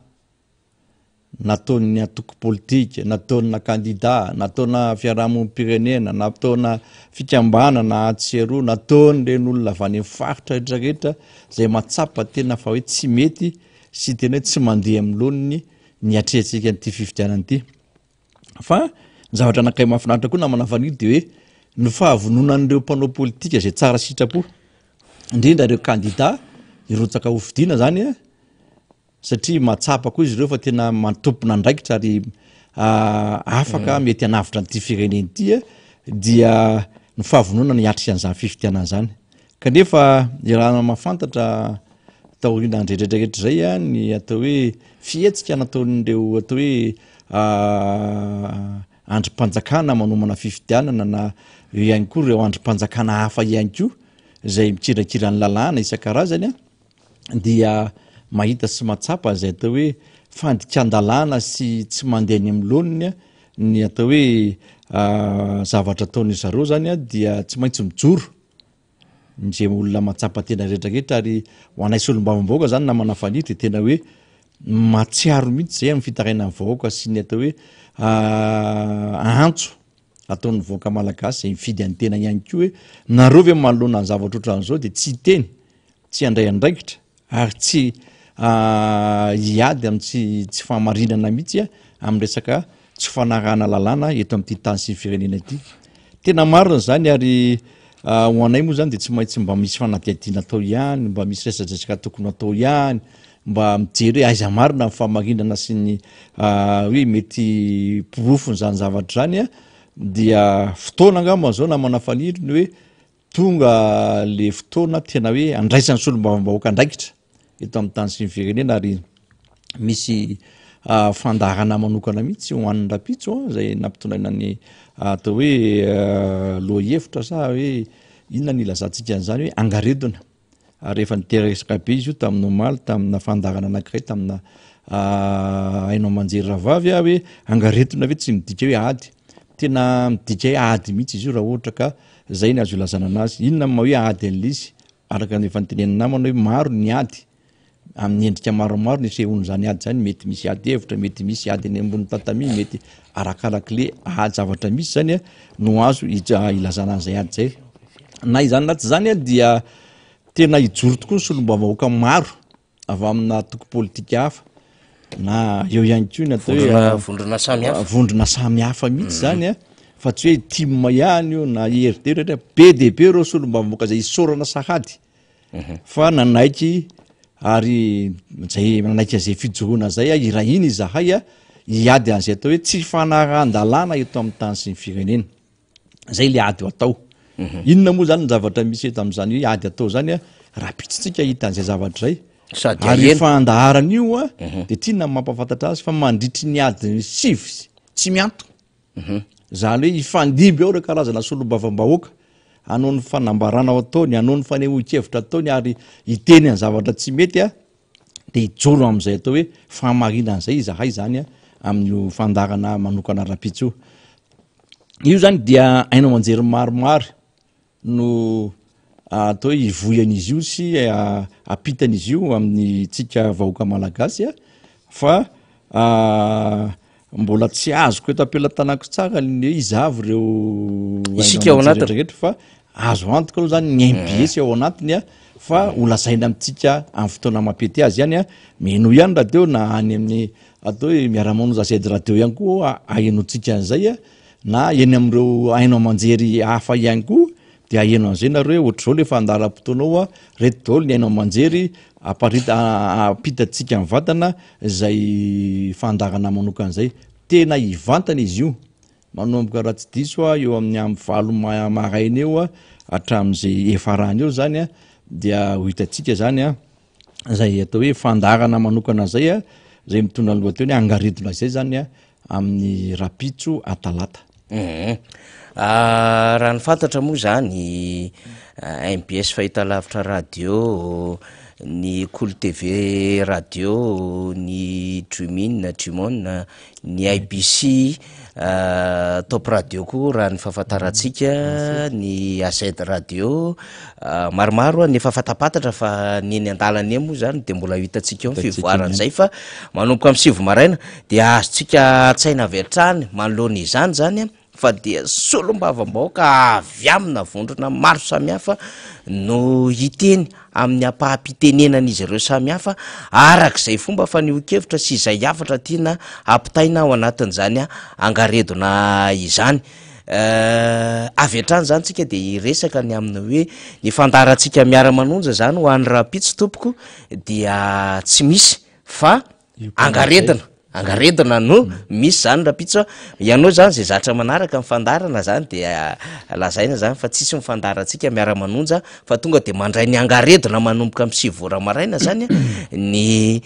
nataon'ny atoko politika nataona candidat nataona fiarahamonim-pirenena nataona fikambanana atsero nataony reny olona avy any amin'ny faritra rehetrarehetra zay matsapa tena fa hoe tsy mety sy tena hoe tsy mandeha amin'loniny ny atrehantsika n'ity fifidianana ity fa ny zavatra anakay mahafinaritra koa namana faniry de hoe ny fahavononan'ireo mpanao politika zay tsara sitrapo indrindra reo candidat irotsaka hofidiana zany satria matsapa koa izy ireo fa tena matompona andraikitra ary afaka mety anavitra n'ity firenena ity dia ny fahavononana hiatrika an'izany fifidianana zany kanefa raha mahafantatra taorina andrehetrarehetra zay ny atao hoe fietsika nataon'ireo atao hoe androm-panjakana manomana fifidianana na ihany koa reo androm-panjakana hafa ihany koa zay mikirakira ny lalàna isan-karazany dia mahita sy matsapa zay atao hoe fandikan-dalàna sy tsy mandeha ny am'loniny ny atao hoe zavatra ataony zareo zany a dia tsy maintsy mijoro nje olona matsapa tena rehetrarehetra ary ho anay solom-bavambaoaka zany na manafanitra tena hoe matsiaro mihitsy zay amin'ny fitaraina ny vahoaka sy ny atao hoe antso ataon'ny vahoaka malagasy zay mifidy any tena ihany ko hoe nareo ve manoloana ny zavatra ohatran'izao de tsy teny tsy andray andraikitra ary tsy hiady tsy fahamarinana mihitsy amin'ny resaka tsy fanarahana lalàna eto amin'ity tany sy firenena ity tena marina zany ary ho anay moa zany de tsy maintsy mba misy fanadihadiana atao ihany mba misy resadresaka tokony atao ihany mba mijery hoe aiza marina fahamarinana sy ny hoe mety porofony zany zavatra zany a dia fotoana angamba zao na manafaniriny hoe tonga le fotoana tena hoe andraisany solom-bavambahoaka andraikitra eto amin'ny tany sy ny firenena ary misy fandarana manokana mihitsy hoan'ny rapitso zay nampitonainany atao hoe lohahevitra sa hoe inona ny ilazantsika an'izany hoe angaredona ary rehefa niteresaka be izy io tamin'ny omaly tamina fandarana anankiray tamina hainao manjery ravavy hoe angaredona ve tsy midika hoe ady tena midika hoe ady mihitsy izy io raha ohatra ka zay ny azo ilazana anazy inona ma hoe ady an'lizy araka ny efa nitenenina namana hoe maro ny ady amin'ny endrika maromaro ny sehony zany ady zany mety misy ady hevitra mety misy ady any ambony tatami mety arakarak'le zavatra misy zany no azo ilazana an'izay ady zay na izany na tsy zany dia tena hijoro tokoa ny solom-bavambahoaka maro avy amina toko politika hafa na eo ihany ko ny atao hoe vondrona samy hafa mihitsy zany fa tsy hoe timma ihany io na eritretra be de be reo solom-bavambahoaka zay isorana sahady fa nanaiky ary zay nanaiky an'izay fijoroana zay irahiny izahay hiady an'izay atao hoe tsy fanarahan-dalàna eto amin'ny tany sy ny firenena zay le ady atao inona moa zany ny zavatra misy eto amin'izany hoe ady atao zany rapitsitsika hita an'izay zavatra zay ary fandaharan'io de tiana mampafantatra azy fa mandritry ny ady sivy tsy mianto zany hoe ifandiby ao re karazana solom-bavambahoaka anao ny fanambarana ao ataony anao ny fanehoan-kevitra ataony ary iteny any zavatra tsy mety de hijoro am'izay atao hoe fahamarina an'izay izahay zany amin'io fandarana manokana rapitso io zany dia ainao manjery maromaro no atao hoe ivoyan'izy io sy apitan'izy io amin'ny tsika vahoaka malagasy fa mbola tsy azoko eto ampelatanako tsara ny hoe izavy reo isika ao anatyrehetra fa azo antoka aloha zany ny MBS ao anatiny fa olazaina amitsika amin'ny fotoana mampety azy ihany meno ihany radio na any amin'ny atao hoe miara-monja sady radio ihany koa ahenotsika an'izay na eny am'ireo ainao manjery hafa ihany koa de aheno an'izay nareo hoe ohatr'izao le fandaharam-potoanao reto daolo ny ainao manjery apitatsika ny vatana zay fandarana manokan'izay tena hivantana izy io manomboka raha tsy diso eo amin'ny amin'ny valo maraina eo hatramin'izay efarany eo zany dia ho hitatsika zany zay atao hoe fandarana manokana zay zay mitondra lohateny hoe angaredona zay zany amin'ny rapitso atalata raha ny fantatra moa zany MBS fahitalavitra radio ny Cool TV radio ny Trumone ny IBC Top radio koa raha ny fahafantarantsika ny AZ radio maromaro ny efa fatapatatra fa ny eny an-dalany moa zany de mbola hitatsika eo fivoaran'izay fa manomboka amin'ny 7 maraina de azontsika tsaina avy hatrany manoloana izany zany fa dia solom-bavambahoaka avy amina vondrona maro samihafa no hiteny amin'ny ampahampitenenan'izy ireo samihafa arak'izay fomba fa nihokevitra sy izay hafatra tiana ampitaina ao anatin'izany angaredona izany avy hatrany zany tsika de iresaka ny amina hoe ny fandarantsika miara-manonja zany ho an'ny rapitso tompoko dia tsy misy fa angaredona angaredina no misy zany rapitso ianao zany zay zatra manaraka mifandarana zany de lazaina zany fa tsisy mifandarantsika miara-manonja fa tonga de mandray ny angaredina manomboka amy 6 vora maraina zany ny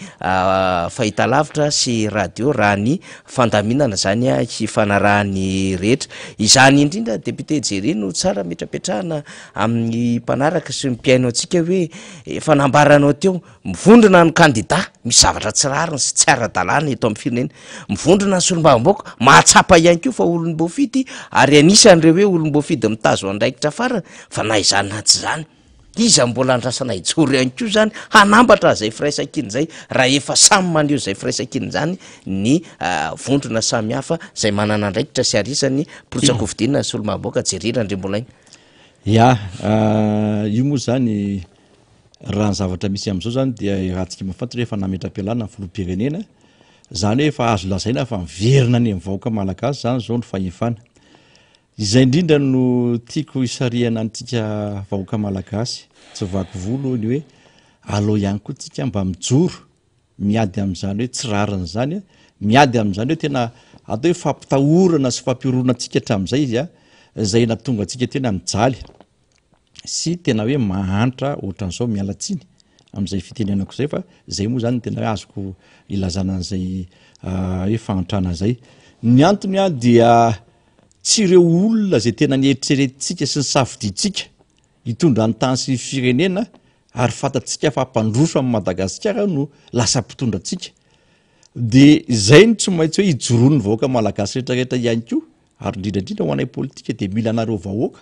fahitalavitra sy radio raha ny fandaminana zany hifanarahany rehetra izany indrindra député Jerry no tsara mitrapetrahana amin'ny mpanaraka sy mpiaino antsika hoe fanambaranao teo mivondrona ny candidat misy zavatra tsy rariny sy tsy ara-dalàna eto amin'ny firenena mivondrona ny solombavambaoka mahatsapa ihany koa fa olom-boafidy ary anisan'ireo hoe olom-boafidy mitazo andraikitra farany fa na izany na tsy zany iza mbola andrasana ijoro ihany koa zany hanambatra zay firaisan-kiny zay raha efa samy maneho zay firaisan-kiny zany ny vondrona samy hafa zay manana andraikitra sy arisany porotsakovidinina ny solombavambaoka Jerry Andriambolaina. Ya io moa zany raha ny zavatra misy am'izao zany dia rahantsika mafantatry efa nametra-pialana ny filoham-pirenena zany hoe efa azo lazaina fa miverina ny vahoaka malagasy zany zao ny fahefana izay indrindra no tiako isarihana antsika vahoaka malagasy tsy vaky volo ny hoe aleo ihany koa tsika mba mijoro miady am'izany hoe tsy rariny zany miady am'izany hoe tena atao hoe fampitahorana sy fampirorona antsika hatramin'izay izy zay natonga antsika tena mijaly sy tena hoe mahantra ohatran'izao mialatsiny am'izay fitenenako zay fa zay moa zany tena hoe azoko ilazana an'izay hoe fahantrana zay ny antony a dia tsy ireo olona zay tena nieritreretintsika sy ny safiditsika hitondra ny tany sy firenena ary fantatsika fa mpandroso amin'ny Madagasikara no lasa mpitondra atsika de zay ny tsy maintsy hoe hijoroan'ny vahoaka malagasy rehetrarehetra ihany koa ary indrindrandrindra ho anay politika de mila anareo vahoaka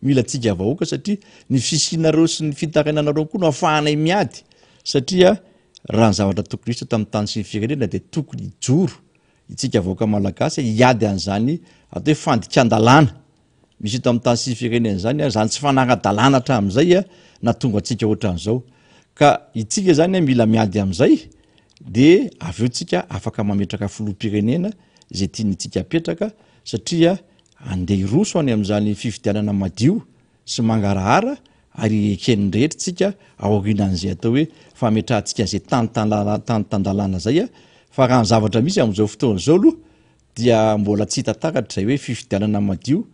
mila tsika vahoaka satria ny fisinareo sy ny fitarainanareo koa no afahanay miady satria raha ny zavatra tokony hisy tamin'ny tany sy ny firenena de tokony hijoro itsika vahoaka malagasy hiady an'izany atao hoe fandikan-dalàna misy eto amin'ny tany sy ny firenena zany zany tsy fanara-dalàna hatramin'izay na tonga atsika ohatran'izao ka itsika zany mila miady am'izay de avy eo tsika afaka mametraka filoham-pirenena zay tianytsika apetraka satria andeha hiroso any am'izany fifidianana madio sy mangarahara ary ekeny rehetra tsika aorinan'izay atao hoe fametrahantsika zay tany-tandalàna zay fa raha ny zavatra misy am'izao fotoana zao aloha dia mbola tsy hitantaratra zay hoe fifidianana madio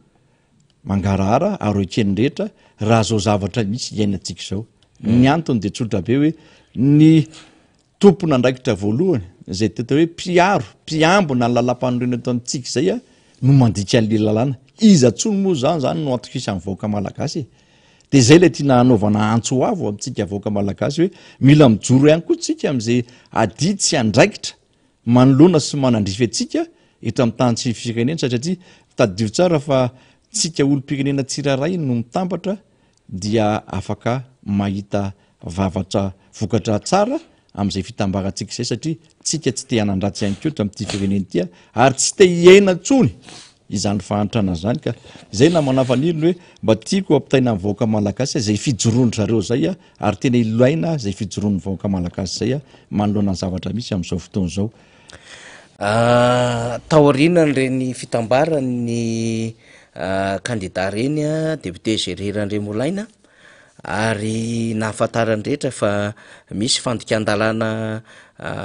mangarahara ary ekeny rehetra raha zao zavatra misy iainantsika zao ny antony de tsotra be hoe ny tompona andraikitra voalohany zay teta hoe mpiambona ny lalam-panorena eto antsika zay no mandika an'le lalàna iza tsony moa zany no antokisa amin'ny vahoaka malagasy de zay le tiana hanaovana antso avo amintsika vahoaka malagasy hoe mila mijoro ihany koa tsika am'izay adidy sy andraikitra manoloana sy manandrify atsika eto amin'ny tany tsy firenena satria tadidio tsara fa tsika olom-pirenena tsiraray no mitambatra dia afaka mahita vavatra vokatra tsara am'izay fitambarantsika zay satria tsika tsy te hanandratsy ihany koa amin'ity firenena ity ary tsy te hiaina ntsony izany fahantrana zany ka zay na manafanirony hoe mba tiako ampitaina amin'ny vahoaka malagasy zay fijoroany zareo zay ary tena ilaina zay fijoroan'ny vahoaka malagasy zay manoloana ny zavatra misy am'izao fotoana zao taorianany reny fitambarany candidat reny député Jerry Andriambolaina ary nahafantarany rehetra fa misy fandikan-dalàna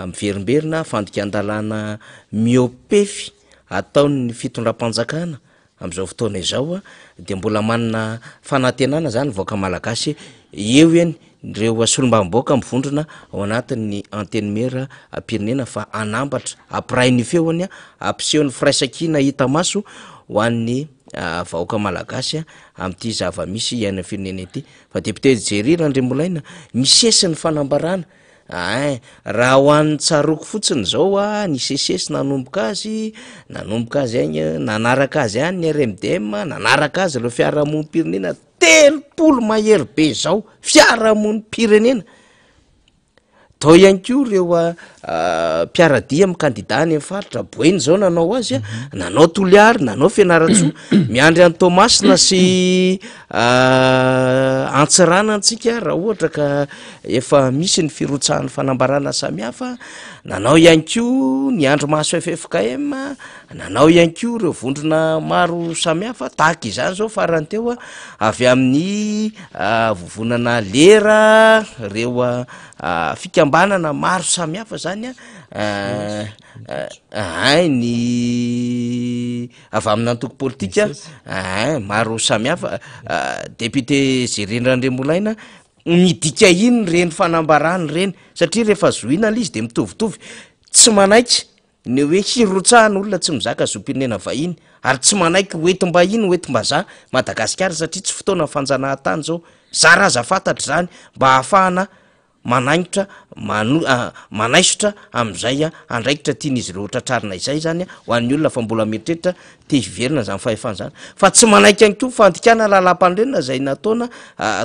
miverimberina fandikan-dalàna miopefy ataony fitondram-panjakana am'izao fotoana izao de mbola manana fanantenana zany vahoaka malagasy eo eny reo solombavambaoka mivondrona ao anatin'ny antenne pirenena fa anambatra apiray ny feony ampisehon'ny firaisan-kina hita maso ho an'ny vahoaka malagasy am'ty zava-misy iainan'ny firenena ity fa député Jerry Andriambolaina misesy ny fanambarana raha ho an'ny tsaroko fotsiny zao ny sesesy nanomboka azy agny nanaraka azy any ny RMDM nanaraka azy reo fiarahamonim-pirenena 30 mahery be zao fiarahamonim-pirenena tao ihany ko reo mpiaradia amin'ny candidat any amin'ny faritra boeny zao nanao azy nanao toliary nanao fianaratsoa miandry any Tomasina sy antsirana antsika raha ohatra ka efa misy ny firotsahan'ny fanambarana samihafa nanao ihany ko ny andro maso FFKM nanao ihany ko reo vondrona maro samihafa tahaka izany zao farany teo avy amin'ny vovonana lera reo fikambanana maro samihafa zany ny avy amin'ny antoko politika maro samihafa député Zerendran-Dremolaina midika iny reny fanambarany reny satria rehefa zoina izy de mitovitovy tsy manaiky ny hoe hirotsahana olona tsy mizaka zom-pirenena vahiny ary tsy manaiky oetim-bahiny oetim-bazaha Madagasikara satria tsy fotoana fanjanahantany zao zaraza fantatra zany mba hahafahana manaingitra manaisotra am'izay andraikitra tian'izy ireo tratrarina izay zany ho an'ny olona fa mbola mieritreritra te hiverina zany fahefana zany fa tsy manaiky ihany koa fandikana lalam-pandrenina zay nataona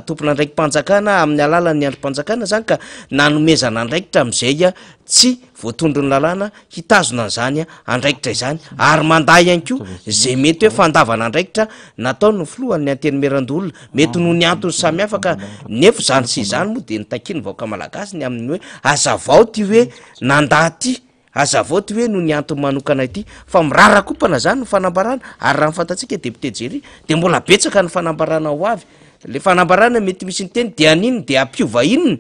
tompona andraiky mpanjakana amin'ny alalan'ny androm-panjakana zany ka nanomezana andraikitra am'izay tsy voatondro ny lalàna hitazona an'izany andraikitra izany ary manday ihany koa zay mety hoe fandavana andraikitra natao no filohan'ny antenimeran-dolona mety noho ny antony samihafa ka nefa zany sy izany moa de nitakiny vaoka malagasy ny amin'ny hoe azavao ty hoe nandaty azavao ty hoe no ny antony manokana ity fa mirarakopana zany ny fanambarana ary raha nyfantatsika député Jery de mbola betsaka ny fanambarana ho avy le fanambarana mety misy ny teny de aniny de ampiova inony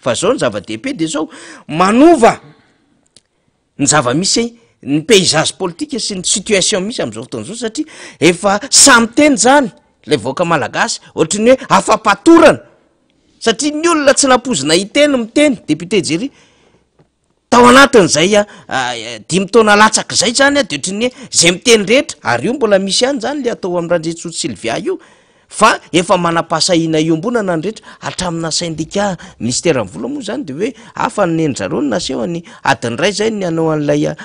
fa zao ny zava-dehibe de zao manova ny zava-misy ny paysage politique sy ny situation misy am'izao fotoana zao satria efa samy teny zany le vaoka malagasy ohatrany hoe afa-patorana satria ny olona tsy napozina hiteny miteny député Jery tao anatin'izay 5 taona latsaka zay zany de ohatrany hoe zay miteny rehetra ary io mbola misy ihany zany le atao am'Randretsotso Sylvia io fa efa manapasahina iombonana ny rehetra hatramina syndicat ministère vola moa zany de hoe hafa neny zareo ny naseho ny adiny ray zay ny anao an'ilay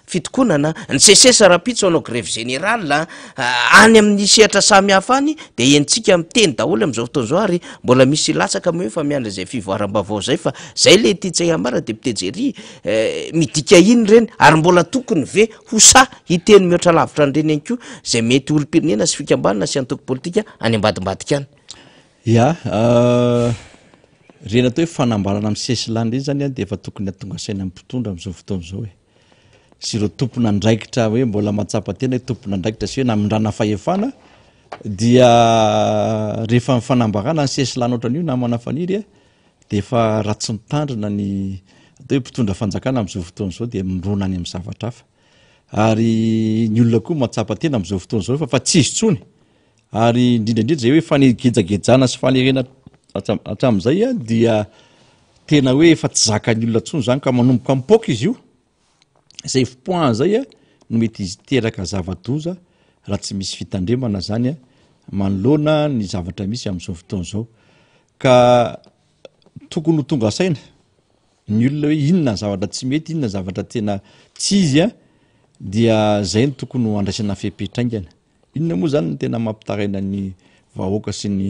fitokonana ny sesesa rapitso anao grève générale any amin'ny sehatra samy hafa any de entsika miteny daholo am'izao fotoana zao ary mbola misy latsaka moa fa miandra zay fivoaram-bavao zay fa zay le titsay amara député Jery midika iny reny ary mbola tokony ve hosa hiteny mihoatra lavitra an'ireny ihany koa zay mety olo-pirenena sy fikambanana sy antoko politika any ambadimbadika any reny atao hoe fanambarana amin'ny sesilany reny zany de efa tokony atonga saina amin'ny mpitondra am'izao fotoana zao hoe sy ireo tompona andraikitra hoe mbola matsapa tena hoe tompona andraikitra sy hoe namindrana fahefana dia rehefa fanambarana ny sesilany ohatran'io namana faniry de efa ratsy mitandrina ny atao hoe mpitondra fanjakana am'izao fotoana zao de mirona any amin'ny zavatra hafa ary ny olona koa matsapa tena am'izao fotoana zao fa tsy izy tsony ary indrindrandrindra zay hoe fanegejagejana sy fanerena hatram'izay dia tena hoe efa tsy zakany olona tsony zany ka manomboka mipoka izy io zay point zay no mety izy teraka zava-doza raha tsy misy fitandremana zany manoloana ny zavatra misy am'izao fotoana zao ka tokony ho tonga saina ny olona hoe inona ny zavatra tsy mety inona zavatra tena tsy izy dia zay ny tokony ho andraisana fepetraingana inona moa zany ny tena mampitaraina ny vahoaka sy ny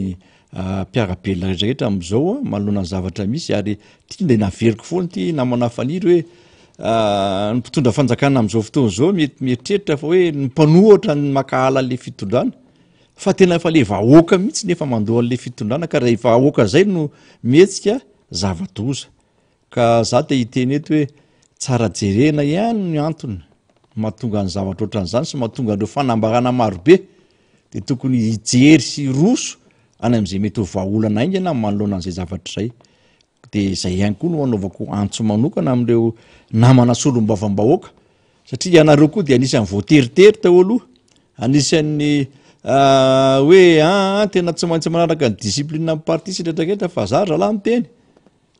mpiarabelona rehetrarehetra am'izao manoloana ny zavatra misy ary tia de naveriko foana ty namana faniry hoe ny mpitondra fanjakana am'izao fotoana zao mety mieritreritra fa hoe ny mpanohatra ny makahala le fitondrana fa tena efa le vahoaka mihitsy nefa mandoha an'le fitondrana ka raha vahoaka zay no mihetsika zava-doza ka za te hiteny eto hoe tsara jerena ihany ny antony mahatonga ny zavatra ohatran'izany sy mahatonga an'ireo fanambarana marobe de tokony hijery sy roso any am'izay mety ho vahaolana aingana manoloana an'izay zavatra zay de zay ihany koa no anaovako antso manokana am'ireo namana solom-bavam-bahoaka satria ianareo koa de anisan'ny voateritery tao aloha anisan'ny hoe tena tsy maintsy manaraka ny discipline amin'ny parti sy rehetrarehetra fa za rahalahy miteny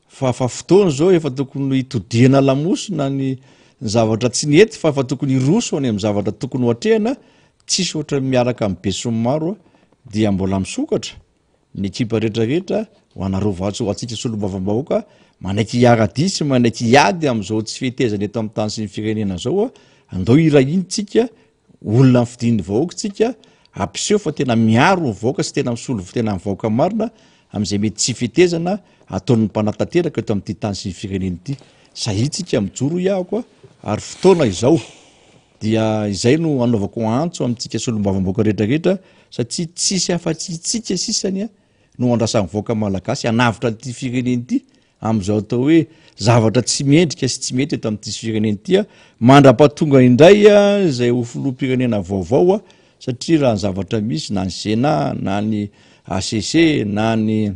fa fotoana zao efa tokony hitodiana lamosina ny zavatra tsy nety fa tokony hiroso any amin'ny zavatra tokony ho atrehana tsisy ohatra miaraka amin'ny besony maro dia mbola misokatra ny ekipa rehetrarehetra ho anareo vatso atsika solom-bavam-bahoaka manaiky hiara-dia sy manaiky hiady am'izao tsy fihetezana eto amin'ny tany sy ny firenena zao andao irahintsika olona fidin'ny vahoaka tsika ampiseho fa tena miaro ny vahoaka sy tena misolo tena ny vahoaka marina am'izay mety tsy fihetezana ataon'ny mpanatateraka eto amin'ity tany sy ny firenena ity sahitsika mijoro iahako ary fotoana izao dia izay no anaovako antso amintsika solom-bavam-bahoaka rehetrarehetra satria tsisy afa-tsy tsika sisany no andrasan'ny vahoaka malagasy anavitra n'ity firenena ity am'izao atao hoe zavatra tsy mendrika sy tsy mety eto am'ty firenena tya mandra-patonga indray a zay ho filoham-pirenena vaovao a satria raha ny zavatra misy na ny Sénat na ny ACC na ny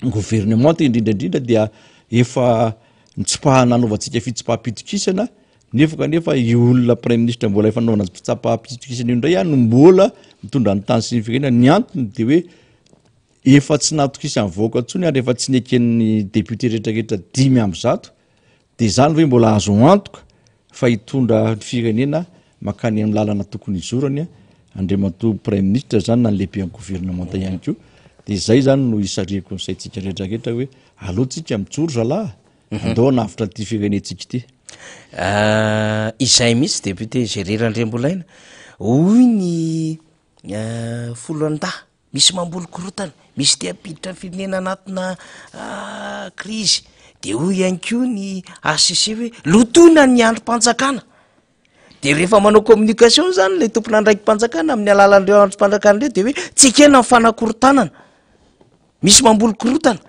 gouvernement indrindraindrindra dia efa nanaovantsika fitsipaham-pitokisana nefa i olona premier ministre mbola efa nanaovana fitsipaham-pitokisana io indray a no mbola mitondra ny tany sy ny firenena ny antony de hoe efa tsy natokisany voaka ntsony ary efa tsy neken'ny député rehetrarehetra 5% de zany hoe mbola azo antoka fa hitondra firenena makany amin'ny lalana tokony izorany andriamatoa premier ministre zany na lehibe amin'ny gouvernement ihany koa de zay zany no isariako ny saitsika rehetrarehetra hoe alohatsika mijoro zalahy andao navitra ty firenentsika ty izay mihitsy député Géry Andriambolaina hoy ny folonda misy mamboly korotana misy te apiditra ny firenena anatina crise de hoy ihany koa ny ACC hoe lotona ny androm-panjakana de rehefa manao communication zany le tompona andraiky mpanjakana amin'ny alalan'ireo androm-panjakana reo de hoe tsikena ny fanakorotanana misy mamboly korotana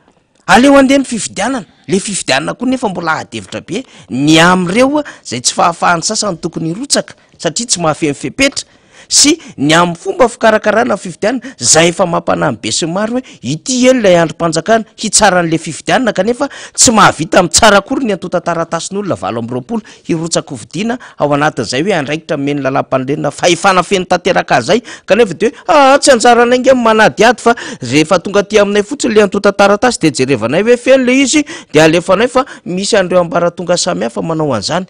aleo andeha ny fifidianana le fifidianana koa nefa mbola adevitra be ny am'ireo zay tsy fahafahany sasany tokony rotsaka satria tsy mahafeny fepetra sy ny amin'ny fomba fikarakarana fifidianana zay efa mampanamy be sy maro hoe ity ely lay androm-panjakana hitsaran'le fifidianana kanefa tsy mahavita amin'ny tsara akory ny antota-taratasin'olona 20 hirotsaka hovidiana ao anatin'izay hoe andraikitra meny lalam-panolena fahefana feny tanteraka zay kanefa de hoe tsy anjarana inge manady ady fa rehefa tonga ty aminay fotsiny le antota-taratasy de jerevanay hoe feny le izy de alefanay fa misy andreo ambaratonga samihafa manao an'izany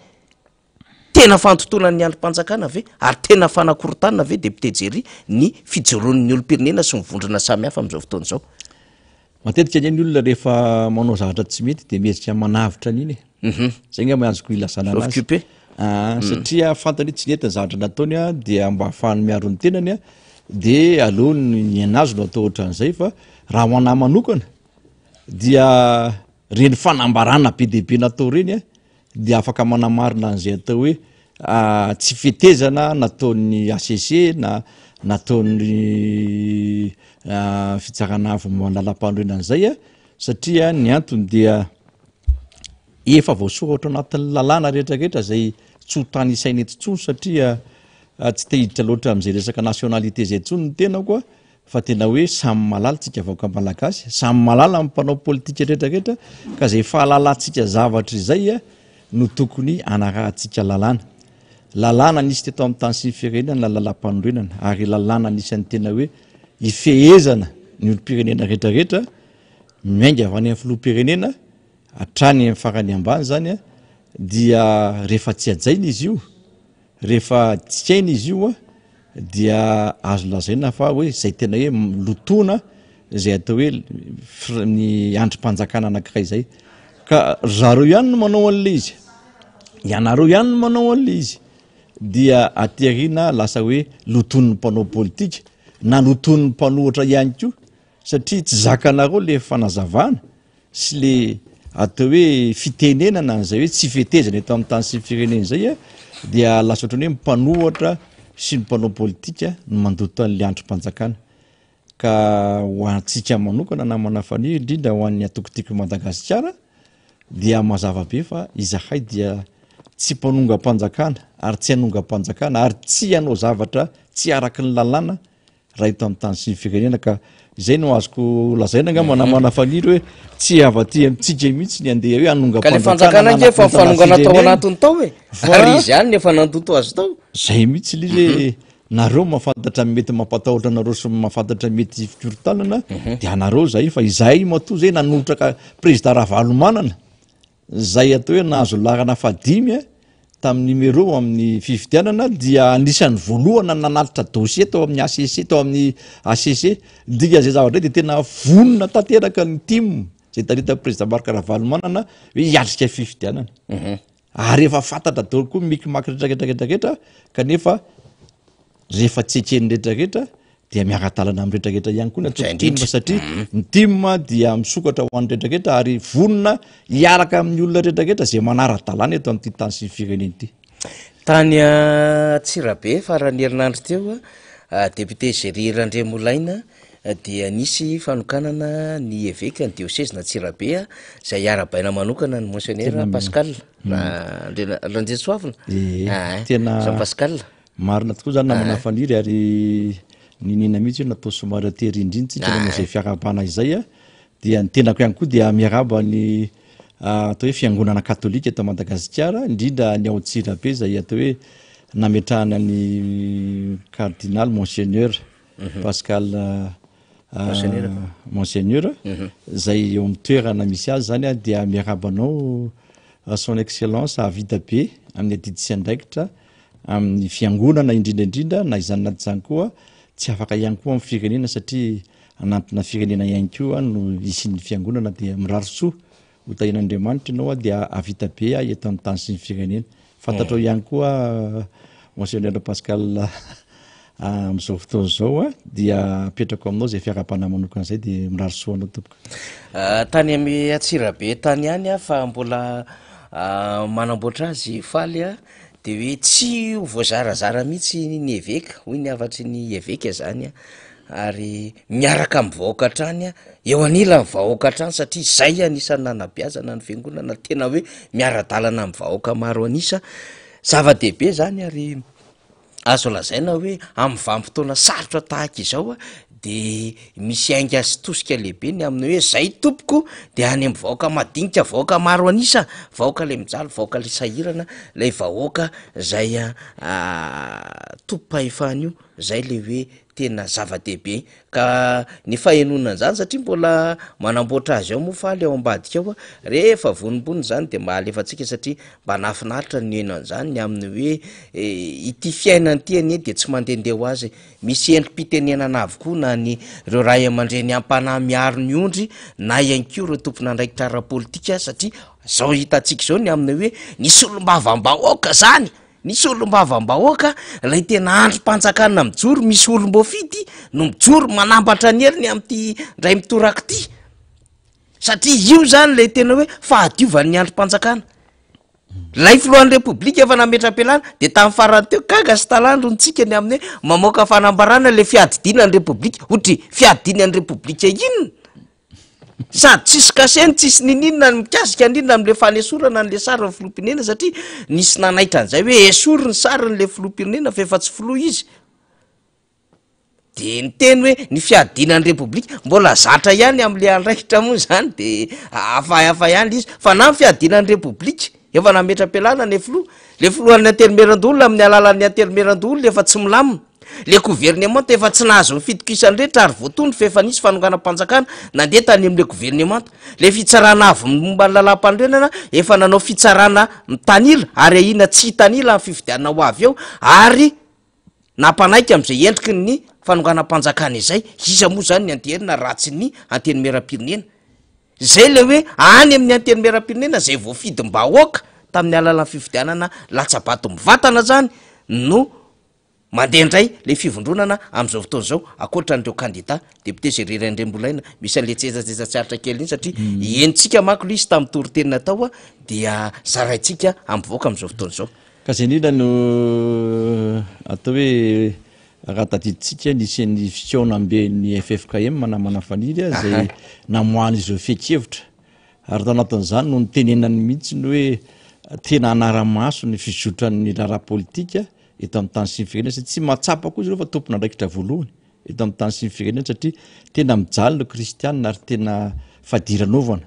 tena fantotoana ny androm-panjakana ve ary tena fanakorotanana ve député Géry ny fijoroan'ny olom-pirenena sy mivondrona samihafa am'izao fotoana izao matetika ny olona rehefa manao zavatra tsy mety de mezitra manavitra an'iny zay nga azoko ilazana anazy satria fantany tsy nety ny zavatra nataony dia mba ahafahany miaro ny tenany de alohany ny anazy no atao ohatran'izay fa raha ho anahy manokana dia reny fanambarana be dehibe natao reny dia afaka manamarina an'izay atao hoe tsy fetezana nataon'ny ACC na nataon'ny fitsarana avy lalam-pandroena an'izay satria ny antony dia efa voasoratra anatin'ny lalàna rehetrarehetra zay tsy ho tany isaina eto ntsony satria tsy te hiditra loatra am'izay resaka nationalité zay ntsony ny tena koa fa tena hoe samy malala tsika vaoka malagasy samy malala amin'ny mpanao politika rehetrarehetra ka zay fahalalantsika zavatra izay no tokony anarahantsika lalàna nisy teto amin'ny tany sy ny firenena na lalam-panorenana ary lalàna nisan'ny tena hoe ifehezana ny olom-pirenena rehetrarehetra miainga avy any amin'ny filoham-pirenena hatrany amin'ny farany ambany zany dia rehefa tsy ajaina izy io rehefa tsy aina izy io dia azo lazaina fa hoe zay tena hoe lotona zay atao hoe ny androm-panjakana anankiray zay ka zareo ihany no manao an'le izy ianareo ihany no manao an'le izy dia aterina lasa hoe loton'ny mpanao politika na loton'ny mpanohatra ihany koa satria tsy zakanareo le fanazavana sy le atao hoe fitenenana an'izay hoe tsy fetezana eto amin'ny tany sy firenena zay dia lasa ohatrany hoe mpanohatra sy ny mpanao politika no mandoto an'le androm-panjakana ka ho antsika manokana na manafany indrindra ho an'ny atokotiko Madagasikara dia mazava be fa izahay dia tsy mpanonga-panjakana ary tsy hanonga-panjakana ary tsy hanao zavatra tsy araky ny lalàna raha ito amin'ny tany sy ny firenena ka izay no azoko lazaina nga manamana faniry hoe tsy avaty amintsika mihitsy ny andeha hoe hanonga-panjakana nge fa fanongana tao anatiny tao ary izy ihany nefa nandoto azy tao zay mihitsy le izy hoe nareo mahafantatra mety mampatahotra anareo sy mahafantatra mety fikorotanana de anareo zay fa izahay matoa zay nanotraka président Ravalomanana zay atao hoe nahazo larana fadimy tamin'ny numéro amin'ny fifidianana dia anisan'ny voalohana nanalitra dossier tao amin'ny ACC tao amin'ny ACC dia zay zavatra de tena vonona tanteraka ny tim zay tarita président Marc Ravalomanana hoe hiatrika fifidianana ary efa fantatra daholo koa mikimaky rehetrarehetra kanefa rehefa tsekeny rehetrarehetra dia miara-talana amin'ny rehetrarehetra ihany koa natokotimo satria ny tim dia misokatra ho an'ny rehetrarehetra ary vonona hiaraka amin'ny olona rehetrarehetra zay manara-dalàna eto amin'ity tany sy firenena ity tany Tsirabe farany herinandro teo député Géry Andriambolaina dia nisy fanokanana ny évêque ny diocèse na Tsirabe zay arabaina manokana ny monseigneur Pascal Ranjetsoavina tena Pascal marina tokoa zany namana faniry ary ninina mihitsy io natao somary tery indrinitsika zay fiakabana izay dia ny tenako ihany koa dia miaraba ny atao hoe fiangonana katolika eto Madagasikara indrindra ny ao Tsirabe zay atao hoe nametrahana ny cardinal monseigneur Pascal monseigneur zay eo amin'ny toerana misy azy zany dia miarabanao son excellence avita be amin'ny adidy sy andraikitra amin'ny fiangonana indrindraindrindra na izany naty zany koa tsy afaka ihany koa amin'ny firenena satria anantona firenena ihany koa no isin'ny fiangonana dia mirarisoa hotahin'Andriamanitra ianao dia avita be eto amin'ny tany sy ny firenena fantatrao ihany koa monseigneur Pascal am'izao fotoana zao dia apetrako aminao zay fiarabana manokana zay de mirarisoanao tompoko tany amy Atsirabe tany ihany fa mbola manamboatra azy faly de hoe tsy voazarazara mihitsy ny évêque hoy ny avatry ny évêque zany ary miaraka amin'ny vahoaka hatrany eo anila ny vahoaka hatrany satria zay anisany nanabeazana ny fiangonana tena hoe miara-dalana amin'ny vahoaka maro anisa zava-dehibe zany ary azo lazaina hoe amin'ny vanim-potoana sarotra tahaka izao de misy ainga sy tosika lehibe ny amin'ny hoe zay tompoko de any amin'ny vahoaka madinika vahoaka maro anisa vahoaka le mijaly vahoaka le sahirana lay vahoaka zay tompo-pahefana io zay le hoe tena zava-dehibe ka ny fahenonana zany satria mbola manamboatra azy ao moa faly ao ambadika ao rehefa vonimbony zany de mahalefatsika satria mba nafinaritra ny eno an'izany ny amin'ny hoe ity fiainany ty anie de tsy mandendeha ho azy misy endrim-pitenenana avokoa na ny reo ray aman-dreny ampanahy miaro ny ondry na ihany koa reo tompona andraikitra ara-politika satria zao hitantsika zao ny amin'ny hoe nisy olom-bava-mbahoaka zany nisy olom-bava-mbahoaka lay tena androm-panjakana mijoro misy olom-bofidy no mijoro manambatra ny heriny am'ty ndray mitoraka ty satria io zany lay tena hoe fahadiovan'ny androm-panjakana lay filohan'ny repoblika efa nametram-pialana de tamin'ny farany teo gaga sy talandro ntsika ny amin'ny hoe mamoaka fanambarana le fiadidina ny repoblika otry fiadidina ny repoblika inona sady tsisy kaseny tsisy nininona mikasika andrindra am'le fanesorana n'le sariny filoham-pirenena satria nisy nanaitra an'izay hoe esory ny sarin'le filoham-pirenena fa efa tsy filoha izy de ny teny hoe ny fiadinany repoblika mbola zatra ihany am'le andraikitra moa zany de afahafa ihany izy fa na ny fiadinany repoblika efa nametra-pialana ny le filohan'ny anterimeran-dolona amin'ny alalan'ny anterimeran-dolona efa tsy milamina le gouvernement efa tsy nahazo ny fitokisany rehetra ary voatony fa efa nisy fanongana-panjakana nandeha tany am'le gouvernement le fitsarana avy momba ny lalam-pandrenana efa nanao fitsarana mitanila ary ahina tsy hitanila amin'ny fividianana ho avy eo ary nampanaika am'izay endriky ny fanongana-panjakana izay iza moa zany ny anterina ratsy ny antenimeram-pirenena zay le hoe any amin'ny antenimeram-pirenena zay voafidym-bahoaka tamin'ny alalan'ny fividianana latsabato mivatana zany no mandeha indray le fivondronana am'izao fotoana zao akoatra n'ireo candidat député zay reran'irembolaina misy an'le tsezatsetsatsyaritra kely iny satria enitsika manko lisy tamin'ny toritenina tao dia zaraitsika am'voaka am'izao fotoana zao ka zay indrindra no atao hoe raha tadiditsika nisen'ny fisionamben'ny FFKM manamana faniry zay namoahany izao fekevitra ary tanatin'izany no nitenenany mihitsy ny hoe tena anara-maso ny fizotran'ny raharaha-politika eto amin'ny tany sy ny firenena satria tsy mahatsapa koa izy reo fa tompona andraikitra voalohany eto amin'ny tany sy ny firenena satria tena mijaly no kristianina ary tena fadiranovana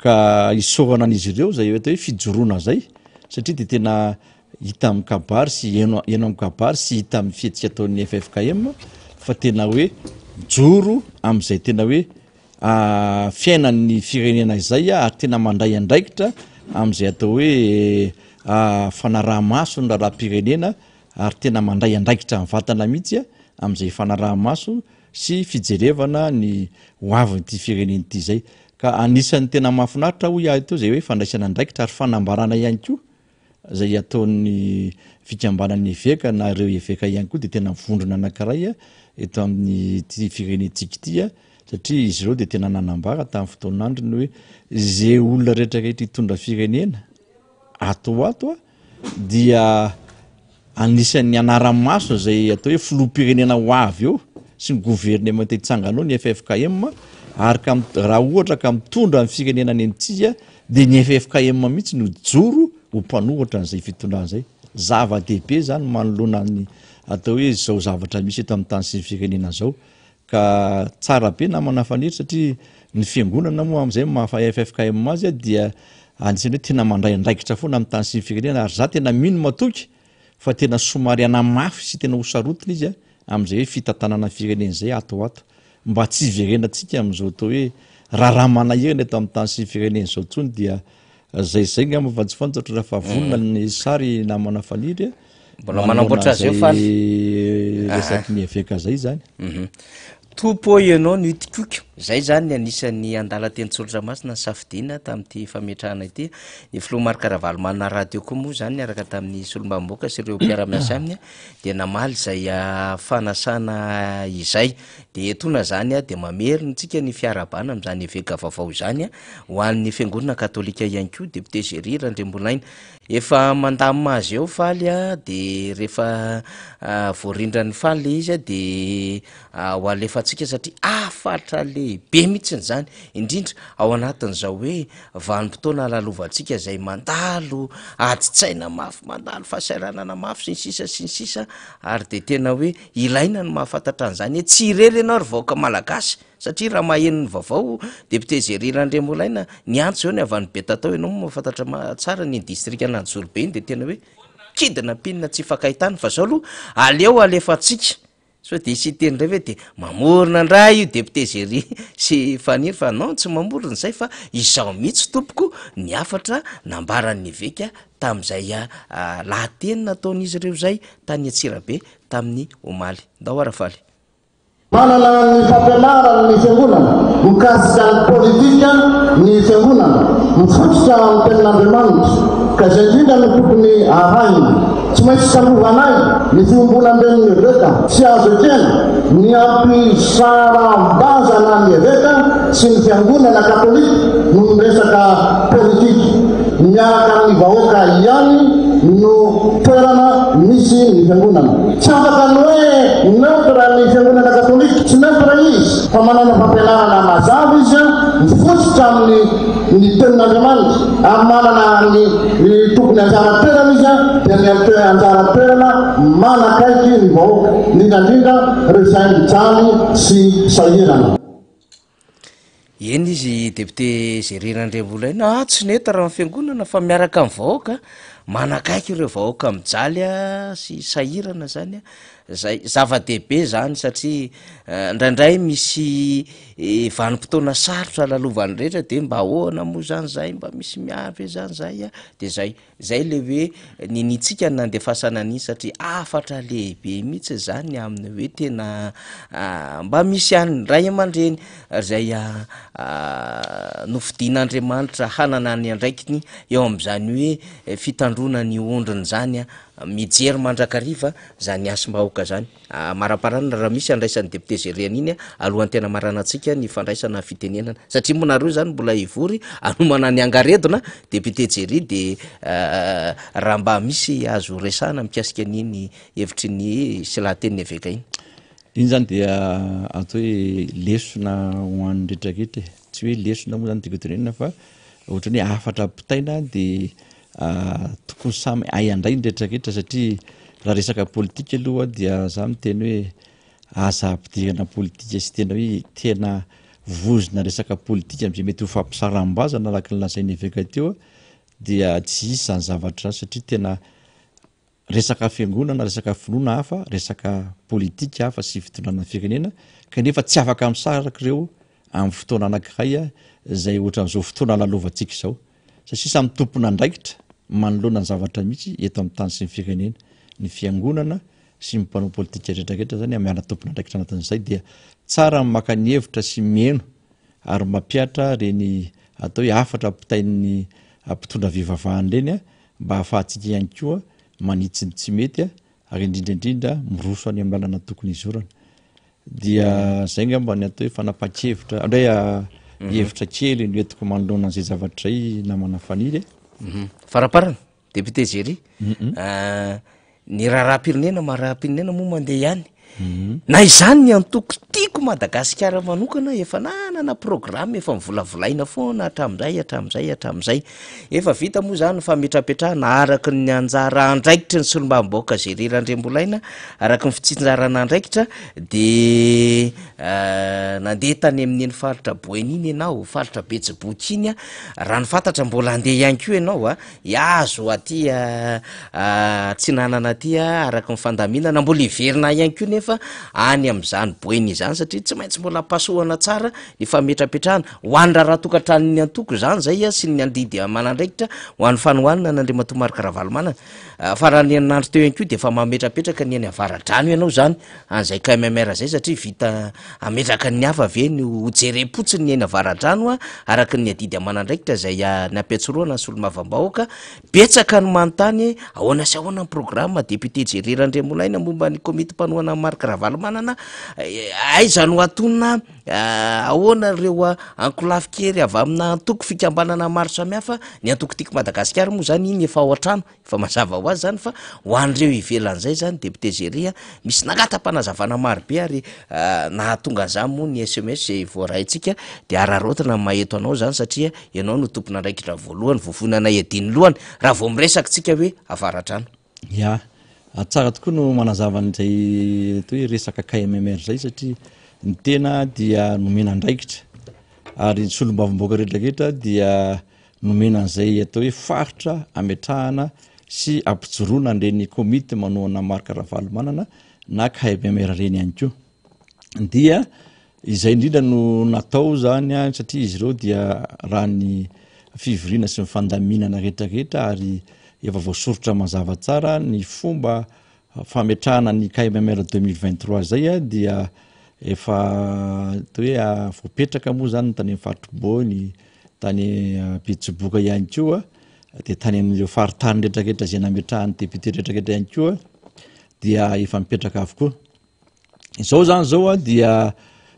ka isorana an'izy ireo zay atao hoe fijoroana zay satria de tena hita amin'ny kabary sy eno amin'ny kabary sy hita amin'ny fihetsika ataon'ny FFKM fa tena hoe mijoro am'izay tena hoe fiainan'ny firenena izay ary tena mandray andraikitra am'izay atao hoe fanaraha-maso ny raharaha-pirenena ary tena mandray andraikitra ny vatana mihitsy am'izay fanaraha-maso sy fijerevana ny hoavin'ity fireneny ity zay ka anisan'ny tena mahafinaritra hoy ahy teo zay hoe fandraisana andraikitra ary fanambarana ihany koa zay ataon'ny fikambanan'ny évêque na ireo évêque ihany koa de tena mivondrona anankiray eto amin'ny ty firenentsika ity satria izy ireo de tena nanambara tamin'ny fotoan'andro ny hoe zay olona rehetrarehetra hitondra firenena ato dia anisan'ny anara-maso zay atao hoe filoham-pirenena ho avy eo sy ny gouvernement itsanganao ny FFKM ary raha ohatra ka mitondra amin'ny firenena ny antsika dia ny FFKM mihitsy no joro ho mpanohatra n'izay fitondran'izay zava-dehibe zany manoloana ny atao hoe zao zavatra misy eto amin'ny tany sy ny firenena zao ka tsara be namana faniri satria ny fiangonana moa amin'izay mahafa FFKM azy dia anisany hoe tena mandray andraikitra foana amin'ny tany sy ny firenena ary za tena mino matoky fa tena somary anamafy sy tena hosarotiny izy amin'izay hoe fitantanana firenena zay atoato mba tsy iverenantsika amin'izao atao hoe raha manahirana eto amin'ny tany sy ny firenena zao tsony dia zay ngamba fa tsy fantatro raha fa vonona ny sary namana faniry mbola manamboatra azy eo faly resaky ny efeka zay zany topo ianao ny itikoka zay zany ny anisan'ny andala teny Tsolotramasina safidina tamin'ity fametrahana ity ny filoha Marikaravalo manana radio koa moa zany niaraka tamin'ny solombamoaka sy ireo mpiara-miasa aminy dia namaly zay fanasana izay de etona zany de mameriny-tsika ny fiarabana amin'izany eveka vaovao zany ho an'ny fiangonana katolika ihany koa député Géry Randriambolaina efa mandamina azy eo faly de rehefa voarindran'ny faly izy de ho alefatsika satria afatra lehibe mihitsy zany indrindra ao anatin'izao hoe vanim-potoana lalovantsika zay mandalo aditsaina mafy mandalo fahasaranana mafy sy ny sisa ary de tena hoe ilaina ny mahafantatra an'izany hoe tsy irery ianao ry vahoaka malagasy satria raha mahenony vaovao député Géry Randriambolaina ny antso eo ny avany Betatao ianao mahafantatra tsara ny distrika Antsorobe iny de tena hoe kidina pinina tsy fakahitany fa zao aloha aleo alefatsika so de isy teny ray hoe de mamorona ndray io député Géry sy faniry fa non tsy mamorona zay fa izao mihitsy tompoko ny afatra nambaran'ny veka tamin'izay lahateny nataon'izy ireo zay tany Antsirabe tamin'ny omaly ndao arafaly manana ny fampianarana ny fiangonana mikasika ny politika ny fiangonana mifototra amin'ny tenin'Andriamanitra ka zay indrindra ny tokony araina tsy maintsy salovanay ny fiombonan-dreniny eveka tsy azo ekena ny ampisarambazana ny eveka sy ny fiangonana katolika no ny resaka politika miaraka amin'ny vahoaka ihany no toerana misy ny fiangonana tsy afaka ny hoe neutre ny fiangonana katolika tsy neutre izy fa manana fampianarana mazava izy mifototra amin'ny tenin'Andriamanitra ary manana ny tokony anjara-toerana izy dia ny anjara-toerana manakaiky ny vahoaka indrindrandrindra rehefa mijaly sy sahirana eny izy député Géry Randriambolaina tsy nety raha fiangonana fa miaraka amin'ny vahoaka manakaiky ireo vahoaka mijaly sy sahirana zany zay zava-dehibe zany satria ndraindray misy vanim-potoana sarotra lalovan'ny rehetra de mba ahoana moa zany zay mba misy miavy zany zay de zay le hoe ninitsika ny nandefasana an'iny satria afatra lehibe mihitsy zany amin'ny hoe tena mba misy any ray aman-dreny zay nofidin'Andriamanitra hanana ny andraikiny eo amin'izany hoe fitandrona ny ondriny zany mijery mandrakariva zany asim-bahoaka zany maraparana raha misy andraisan'ny député Géry an'iny alohan'ny tena maranatsika ny fandraisana fitenenana satria monareo zany mbola ivory anomana ny angaredona député Géry de raha mba misy azo resana mikasika an'iny hevitry ny sy lahateny eveka iny zany dia atao hoe lesona ho an'ny retraretra tsy hoe lesona moa zany tikotenenina fa ohatra ny hoe afatra pitaina de tokony samy ay andray ny retraretra satria raha resaka politika aloha dia za miteny hoe aza ampidirana politika sy tena hoe tena vozona resaka politika am'izay mety ho fampisarambazana araka ny lazainy eveka teo dia tsy isy zany zavatra satria tena resaka fiangonana resaka finoana hafa resaka politika hafa sy fitondrana firenena kanefa tsy afaka misaraka ireo amin'ny fotoana anankiray zay ohatran'izao fotoana lalovantsika izao satria samy tompona andraikitra manoloana ny zavatra mihitsy eto amin'ny tany sy ny firenena ny fiangonana sy ny mpanao politika rehetrarehetra zany miala tompona andraikitra anatin'izay dia tsara maka ny hevitra sy mieno ary mampiatra reny atao hoe afatra pitain'ny mpitondra fivavahany reny mba hahafahantsika ihany koa manitsy ny tsy mety ary indrindraindrindra miroso any amin'ny lalana tokony izorana dia zay ngamba ny atao hoe fanapa-kevitra andray hevitra kely no entiko manoloana an'izay zavatra zay namana faniry faraparana député Géry ny raharam-pirenena maharaha-pirenena moa mandeha ihany na izany ny antoko tiako Madagasikara manokana efa nanana programa efa mivolavolaina foana hatramin'izay efa vita moa zany fa mitrapetrahana araky ny anjara andraikitra ny solombavambahoaka zay rirandrem-bolaina araky ny fitsinjarana andraikitra de nandeha tany amin'iny faritra Boeniny ianao faritra Betsiboky iny raha ny fantatra mbola andeha ihany koa ianao iazo aty tsy nanana aty araky ny fandaminana mbola iverina ihany koa nefa any am'izany Boeny izany satria tsy maintsy mbola pasohana tsara ny fametrapetrahana ho an'ny raha tokantranony antoko zany zay sy ny andidy manandraikitra ho an'ny fanohanina n'Andriamatoa Marc Ravalomanana fa raha ny andro teo ihany koa de fa mametrapetraka ny any avaradrano ianao zany an'izay KMMR zay satria vita ametraka ny hafa ve ny hojerepotsiny ny any avaradrano araky ny adidy manandraikitra zay ny ampetsoroana ny solomavambahoaka betsaka ny manontany ahoana sy ahoana ny programa député Jerirandremolaina momba ny komity mpanohana Marc Ravalomanana aiza no atonina ahoana ireo ankolafikery avy amina antoko fikambanana maro samihafa ny antoko tiako Madagasikara moa zany iny efa ao an-trano efa mazava ho azy zany fa ho an'ireo ivelan'izay zany député Jery misy nangata-panazavana maro be ary nahatonga an'izany moa ny SMS zay voaraintsika de ararotina maheto anao zany satria ianao no tompona andraikitra voalohany vovonana ediny lohany raha vao miresaka tsika hoe avaratrano ya tsara tokoa no manazava n'izay atao hoe resaka KMMR zay satria ny tena dia nomena andraikitra ary ny solombavambahoaka rehetrarehetra dia nomena an'izay atao hoe faritra ametrahana sy ampijoroana an'ireny komity manohana Marc Ravalomanana na KMMR reny ihany koa dia izay indrindra no natao zany satria izy ireo dia raha ny fivoriana sy ny fandaminana rehetrarehetra ary efa voasorotra mazava tsara ny fomba fametrahana ny KMMR 2023 zay dia efa atao hoe voapetraka moa zany tany amin'ny faritra Boeny tany Betsiboka ihany koa de tany amin'ireo faritany rehetrarehetra zay nametrahany député rehetrarehetra ihany koa dia efa mipetraka avokoa izao zany zao dia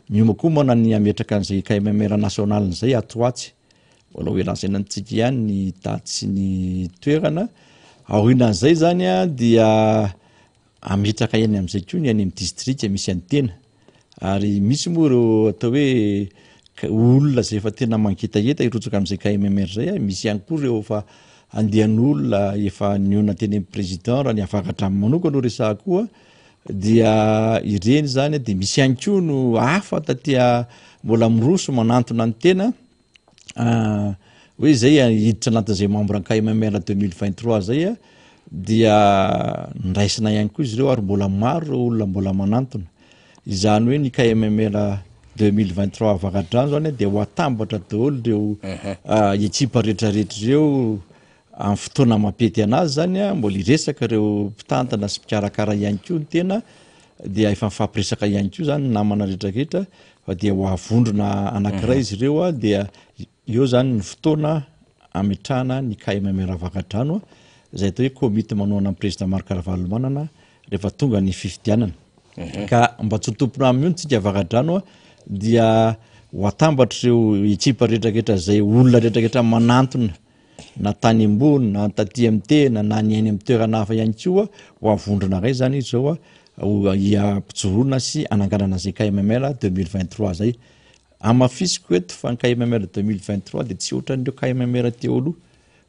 miomakomana ny ametraka an'izay KMMR national zay atoatsy mbola hoe lazaina antsika ihany ny daty sy ny toerana aorianan'izay zany dia ametraka ihany am'izay koa ny any amin'ny district misy any tena ary misy moa ireo atao hoe olona zay efa tena manketaeta irotsaka am'izay KMMR zay misy ihany koa ireo fa andehan'olona efa niona teny amin'ny président raha ny avakatra manokana no resahako koa dia ireny zany de misy ihany koa no hafa tatia mbola miroso manantona ny tena hoe zay hiditra anatin'izay membre KMMR 2023 zay dia ndraisina ihany koa izy ireo ary mbola maro ireo olona mbola manantona izany hoe ny KMMR 2023 avakadrano zany de ho atambatra daholo ireo ekipa rehetrarehetra ireo amin'ny fotoana mampety anazy zany mbola iresaka ireo mpitantana sy mpikarakara ihany koa ny tena dia efa mifampiresaka ihany koa zany namana rehetrarehetra fa dia ho avondrona anankiray izy ireo dia eo zany ny fotoana ametrahana ny KMMR avakadrano zay atao hoe komity manohana amin'ny président Marc Ravalomanana rehefa tonga ny fifidianana ka mba tsy tompona amin'io tsika avakadrano dia ho atambatra ireo ekipa rehetrarehetra zay olona rehetrarehetra manantona na tany ambony na taty amin'ny tena na ny ainy amin'ny toerana hafa ihany koa ho avondrona ray zany izy zao ampijoroana sy ananganana zay KMMR 2023 zay amafisiko eto fa ny KMMR 2023 de tsy ohatran'ireo KMMR teo aloha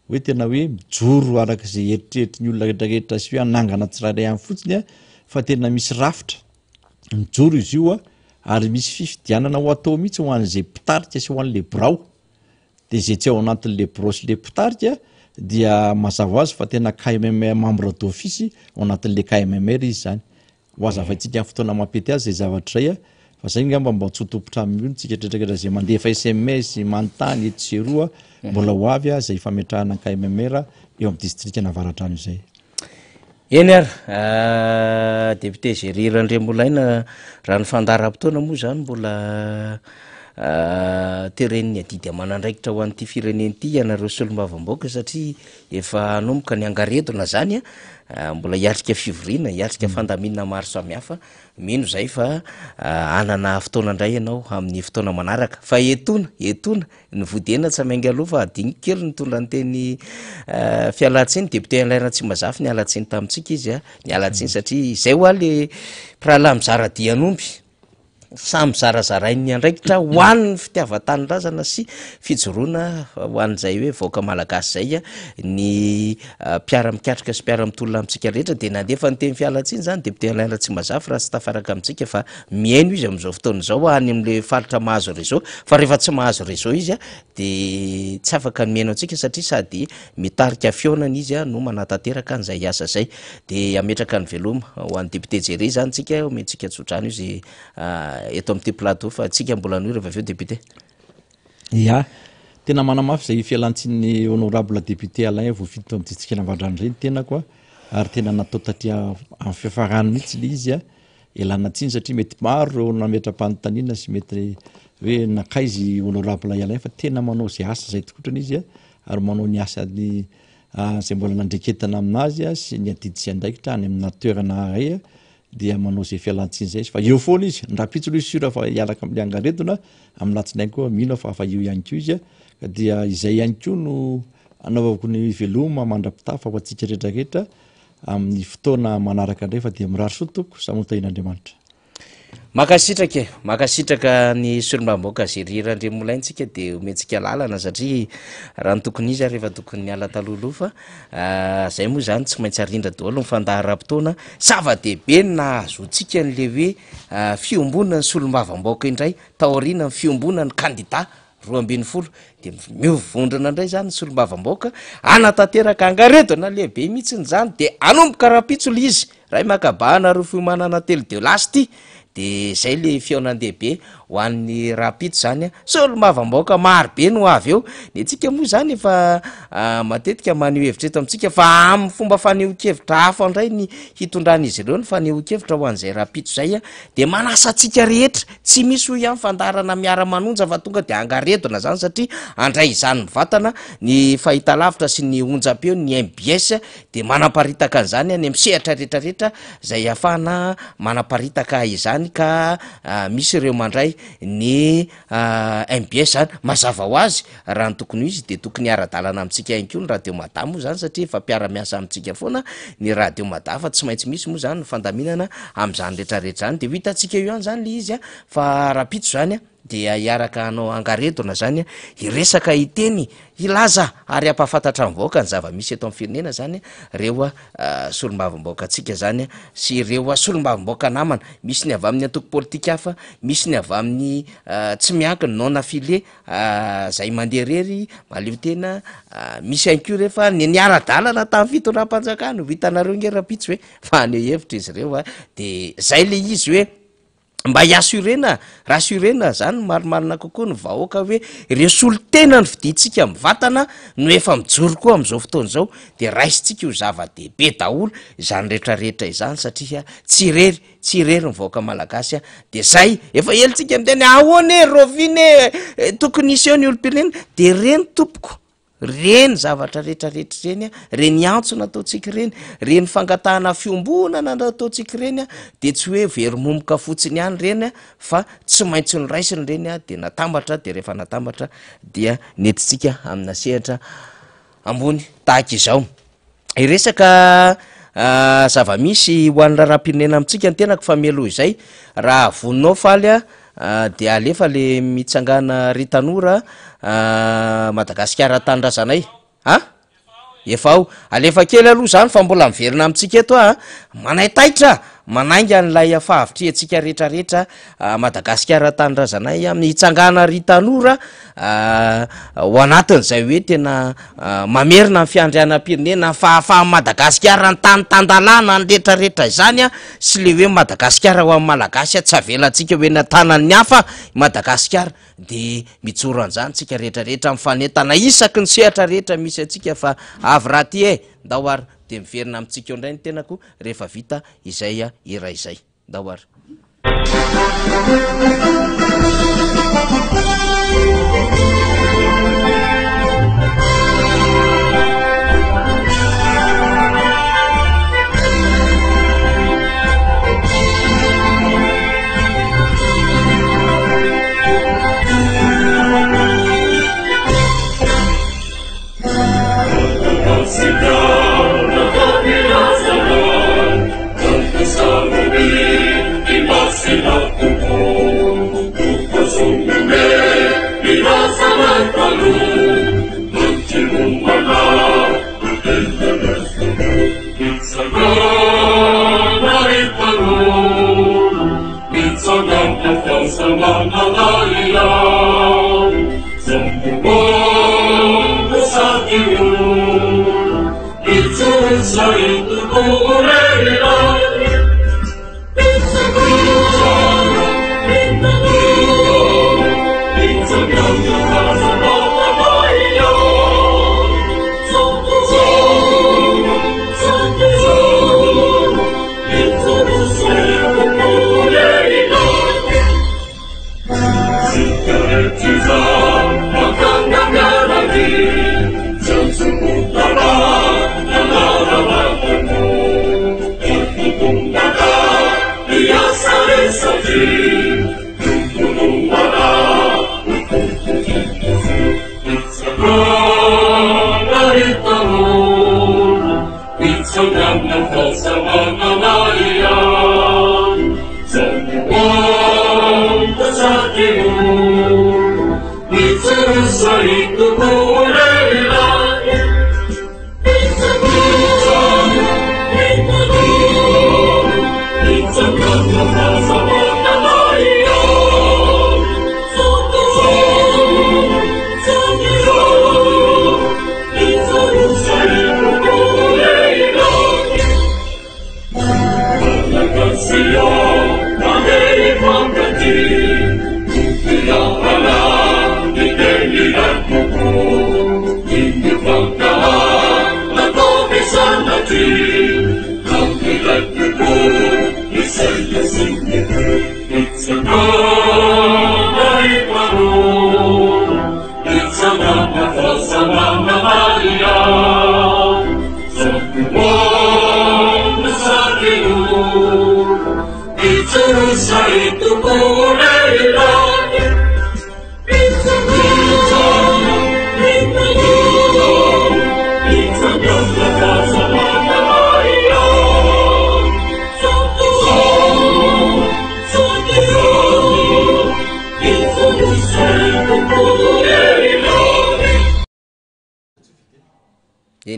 hoe tena hoe mijoro arak'izay eritreritry ny olona rehetrarehetra sy hoe anangana tsirairay ihany fotsiny fa tena misy rafitra mijoro izy io ary misy fifidianana ho atao mihitsy ho an'izay mpitarika sy ho an'le birao de zay tsy ao anatin'le birao sy le mpitarika dia mazava azy fa tena KMMR membre d'office ao anatin'le KMMR izy zany ho azavaitsika amin'ny fotoana mampety azy zay zavatra zay fa zay ngamba mba tsy topotra amin'io tsika rehetrarehetra zay mandefa SMS manontany eto sy eroa mbola ho avy zay fametrahana KMMR eo amin'ny district Navaratrano izay eny député Jery Randremolaina raha ny fandaharam-potoana moa zany mbola tereniny adidy amanandraikitra ho an'ity firenen'ity ianareo solombavamboaka satria efa anomboka ny angaretona zany mbola hiatrika fivoriana hiatrika fandaminana maro samihafa mino zay fa anana fotoana indray ianao amin'ny fotoana manaraka fa etona ny vodena tsy amainga aloha fa adiny kely nitondra ny teny fialatsiny député Alain Tsimazafy ny alatsiny tamintsika izy ny alatsiny satria izay ho le prala mizara dianomby samy zarazarainy andraikitra ho an'ny fitiavan-tanindrazana sy fijoroana ho an'izay hoe vaoaka malagasy zay ny mpiara-mikatrika sy mpiara-mitolona amintsika rehetra dia nandefa ny teny fialatsiny zany député Alain Tsimazafy raha sy tafaraka amintsika fa miaino izy amin'izao fotoana izao any amin'le faritra mahazo réseau fa rehefa tsy mahazo réseau izy dia tsy afaka miaino antsika satria sady mitarika fionana izy no manatanteraka an'izay asa zay dia ametraka ny veloma ho an'ny député Jerry zany tsika omentsika tsodrano izy eto amin'ity plateau fa atsika mbola noy rehefa aveo député ya tena manamafy zay fialantsiny honorable député Alain voafito amin'ity tsikelambadrany reny tena koa ary tena natao tatria amin'ny fiafarany mihitsy le izy elana tsiny satria mety maro reo nametra-panontaniana sy mety hoe nakaizy honorable Alain fa tena manao zay asa zay tokotrany izy ary manao ny asany zay mbola nandreketana aminazy sy ny adidy sy andraikitra any amina toerana ray dia manao zay fialantsiny zay fa eo foana izy ndrapitso lo sura fa hialaka amin'ny angaretona amin'ny latsinainy koa mino fa afa eo ihany koa izy ka dia izay ihany koa no anaovako ny veloma mandrapitafa ho atsika rehetrarehetra amin'ny fotoana manaraka indray fa dia mirary sotoko samotain'Andriamanitra makasitraka ny solombavamboaka Zerirandre Molaintsika dia omentsika lalana satria raha ny tokony izy rehefa tokony ny ala taloloha fa zay moa zany tsy maintsy arindra daholo mifandahara-potoana zava-dehibe nahazotsika n'le hoe fiombonana ny solombavamboaka indray taoriana ny fiombonana ny candidat 2020 dia miovondrona indray zany ny solombavamboaka anatanteraka angaretona lehibe mihitsy zany dia anomboka rapitsolo izy raha makabahana ro fiomanana telo de lasty dia zay le fionandehibe ho an'ny rapito zany solombavamboaka maro be no avy eo ny antsika moa zany efa matetika maneho hevitra eto amintsika fa amin'ny fomba faneho-kevitra hafa indray ny hitondran'izy ireo ny faneho-kevitra ho an'izay rapito zay dia manasa atsika rehetra tsy misy ho ihany fandarana miara-manonja fa tonga dia angaretona zany satria andray izany mivatana ny fahitalavitra sy ny onjam-peo ny MBS dia manaparitaka an'izany any amin'ny sehatra rehetrarehetra zay ahafahana manaparitaka izany ka misy ireo mandray ny MBS zany mazava ho azy raha ny tokony izy dia tokony ara-dalana amintsika ihany koa ny radio Mada moa zany satria efa mpiara-miasa amintsika foana ny radio Mada fa tsy maintsy misy moa zany ny fandaminana amin'izany rehetrarehetra zany dia ho hitantsika io ihany zany le izy fa rapitso zany dia hiaraka anao angaretona zany iresaka iteny ilaza ary ampahafantatra mivoaka ny zava-misy eto amin'ny firenena zany reo solombavamboaka atsika zany sy reo solombavamboaka namana misy ny avy amin'ny antoko politika hafa misy ny avy amin'ny tsy miankiny non affilié zay mandeha rery malio tena misy ihany koa rehefa ny niara-dalana tamin'ny fitondram-panjakana vitanareo nge rapitso hoe maneho hevitra izy reo dia zay le izy hoe mba hiasurena rassurena zany marimarina kokoa ny vahoaka hoe ireo solotena ny vidintsika mivatana no efa mijoro koa amin'izao fotoana izao dia raisitsika io zava-dehibe daholo izany rehetrarehetra izany satria tsy irery ny vahoaka malagasy dia zay efa elitsika aminteny ahoane rovine tokony isy eo ny olom-pirenena dia reny tompoko reny zavatra rehetrarehetra reny reny antso nataotsika reny fangatahana fiombonana nataotsika reny dia tsy hoe verimomoka fotsiny ihany reny fa tsy maintsy ny raisiny reny dia natambatra dia rehefa natambatra dia netitsika amina sehatra ambony tahaka izao iresaka zava-misy ho an'ny raharam-pirenena amintsika ny tenako fa mialoha izay raha voninao faly dia alefa le mitsangana Ritanora Madagasikara tanindrazanay efa ao alefa kely aloha zany fa mbola miverina amintsika eto manaitaitra manainga n'lay fahavitry atsika rehetrarehetra Madagasikara tanindrazanay hitsangana Ritanora ho anatin'izay hoe tena mamerina ny fiandrianam-pirenena fahafaha Madagasikara ny tany-tandalana ny rehetrarehetra izany sy le hoe Madagasikara ho amin'ny malagasy tsy avelantsika hoe natanany hafa Madagasikara dia mijoro an'izany tsika rehetrarehetra mifanentana isaky ny sehatra rehetra misy atsika fa avy raha ty ndahoary dia miverina amintsika eo indray ny tenako rehefa vita izay ira izay ndahoary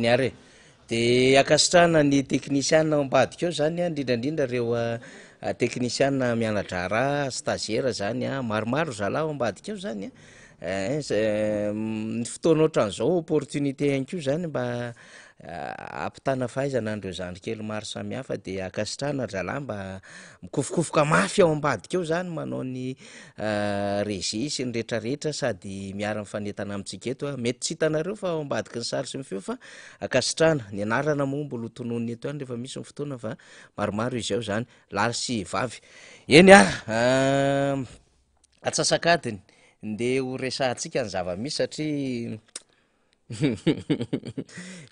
eny are de akasitrana ny teknisiana ambadika eo zany a indrindrandrindra reo teknisiana mianadrara stagiaire zany a maromaro zalahy ao ambadika eo zany a ny fotoana ohatran'izao opportunité hankio zany mba ampitana fahaizana andreo zandry kely maro samihafa de akasitrana zalahy mba mikofokofoka mafy ao ambadika eo zany manao ny régie sy ny rehetrarehetra sady miara mifanetana amintsika eto mety tsy hitanareo fa ao ambadika ny sary sy ny feo fa akasitrana ny anarana moa mbola tonony eto any rehefa misy ny fotoana fa maromaro izy ao zany lahy sy vavy eny atsasakadiny nde ho resahantsika ny zava-misy satria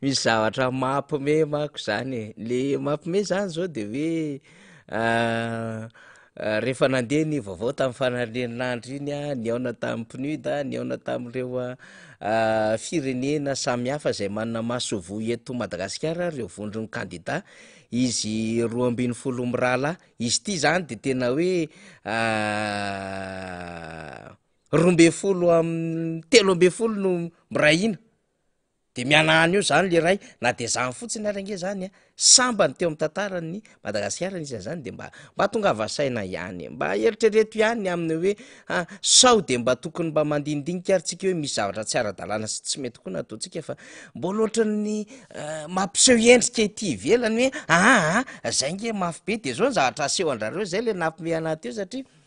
misy zavatra mampime mako zany le mampime zany zao de hoe rehefa nandeha ny vaovao tamin'ny fanaren'andro iny a ny aona tamin'ny PNUD ny aona tamin'ireo firenena samihafa zay manana masovo eto Madagasikara reo vondrony candidat izy 12 mirala izy ty zany de tena hoe 12 amin'ny 13 no mirahina de mianahany io zany le ray na de zany fotsiny arange zany a sambany teo amin'ny tantarany Madagasikara nisy zany de mba tonga vasaina ihany mba eritrereto ihany amin'ny hoe sao de mba tokony mba mandindinika ary tsika hoe misy zavatra tsy ara-dalàna sy tsy mety koa nataontsika fa mbola ohatrany mampiseho endrika ety ivelany hoe zay nge mafy be de zao ny zavatra aseho andrareo zay le nampime anaty eo satria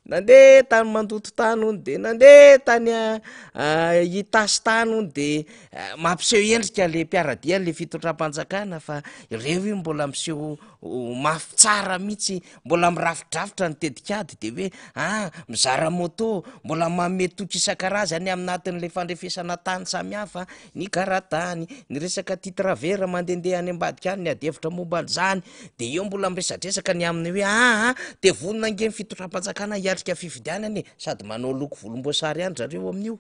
nandeha tany mandoto tany ony de nandeha tany itasy tany ony de mampiseho endrika le mpiaradia le fitotram-panjakana fa ireo io mbola miseho mafy tsara mihitsy mbola mirafidrafitra ny tedikady de hoe mizara moto mbola mametoky isan-karazany aminatin'le fandrefesana tany samihafa ny karatany ny resaka titravera mandendeha any ambadika any ny adevitra momba an'izany de eo mbola miresadresaka ny aminy hoe de vonona nge ny fitotram-panjakana hiatrika fifidianany sady manao loko volomboasary any zareo amin'io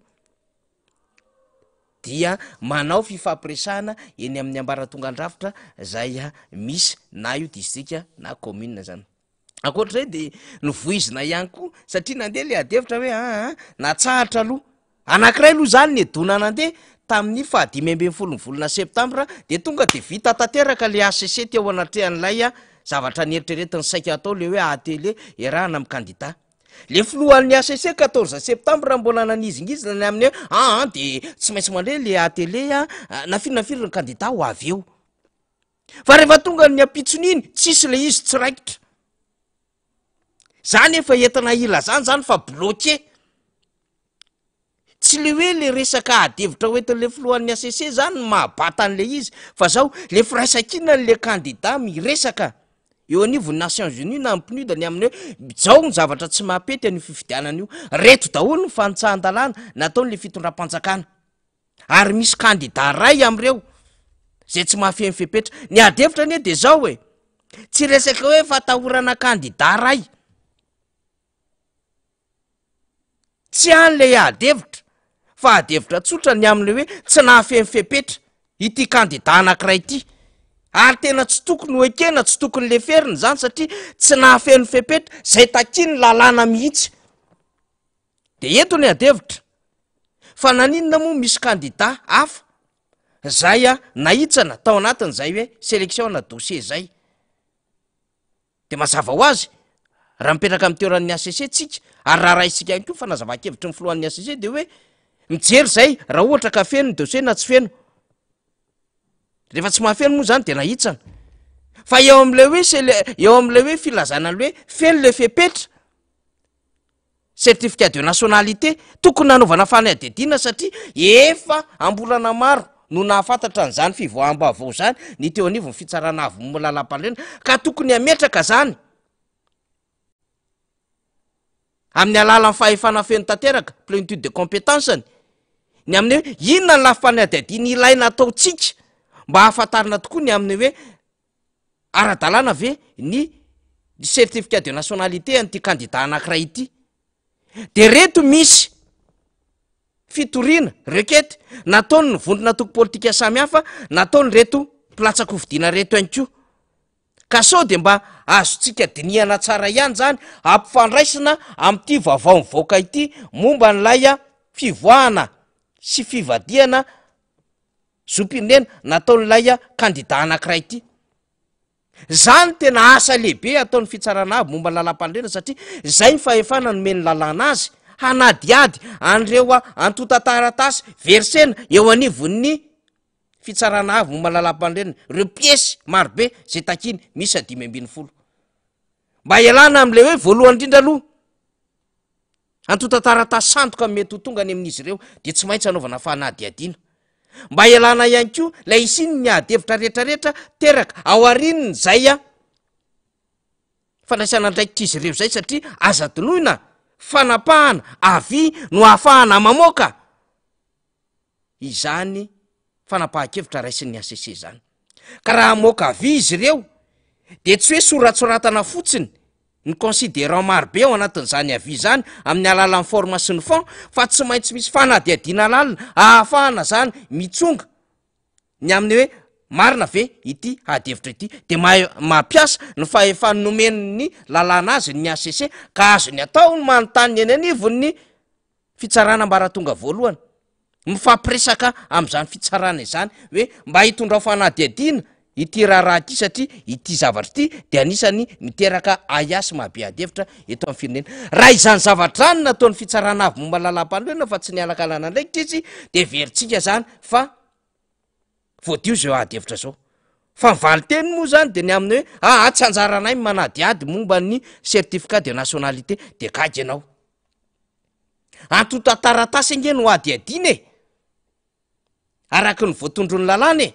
dia manao fifampiresahana eny amin'ny ambaratonga andrafitra zay misy na io distrika na commune zany akoatrizay de novoizina ihany koa satria nandeha le adevitra hoe natsahatra aloha anankiray aloha zany ny edona nandeha tamin'ny 5 volana septambra de tonga de vita tanteraka le ACC teo anatrehan'ilay zavatra nieritreretiny saika atao le hoe atele erahana amin'ny candidat. Le filohan'ny ACC 14 septambra mbola nanizingizina amin'ny hoe de tsy maintsy mandray le atele na firy ny candidat ho avy eo. Fa rehefa tonga ny apitson'iny tsisy le izy tsy raikitra. Zany efa entina ilazany zany fa bloqué. Tsy le hoe le resaka adevitra hoentin'le filohan'ny ACC zany mahabata an'le izy fa zao le firaisankina le candidat miresaka eo anivon'ny Nations Unies na amin'ny PNUD ny amin'ny hoe zao ny zavatra tsy mahapety an'io fifidianana io, reto daholo ny fanitsahan-dalàna nataon'le fitondram-panjakana ary misy candidat ray am'ireo zay tsy mahafehy fepetra. Ny adevitra anie de zao hoe tsy resaka hoe fatahorana candidat ray, tsy an'le adevitra fa adevitra tsotra ny am'le hoe tsy nahafehy fepetra ity candidat anankiray ity. Ary tena tsy tokony ho ekena, tsy tokony le feriny zany satria tsy nahafehy fepetra zay takiny lalàna mihitsy. De eto ny adevitra fa naninona moa misy candidat hafa zay nahitsana tao anatin'izay hoe sélection na dossier zay. De mazava ho azy raha mipetraka amin'ny toeran'ny ACC tsika ary raha isika ihany koa fa nazava-kevitry ny filohan'ny ACC de hoe mijery zay raha ohatra ka feno ny dossier na tsy feno. Rehefa tsy mahafeno moa zany de nahitsana. Fa eo am'le hoe filazana le hoe feno le fepetra certificat de nationalité tokony nanaovana fanadihadiana satria efa ambolana maro no nahafantatra an'izany fivoaham-baovao zany ny teo anivon'ny fitsarana avy lalam-pandrena ka tokony ametraka zany amin'ny alalan'ny fahefana feno tanteraka plénitude de compétenceny ny amin'ny hoe inona ny lafi-panadihadiana ilaina ataotsika mba hahafantarina tokoa ny amin'ny hoe ara-dalàna ve ny certificat de nationalité an'ity candidat anankiray ity. De reto misy fitoriana requête nataony ny vondrona toko politika samihafa, nataony reto mpilatsaka hovidiana reto ihany koa. Ka sao de mba azotsika dinihana tsara ihany zany ampifandraisina amin'ity vaovao mivoaka ity momba n'ilay fivoahana sy fivadiana zompirnena nataon'ilay candidat anankiray ity. Zany tena asa lehibe ataon'ny fitsarana avy momba lalam-pandrena satria zay ny fahefana nomeny lalàna azy hanadiady an'ireo antota-taratasy versena eo anivon'ny fitsarana avy momba lalam-pandrena ireo piesy marobe zay takiny misy 520 mba ialana am'le hoe voalohany indrindra aloha antota-taratasy sandoka mety ho tonga any amin'izy ireo de tsy maintsy anaovana fanadiadiana. Mba ialana ihany koa lay isiny ny adevitra rehetrarehetra teraka ao arininy zay fandraisana ndraikitr'izy ireo zay satria aza tonoina fanapahana avy no ahafahana mamoaka izany fanapahan-kevitra raisin'ny ACC zany. Ka raha moka avy izy ireo de tsy hoe soratsoratana fotsiny ny considérant marobe ao anatin'izany avy zany amin'ny alalan'ny forme sy ny fond fa tsy maintsy misy fanadihadiana lalina ahafahana zany mitsonga ny amin'ny hoe marina ve ity adevitra ity de mampiasa ny fahefany nomen'ny lalàna azy ny ACC ka azo ny atao ny manontany eny anivon'ny fitsarana mbaratonga voalohany mifampiresaka am'izany fitsarana izany hoe mba hitondrao fanadihadiana ity raha ity satria ity zavatra ity de anisany miteraka ayasy mahabe adevitra eto amin'ny firenena. Raha izany zavatra zany nataon'ny fitsarana avy momba lalam-pandrena fa tsy nialakalana ndraikitra izy de veritsika zany fa voadio zao adevitra zao. Fa mivaly teny moa zany de ny amin'ny hoe tsy anjaranay manadiady momba ny certificat de nationalité de gagy ianao. Antota-taratasy nge no adiadina e araky ny voatondrony lalàna e.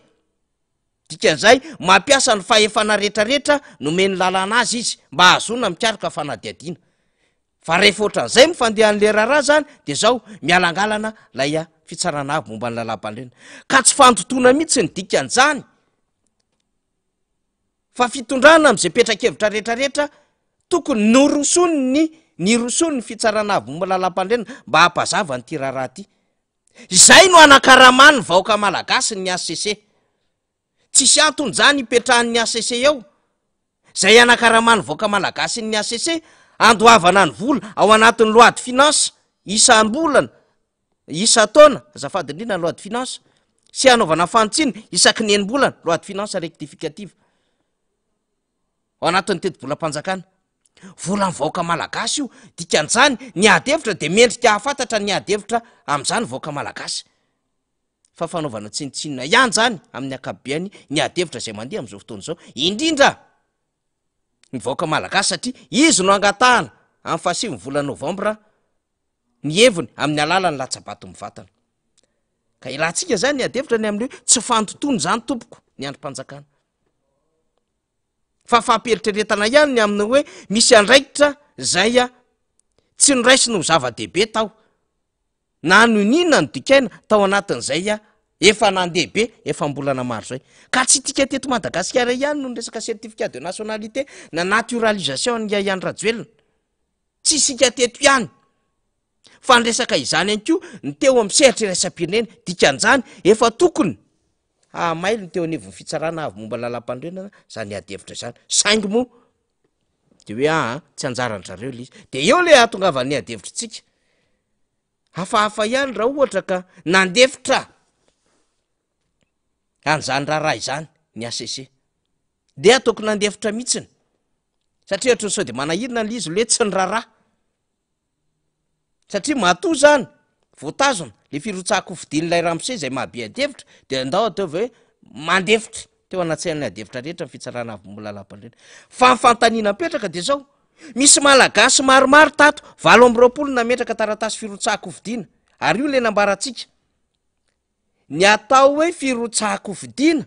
Dikan'izay mampiasa ny fahefana rehetrarehetra nomeny lalàna azy izy mba ahazona mikarika fanadihadiana. Fa rehefa ohatran'izay mifandehan'le raharaha zany de zao mialangalana lay fitsarana avy momba ny lalam-pandrena ka tsy fandotona mihitsy ny dikan'izany fa fitondrana am'izay petra-kevitra rehetrarehetra tokony nirosony ny fitsarana avy momba lalam-pandrena mba hampazava nyity raharaha ty. Zay no anakaramany vahoaka malagasy ny ACC. Tsisy antony zany ipetrahan'ny ACC eo zay anakaramany vahoaka malagasy ny ACC andohavana ny vola ao anatin'ny loi de finance isambolana isa taona azafady indrindra loi de finance sy anaovana fantsiny isaky ny enim-bolana loi de finance rectificative ao anatin'ny teti-bolam-panjakana vola mivaoka malagasy io dikan'izany ny adevitra de mendrika hahafantatra ny adevitra amin'izany vaoaka malagasy fa fanaovana tsinitsinina ihany zany amin'ny akabeany ny adevitra zay mandeha am'izao fotoana zao indrindra ny vaoaka malagasy satria izy no angatahana amin'ny fahasivy vola novambra ny heviny amin'ny alalany latsabato mivatana ka ilantsika zany ny adevitra ny amin'io tsy fantotono zany tompoko ny androm-panjakana fa fampieritrretana ihany ny amin'ny hoe misy andraikitra zay a tsy noraisy no zava-dehibe tao na noninona ny dikaina tao anatin'izay a efa nandehibe efa mbolana maro zay ka tsy tika teto Madagasikara ihany no resaka certificat de nationalité na naturalisation ny Yahya Rajoelina tsy isika teto ihany fa nresaka izany any ko ny teo amin'ny sehatra iraisam-pirenena dikan'izany efa tokony mailo ny teo anivon'ny fitsarana avy momba lalam-pandrenana zany adevitra zany saingy mo de hoe tsy anjarany zareo le izy de eo le ahatongavany adevitritsika hafahafa ihany raha ohatra ka nandefitra an'izany raharay izany ny ACC de ataoko nandefitra mihitsiny satria ohatry ny sao de manahirina le izy le tsy ny raharaha satria matoa zany voatazona le firotsahako fidin'ilay Ramose zay mahabe adevitra de andao atao hoe mandefitra teo anatsehany adevitra rehetra ny fitsarana avy momba lalam-pandrenana fa nyfantaniana petraka de zao misy malagasy maromaro tato 20 nametraka taratasy firotsahako fidina ary io le nambaratsika ny atao hoe firotsahako fidina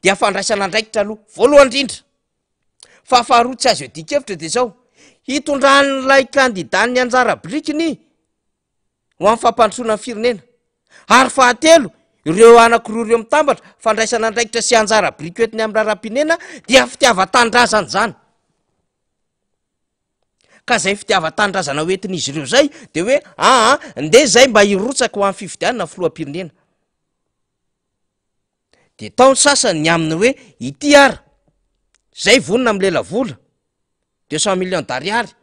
dia fandraisana andraikitra aloha voalohany indrindra fa faharoa tsy azo dikevitra de zao hitondran'ilay kandidat-ny anjara brikiny ho amin'ny fampandrosoana ny firenena ary fahatelo ireo anakiroa ireo mitambatra fandraisana andraikitra sy anjara briky oetiny amin'ny raharam-pinena dia fitiava-tandrazana zany ka zay fitiava-tandrazana oetin'izy ireo zay de hoe nde zay mba hirotsaka ho amin'ny fifidianana filoham-pirenena de taony sasany ny aminy hoe ity ara zay vonina amin'ny lela vola 200 millions d'ariary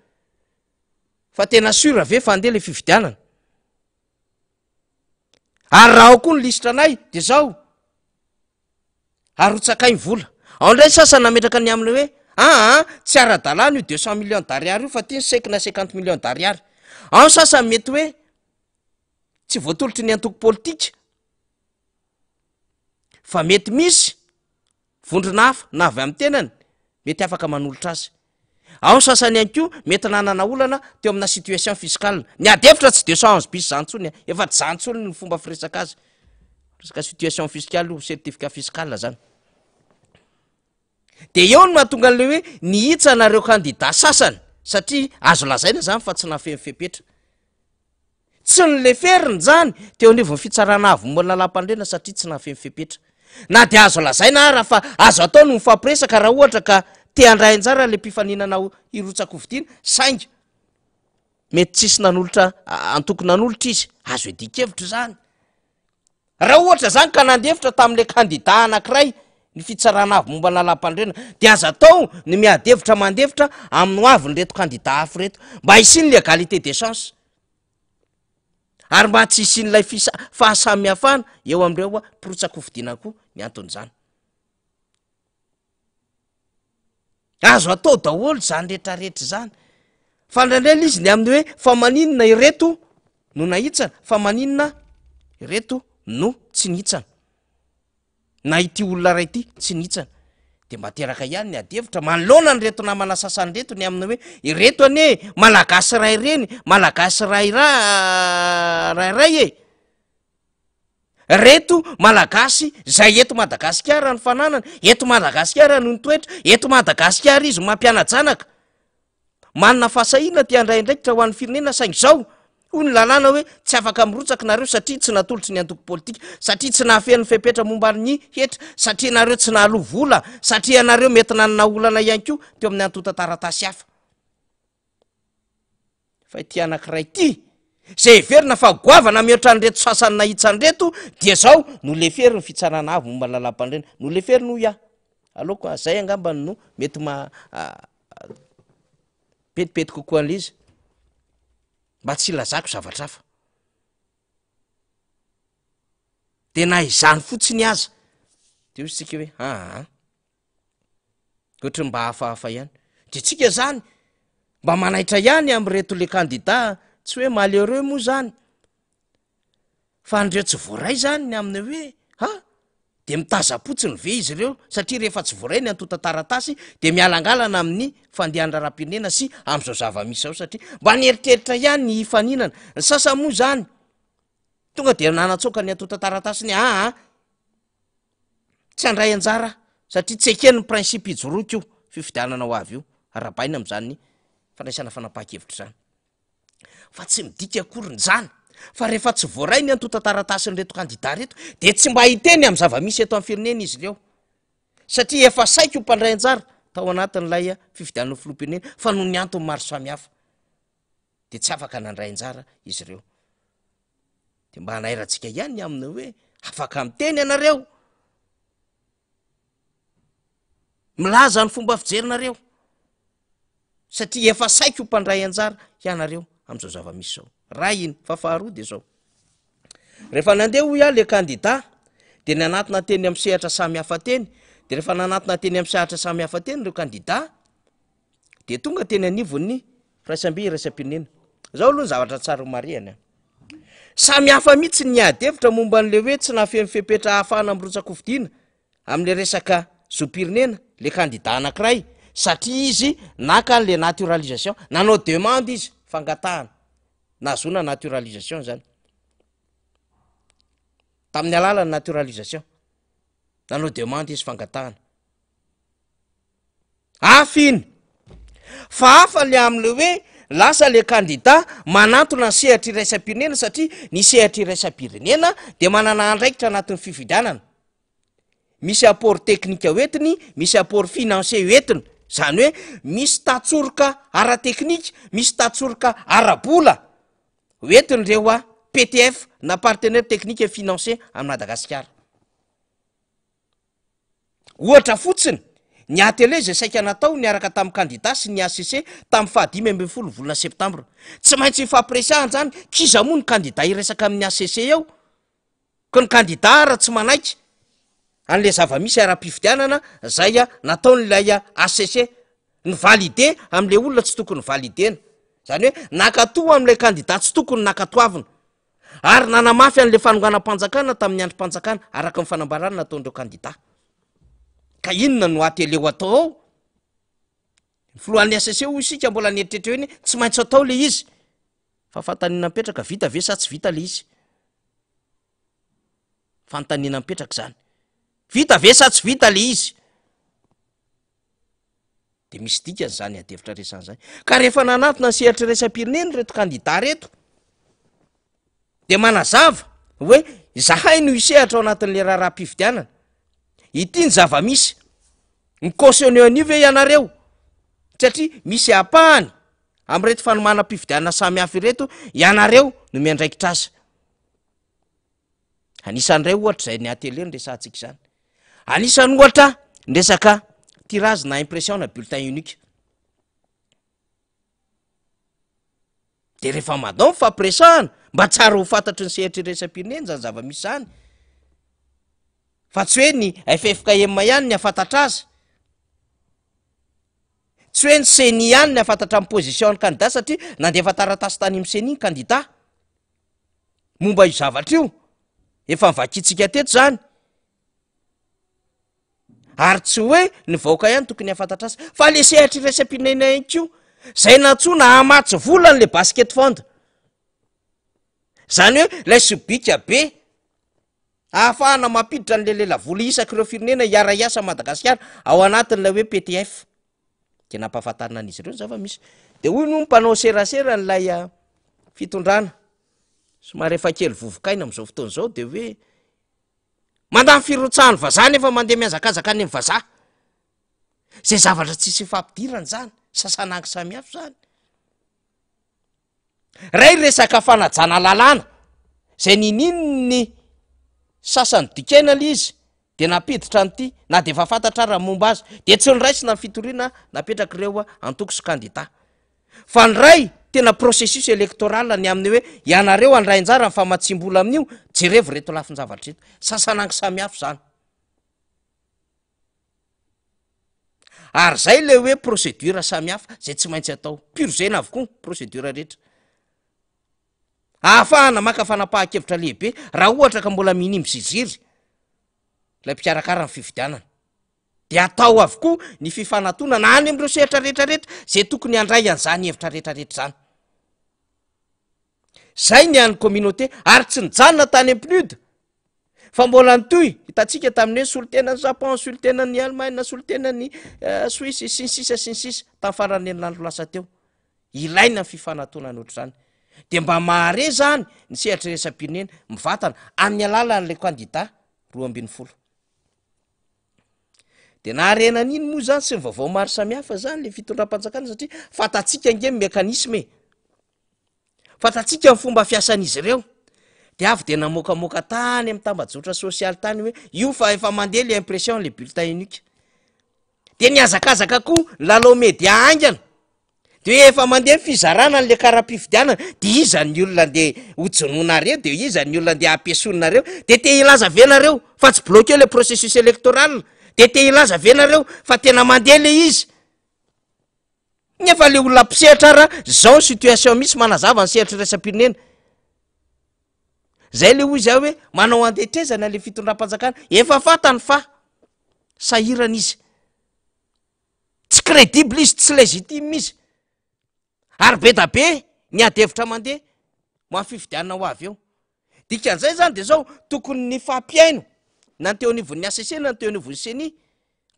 fa tena sura ve fa andeha le fifidianana ary raha ao koa ny lisitra anay de zao arotsakainy vola ao ndray sasany nametraka ny aminy hoe tsy ara-dalàna io 200 millions d'ariary io fa ty ny sekina 50 millions d'ariary ao sasany mety hoe tsy voatolotry ny antoko politika fa mety misy vondrona hafa na avy amin'ny tenany mety afaka manolotra azy ao sasany ihany ko mety nanana olana teo amina situation fiscale ny adevitra tsy 211 bis zantsony efa tsy zantsony ny fomba firesaka azy resaka situation fiscale io certificat fiscal zany de eo no mahatonga an'le hoe nihitsanareo candidat sasany satria azo lazaina zany fa tsy nafemifepetra tsy nyleferiny zany teo anivon'ny fitsarana avy momba lalam-pandrena satria tsy nafemifepetra na de azo lazaina ara fa azo atao no mifampiresaka raha ohatra ka te andray anjara le mpifaninana irotsako fidina saingy mety tsisy nanolotra antoko nanolotra izy azo edikevitra zany raha ohatra zany ka nandefitra tam'le candidat anankiray ny fitsarana avy momba lalam-pandrena de azo atao ny miadevitra mandevitra amin'ny hoaviny reto candidat afo reto mba isiny le égalité des chances ary mba tsy isin'ilay fahasamihafana eo am'ireo pirotsako fidina koa ny anton'izany azo atao daholo zany rehetrarehetra zany fa ndraindray izy ny amin'ny hoe fa maninona ireto no nahitsana fa maninona ireto no tsy nihitsana na ity olona ray ity tsy nihitsana de mba teraka ihany ny adevitra manoloana ny reto namana sasany reto ny amina hoe ireto ane malagasy ray reny malagasy rayray e reto malagasy zay eto Madagasikara ny fananana eto Madagasikara no nitoetra eto Madagasikara izy mampianajanaka manana fahasahina ty andray ndraikitra ho an'ny firenena saingy zao hoy ny lalàna hoe tsy afaka mirotsaka nareo satria tsy natolotry ny antoko politika satria tsy nahafeny fepetra momban'ny hetra satria nareo tsy nahalo vola satria nareo mety nanana olana ihany ko teo amin'ny antotantaratasy hafa fa ity anankiray ty zay verina fa goavana mihoatra ny reto sasany nahitsany reto dia zao no lefery ny fitsarana avy momba lalam-pandrena no lefery no ia aloha zay angambany no mety petipety kokoa an'izy mba tsy ilazako zavatra hafa de na izany fotsiny aza de ozy tsika hoe ohatra mba hafahafa ihany de tsika zany mba manaitra ihany am'reto le kandida tsy hoe malheureux moa zany fa andreo tsy voaray zany ny aminy hoe de mitazapotsiny ve izy ireo satria rehefa tsy voaray ny antota-taratasy de mialangalana amin'ny fandehandraram-pirenena sy am'izao zava-misy ao satria mba nieritreritra ihany ny ifaninana ny sasa moa zany tonga de nanatsoka ny antota-taratasy ny tsy andray anjara satria tsy ekeny ny principe ijoroako io fifidianana ho avy io arabaina am'zany ny fandraisana fanapaha-kevitra zany fa tsy midika akoriny zany fa rehefa tsy voaray ny antota-taratasy ny reto kandida reto de tsy mba hiteny amy zava-misy eto amin'ny firenena izy ireo satria efa saiko mpandray anjara tao anatin'lay fifidianana filoam-pirenena fa noho ny antony maro samihafa de tsy afaka nandray anjara izy ireo de mba hanairantsika ihany ny aminy hoe afaka miteny ianareo milaza ny fomba fijerinareo satria efa saiko mpandray anjara ianareo am'izao zava-misy zao raha iny fa faharoa de zao rehefa nandeha hoy le kandida de ny anatina teny amy sehatra samy hafa teny de rehefa nanatina teny amy sehatra samy hafa teny reo kandida de tonga teny anivon'ny firaisambe iraisam-pirenena zao aloha ny zavatra tsara mariana samy hafa mihitsy ny adevitra momba n'le hoe tsy nafeny fepetra hahafahana am'rotsakofidina am'le resaka zopirenena le kandida anankiray satria izy naka le naturalisation nanao demande izy fangatahana nazona naturalisation zany tamin'ny alalany naturalisation nanao demande izy fangatahana afiny fa hafa le am'le hoe lasa le kandida manantona ny sehatra iraisam-pirenena satria ny sehatra iraisam-pirenena de manana andraikitra anatin'ny fifidianana misy apport teknika hoetiny misy apport financier hoetiny zany hoe misy tatsoroka ara-teknika misy tatsoroka ara-bola hoetiny reo a PTF na partenaire technique et financier amin'ny Madagasikara ohatra fotsiny ny atele zay saika natao niaraka tamin'ny kandida sy ny ACC tamin'ny fahadimy ambin'ny folo volana septambra tsy maintsy ifampiresahana zany kiza moa ny kandida iresaka amin'ny ACC eo ko ny kandida ara tsy manaiky an'le zava-misy ara-pifidianana zay nataon'ilay ACC ny valide am'le olona tsy tokony validena zany hoe nakatoa am'le kandida tsy tokony nakatoavina ary nanamafy an'le fanonganam-panjakana tamin'ny androm-panjakana araka ny fanambarana nataon'ireo kandida ka inona no atele ho atao ao ny filohan'ny ACC ho isika mbola nieritreritra eny tsy maintsy atao le izy fa fantanina mipetraka vita ve sa tsy vita le izy fantanina mipetraka zany vita ve sa tsy vita le izy de misy dikany zany adevitra resana zany ka rehefa nanatona ny sehatra iraisam-pirenena reto kandida reto de manazava hoe zahay no isehatra ao anatin'le raha-pifidianana ity ny zava-misy ny cautionné anio ve ianareo satria misy apahany am'reto fanomana-pifidianana samy hafa ireto ianareo no miandraikitra azy anisan'ray ohatra zay ny atele ny resantsika zany anisan'ny ohatra ny resaka tirage na impression na bulletin unique de rehefa madao fampiresahana mba tsara ho fantatry ny sehatra iraisam-pirenena zany zava-misy zany fa tsy hoe ny FFKM ihany ny afantatra azy tsy hoe ny CENI ihany ny afantatra amin'ny position ny kandida satria nandefa taratasy tany amin'ny CENI ny kandida momba io zavatra io efa mivakitsika teto zany ary tsy hoe ny vahoaka ihany tokony afantatra azy fa le sehatra iraisam-pirenena inkio zay nantsona amatsy volany le basket fond zany hoe lay sobika be ahafahana mampiditra n'le lela vola isaky ireo firenena iara-iasa Madagasikara ao anatin'ilay hoe PTF de nampahafantarina an'izy ireo ny zava-misy de hoy no mpanao serasera n'lay fitondrana somary efa kely vovokaina am'izao fotoana zao de hoe mandamy firotsahany vazaha nefa mandeha miazakazaka any amin'ny vazaha zay zavatra tsisy ifampidirana zany sasanangy samihafa zany ray resaka fanajana lalàna zay nininy sasany dikaina le izy de napiditra an'ity na de efa fantatra raha momba azy de tsy ny raisina ny fitoriana napetraky ireo antoko sy kandida fa ny ray tena processus électoral ny amin'ny hoe ianareo andrainjara ny famatsimbola amin'io jerevo reto lafin-javatra reto sasanangy samihafa zany ary zay le hoe procédure samihafa zay tsy maintsy atao purgena avokoa procédure rehetra ahafahana maka fanapahan-kevitra lehibe raha ohatra ka mbola minimy ziziry lay mpikarakara ny fividianana de atao avokoa ny fifanatona any am'ireo sehatra rehetrarehetra zay tokony handray an'izany hevitra rehetrarehetra zany zay ny an'ny communauté ary tsy nijanona tany am-pnude fa mbola nitoy hitantsika tamin'ny hoe solotenany Japon solotenany Allemagne solotenany Suisse sy ny sisa tamin'ny faran'ny landro lasa teo ilaina ny fifanatona ny ohatr'izany de mba mahare zany ny sehatra resam-pirenena mivatana amin'ny alalan'le candidat 2020 de naharenan'iny moa zany sy ny vaovao maro samihafa zany le fitondram-panjakana satria fatatsika nge mekanisme fatatsika ny fomba fiasan'izy ireo de avy de namokamoka tany amin'ny tambajotra sosialy tany hoe io fa efa mandeha le impression le bulletin unique de niazakazaka koa lalao media aingana de hoe efa mandeha fizarana n'le karaha-pividianana de iza ny olona de hojononareo de iza ny olona de ampiasonareo de te ilaza venareo fa tsy bloqué le processus électoral de te ilaza venareo fa tena mandeha le izy nefa le olona mpisehatra ra zao situation misy manazava ny sehatra resam-pirenena zay le hoy zay hoe manao andetrezana le fitondram-panjakana efa fatany fa sahirana izy tsy crédible izy tsy légitime izy ary be da be ny adevitra mandeha mo fividianana ho avy eo dikan'izay zany de zao tokony ny fampiaino na ny teo anivon'ny ACC na ny teo anivon'ny CENI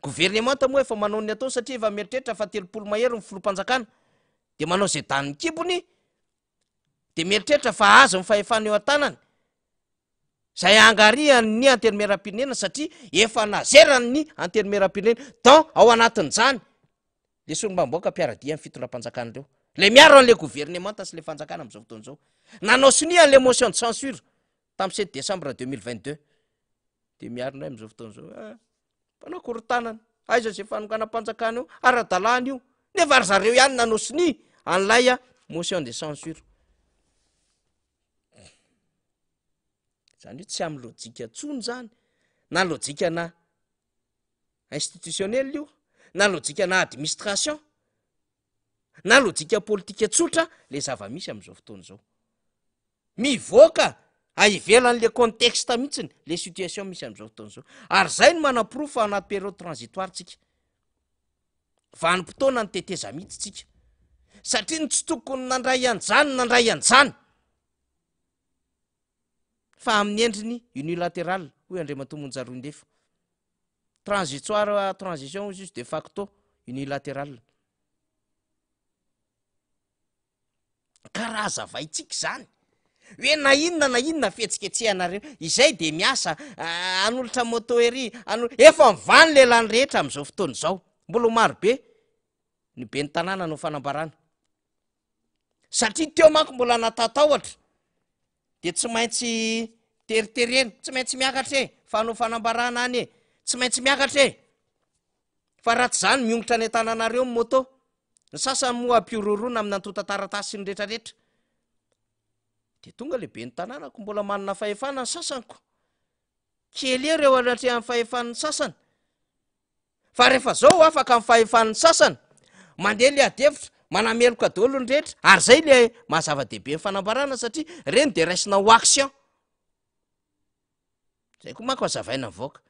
gouvernemanta moa efa manao ny atao satria efa mieritreritra fa 3 mahery ny filoam-panjakana de manao zay daniny kibony de mieritreritra fa azo ny fahefana eo an-tanany zay angariany ny anterimeram-pirenena satria efa nazerany ny anterimeram-pirenena dan ao anatin'izany le solombaboaka mpiaradia amin'ny fitondram-panjakana reo le miaro an'le gouvernemanta sy le fanjakana am'izao fotoana zao nanao sonia an'le motion de censure tamin'ny 7 décembre 2022 de miarona am'izao fotoana zao mpanao korotanana aiza zay fanokana-panjakana io ara-dalàna io nefa ary zareo ihany nanao sonia an'lay motion de censure zany hoe tsy amin'ny lojika tsony zany na lojika na institutionnel io na lojika na administration na lojika politika tsotra le zava-misy am'izao fotoana zao mivoaka aivelan'le contexte mihitsiny le situation misy am'izao fotoana zao ary zay no manaprofo fa anaty période transitoire tsika vanim-potoana ny teteza mihitsy tsika satria ny tsy tokony nandray an'zany fa amin'ny endriny unilatéral hoy Andriamatomonjarondefa transitoire transition juste de facto unilatéral karaha zavaitsika zany hoe na inona fetsiketsehanareo izay de miasa anolotra motoery efa mivany lelany rehetra am'izao fotoana zao mbola maro be ny be ny tanàna no fanambarana satria teo manko mbola natatahotra de tsy maintsy teritereny tsy maintsy miakatra fanao fanambarana any tsy maintsy miakatra fa raha tsy zany miongotra ny tanànareo ny moto ny sasany moa ampiororona amin'ny antota-taratasy ny rehetrarehetra de tonga lehibe ny tanànako mbola manana fahefana ny sasanyko kely reo anatrehan'ny fahefan'ny sasany fa rehefa zao afaka amin'ny fahefan'ny sasany mandeha le adevitra manameloka daholo ny rehetra ary zay le mahazava-dehibe ny fanambarana satria reny de raisina ho action zay koa manko azavaina mivoaka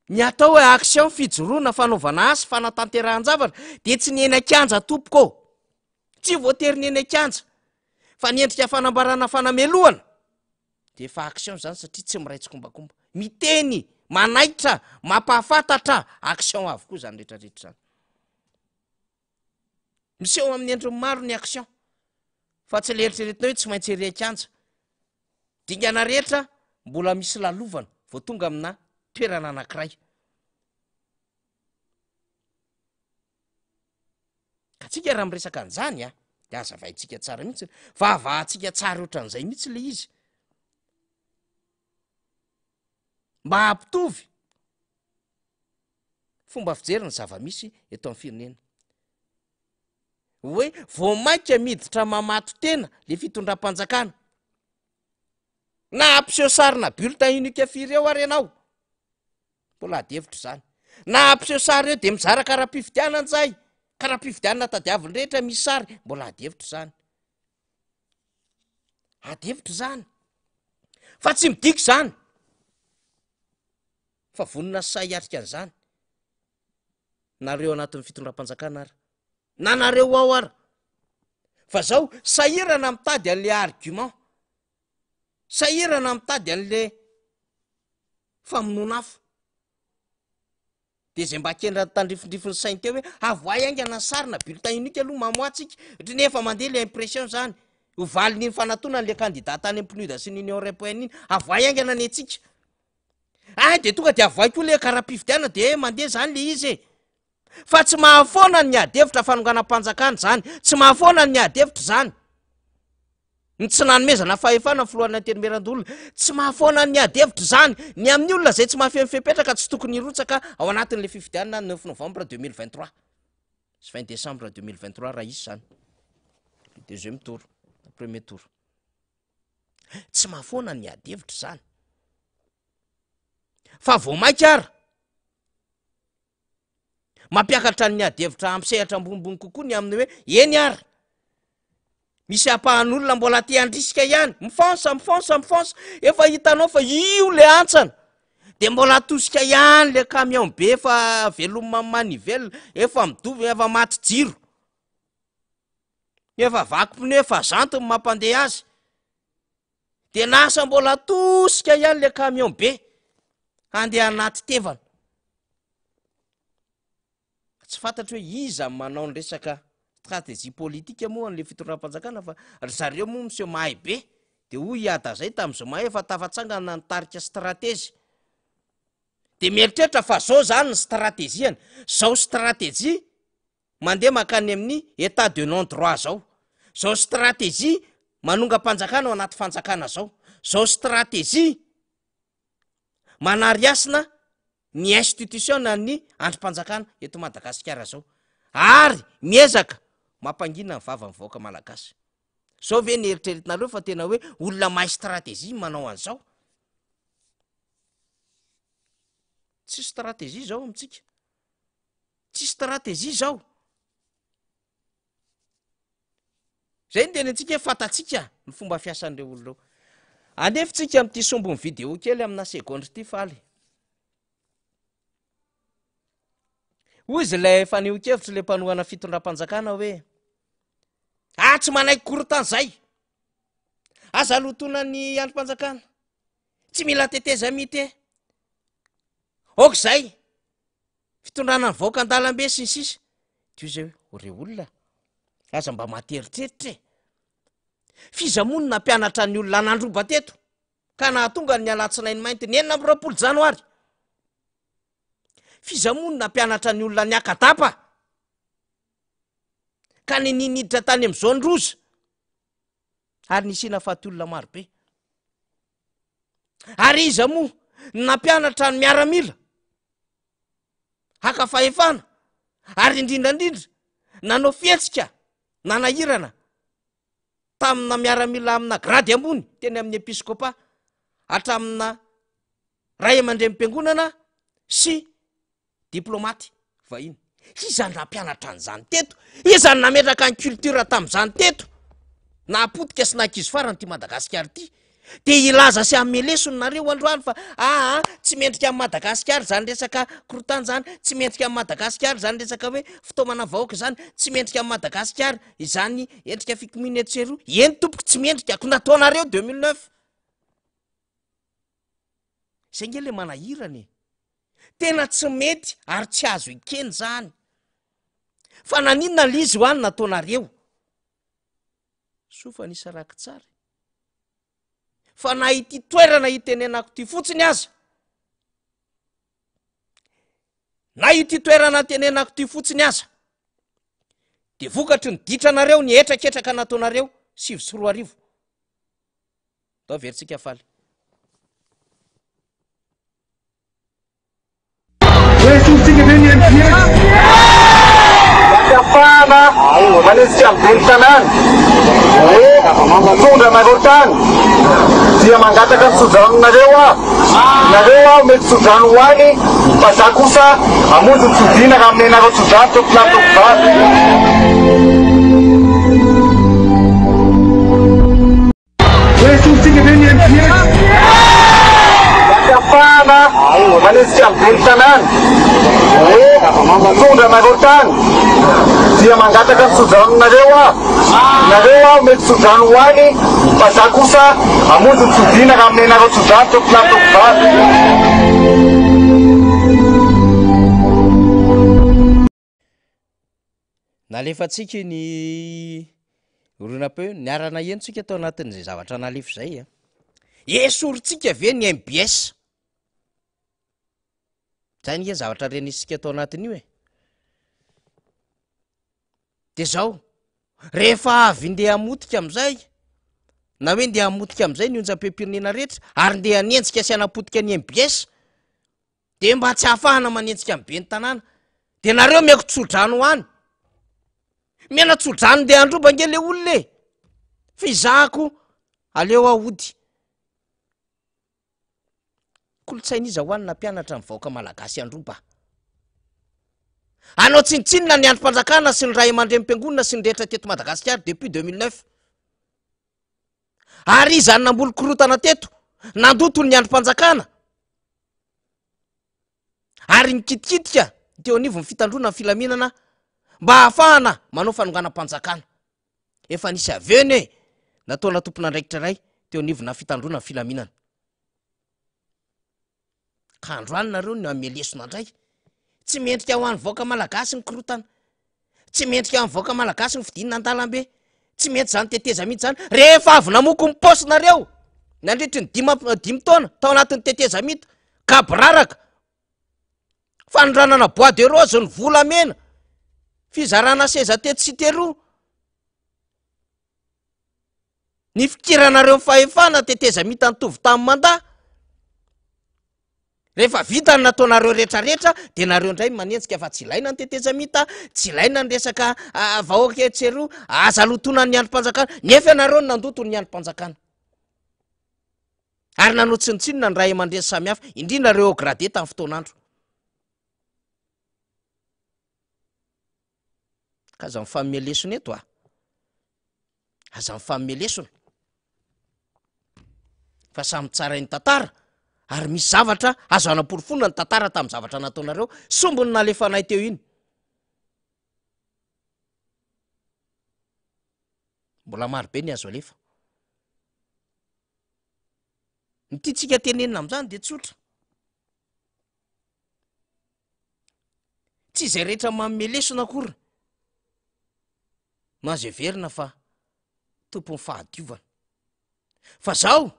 ny atao hoe action fijoroana fanaovana asy fanatanterahany-javatra de tsy ny eny akanja tompoko tsy voatery ny eny akanja fa niendrika fanambarana fanameloana de efa action zany satria tsy miraitsy kombakomba miteny manaitra mampahafantatra action avokoa zany rehetrarehetra zany miseho amin'ny endriny maro ny action fa tsy leheritreretina hoe tsy maintsy ery akanja dingana rehetra mbola misy lalovana vo tonga amina toerana anankiray ka tsika raha miresaka an'izany de azavaitsika tsara mihitsy fa avahantsika tsara ohatran'izay mihitsy le izy mba hampitovy fomba fijery ny zava-misy eto amin'ny firenena hoe voamaika miditra mamato tena le fitondram-panjakana na ampiseho sarina bulletin unique fireo ary ianao mbola adevitra zany na ampiseho sary eo de mizara karaha-pifidiana anjay karaha-pifidianana tadiaviny rehetra misy sary mbola adevitra zany adevitra zany fa tsy midiko zany fa vonina say atrika an'izany nareo anatin'ny fitondram-panjakana ary na nareo ao ary fa zao sahirana mitady an'le argument sahirana mitady an'le famonoana afo de zay mba kendra tandrifindrifiny sainy teo hoe avoay aingana sarina bulletin unique aloha mamoatsika ohatra nefa mandeha le impression zany hovaliny ny fanatonany le kandidata any am-PNUD sy ny Union européenne iny avoay aingana ny atsika de tonga de avoay koa le karaha-pifidiana de mandeha zany le izy fa tsy mahafoana ny adevitra fanonganam-panjakana zany tsy mahafoana ny adevitra zany ny tsy nanomezana fahefana filohan'ny antenimerandolona tsy mahafoana ny adevitra zany ny amin'ny olona zay tsy mahafemifepetraka tsy tokony hirotsaka ao anatin'le fifidianana 9 novembre 2023 sy 20 décembre 2023 raha izy zany deuxième tour premier tour tsy mahafoana ny adevitra zany fa voamaika ara mampiakatra ny adevitra ampsehatra ambonimbony kokoa ny amin'ny hoe eny ara misy ampahan'olona mbola te andrisika ihany mifonsa efa hitanao fa io le antsana de mbola atosika ihany le camion be efa veloma manivelle efa midovy efa maty jiro efa vaky pneu efa zanty ny mampandeha azy de nasa mbola atosika ihany le camion be andeha anaty tevana tsy fantatry hoe iza manao ny resaka stratégie politique moa an'le fitondram-panjakana fa zareo moa miseho mahay be de hoy iada zay tamin'izao mahay efa tafatsangana nitarika stratégie de mieritreritra fa zao zany ny stratégiany zao stratégie mandeha makany amin'ny état de non droit zao stratégie manonga-panjakana ao anaty fanjakana zao stratégie manariasina ny institution ny androm-panjakana eto Madagasikara zao ary miezaka mampangina ny vava mivoaka malagasy zao ve ny eritreretinareo fa tena hoe olona mahay stratégie manao an'izao tsy stratégie zao amitsika tsy stratégie zao zay ny tena antsika fantatsika ny fomba fiasan'ireo olonareo anefitsika am'ty sombony vidéo kely amina seconde ty faly hoy izy lay faneho-kevitra le mpanohana fitondram-panjakana hoe tsy manaiky korotany zay aza lotona ny androm-panjakana tsy mila teteza mite ok zay fitondrana ny vaoka an-dalambe sy ny sisa tyo zay hoe re olona aza mba materitreritra fizamono na mpianatra ny olona nandroba teto ka nahatonga ny alatsinainy mainty ny 9 janoary fizamono na mpianatra ny olona ny akatapa ka ny niniditra tany am'izao ndroza ary nisina faty olona marobe ary iza moa na mpianatra ny miaramila haka fahefana ary indrindrandrindra nanao fietsika nanahirana tamina miaramila amina grady ambony teny amin'ny episcopa hatramina ray aman-drem-piangonana sy diplomaty vahiny izany nampianatra an'izany teto izany nametraka ny culture tam'izany teto na apotika sy nakizy farany ty Madagasikara ty de ilaza sy amelesony nareo androany fa tsy mendrika amin'ny Madagasikara zany resaka korotany zany tsy mendrika amin'ny Madagasikara zany resaka hoe fitaomana vahoaka zany tsy mendrika amin'ny Madagasikara izany endrika fikomine tsero eny tompoky tsy mendrika ko nataonareo 2009 zay nge le manahirany tena tsy mety ary tsy azo ikeny zany fa naninona lizy ho any nataonareo sofa nisy raky tsara fa na ity toerana hitenenako ty fotsiny aza na ity toerana tenenako ty fotsiny aza de vokatry ny ditranareo ny etraketraka nataonareo 7 sy 4 arivo tao veritsika faly Wewe usingebeni afahana manisika amin'ny ben'ny tanàna hoe tondra nareo tany dia mangataka ny sodranonareo nareo mety sodrano hoany fa za kosa amonjy ny sodinaka amin'ny nareo sodrano tokolatokivavy Yesusika veny afahana manisika amin'ny ben'ny tanàna hoe tondra nareo tany dia mangataka ny sodranonareo nareo mety sodrano hoany fa za kosa amonjy ny sodinaka amin'ny nareo sodrano tokolatokivavy nalefatsika ny oronam-peo niarana enontsika atao anatin'izay zavatra nalefa zay a esorintsika ve ny MBS zay ny zavatra renisika atao anatin'io de zao rehefa avy ndeha hamotika am'izay na hoe ndeha hamotika am'izay ny onjam-peham-pirenena rehetra ary ndeha hanenjika sy hanapotika ny MBS de mba tsy hahafahana manenjika amin'ny ben'ny tanàna de nareo miako tsodrano hoany mena tsodrano ndeha androba nge le olona fizahako aleo ahody kolotsain'iza hoanina mpianatra mivaoka malagasy androba anao tsinitsinina ny androm-panjakana sy ny ray aman-dre mpiangonana sy ny rehetra teto Madagasikara depuis 2009 ary izany namboly korotana teto nandotony ny androm-panjakana ary nikitikitika teo anivo ny fitandrona ny filaminana mba hahafahana manao fanonganam-panjakana efa nisy aveny nataona tompona andraikitra ray teo anivona fitandrona ny filaminana ka androany nareo no amelesona ndray tsy mendrika ho an'ny vaoaka malagasy ny korotana tsy mendrika amin'ny vaoaka malagasy ny fidinina an-dalambe tsy mety zany teteza mihitsy zany rehefa avy namoko ny paosinareo nandritry ny dimy taona tao anatin'ny teteza mihita ka biraraka fanondranana bois de rose ny volamena fizarana seza teto sy teroa ny fikiranareo fahefana teteza mita nitovy tamin'ny manda rehefa vita ny nataonareo rehetrarehetra de nareo indray manenjika fa tsy ilaina ny teteza mita tsy ilaina ny resaka vahoaka tseroa aza lotona ny androm-panjakana nefa ianareo ny nandoto ny androm-panjakana ary nanao tsinitsinona ny ray aman-dreny samihafa indrindra reo grade tamin'ny fotoanandro ka aza mifamelesona eto aza mifamelesona fa samy tsara ny tantara ary misy zavatra azo anaporofonina ny tantara tamin'ny zavatra nataonareo sombony nalefanay teo iny mbola marobe ny azo alefa ny tiatsika tenenina am'izany de tsotra tsy izay rehetra mamelesona kory no azo everina fa tompony fahadiovana fa zao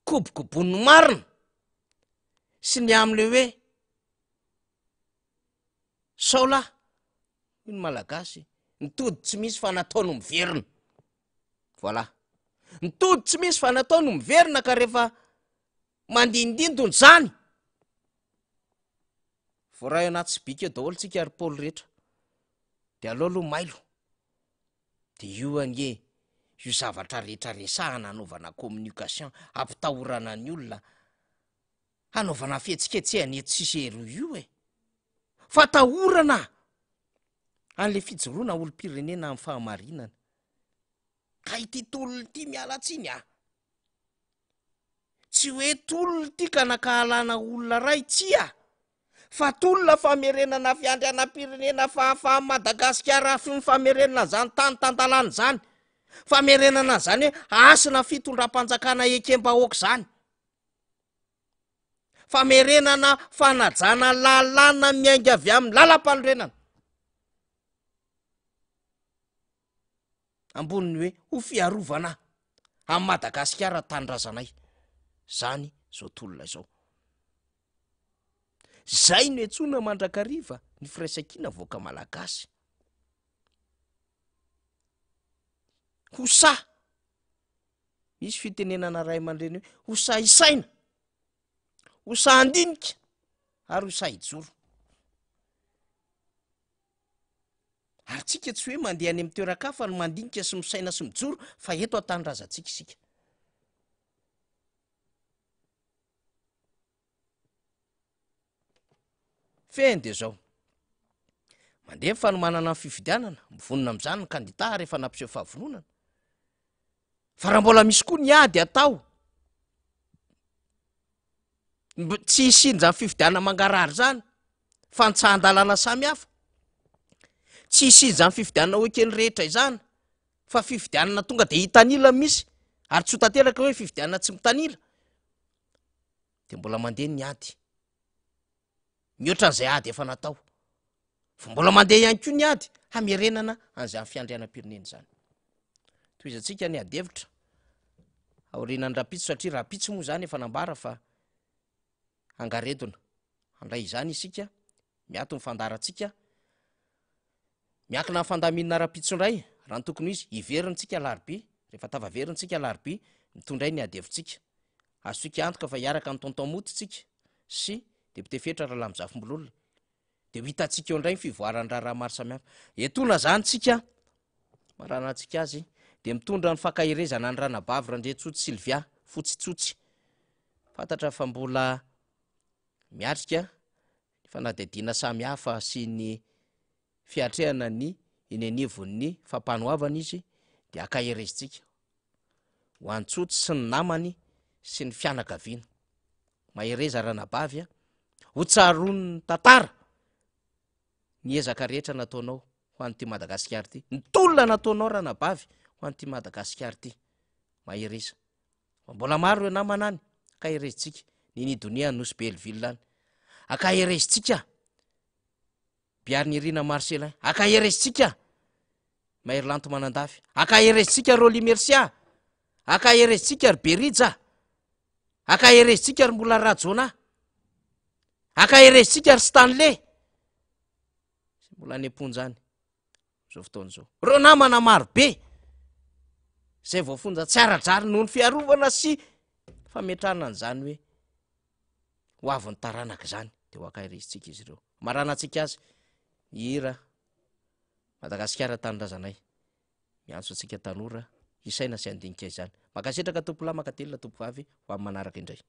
kobokobon'ny marina sy ny am'le hoe saola ny malagasy nitody tsy misy fa nataony miverina voilà nitody tsy misy fa nataony miverina ka rehefa mandindindony zany voaraha anaty sy bika eo daholo tsika ary paoly rehetra de aloaloha mailo de io anie io zavatra rehetra resahana anaovana communication ampitahorana ny olona anaovana fihetsiketsehany eto sisy ero io fa tahorana an'le fijoroana olom-pirenena amin'ny fahamarinana ka ity tolony ity mialatsiny tsy hoe tolony ity ka nakahalana olona ray tsy fa tolona famerenana fiandrianam-pirenena fahafahan'i Madagasikara ny famerenana zany tany tantalana zany famerenana zany hoe asina fitondram-panjakana ekem-bahoaka zany famerenana fanajana lalàna miainga avy amin'ny lalam-panorenana amboniny hoe ho fiarovana amin'ny Madagasikara tanindrazanay zany zao tolona zao zay no etsona mandrakariva ny firaisankina voaka malagasy hosa misy fitenenana ray aman-dreny hoe hosa isaina hosa andinika ary hosa ijoro ary tsika tsy hoe mandeha any amin'ny toerakafa no mandinika sy misaina sy mijoro fa eto atanindrazantsika isika. feny de zao mandeha fanomanana ny fifidianana mivonona am'izany ny kandita rehefa nampiseho fahavononana fa raha mbola misy koa ny ady atao tsy isinjany fifidianana mangarary zany fa nitsahan-dalana samy hafa tsy isinjany fifidianana hoekeny rehetra izany fa fifidianana tonga de hitanila misy ary tsy ho tanteraka hoe fifidianana tsy mitanila de mbola mandeha ny ady mihoatra an'izay ady efa natao fa mbola mandeha ihany koa ny ady hamerenana an'izany fiandrianam-pirenena zany toy izy antsika ny adevitra aorianany rapitso satria rapitso moa zany efa nambara fa angaredona andray izany isika miato mifandarantsika miakina fandaminana rapitso ndray raha ny tokony izy iverintsika larby rehefa tavaverintsika larby mitondray ny adevitsika azotsika antoka fa hiaraka ny tonton mototsika sy depute fetra raha lamizafombololona de ho hitantsika eo indray ny fivoarany raha maro samihafa etona zany tsika marana antsika azy de mitondra ny fakahirezana ny ranabavy randretsotsi Sylvia fotsitsotsy fantatra fa mbola miatrika fanadidina samihafa sy ny fiatrehana ny inenivon'ny fampanoavana izy de akaherezitsika ho antsotsy sy ny namany sy ny fianakaviana mahereza ranabavy ho tsaron'ny tantara ny ezaka rehetra nataonao ho an'ity Madagasikara ty ny tolona nataonao ranabavy ho an'ity Madagasikara ty mahereza mbola maro e namana any akaherezitsika niny donia nosy Belleville any akaherezitsika biariny Irina Marcelin akaherezitsika Mairlanto Manandafy akaherezitsika Roli Mercia akaherezitsika Berija akaherezitsika mbola Rajona akaherezitsika Stanley mbola ny amponjany zao fotoana zao reo namana maro be zay voafonja tsy aradrary noho ny fiarovana sy fametrahana an'izany hoe ho avy ny taranaka zany de ho akaherezitsika izy ireo marana atsika azy hira Madagasikara tanindrazanay miantso atsika tanora isaina sy andinika izany makasetraka tompolahy makatelina tompovavy ho amin'ny manaraka indray.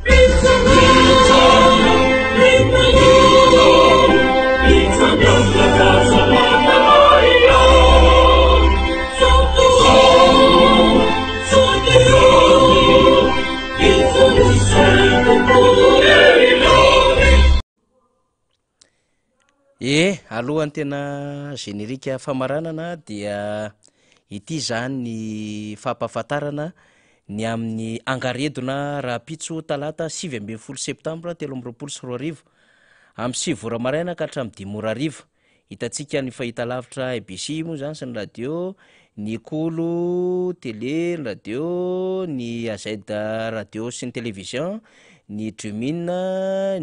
It's a alohan'ny tena generika famaranana dia ity zany ny fampahafantarana ny amin'ny angaredona raha pitso talata 7 septambra 2024 amin'ny 7 maraina ka hatramin'ny 5 hitantsika ny fahita lavitra ABC moa zany sy ny radio, ny kolo télé, ny radio, ny AZ radio sy ny télévision, ny Jumin,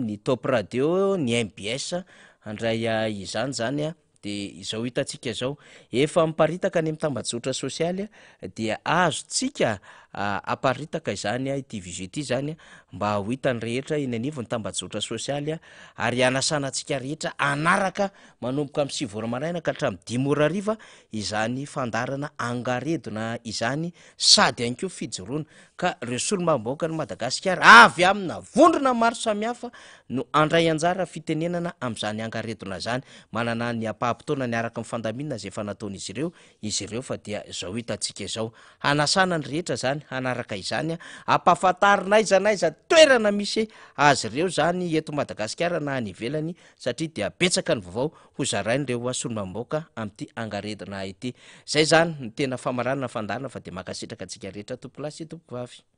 ny Top radio, ny MBS andray izany zany de izao hitantsika zao efa miparitaka any amin'ny tambazotra sosialy dia azotsika aparitaka izany ity vision ity zany mba ho hitany rehetra iny anivony tambazotra sosialy ary anasanantsika rehetra anaraka manomboka amin'ny 7 maraina ka hatramin'ny 5 izany fandarana angaredona izany sady anko fijoroana ka reo solombavam-bahoaka ny Madagasikara avy amina vondrona maro samihafa no andray anjara fitenenana amin'izany angaredona zany manana ny apaha-potoana ny araka mifandamina zay efa nataon'izy ireo fa dia zao hitantsika zao hanasana ny rehetra zany hanaraka izany ampahafantarina aiza toerana misy azy ireo zany eto Madagasikara na any ivelany satria dia betsaka ny vaovao ho zarain'ireo solombavam-bahoaka amin'ity angaredona ity zay zany ny tena famaranana fandarana fa dia makasitraka antsika rehetra tompo lahy sy tompo vavy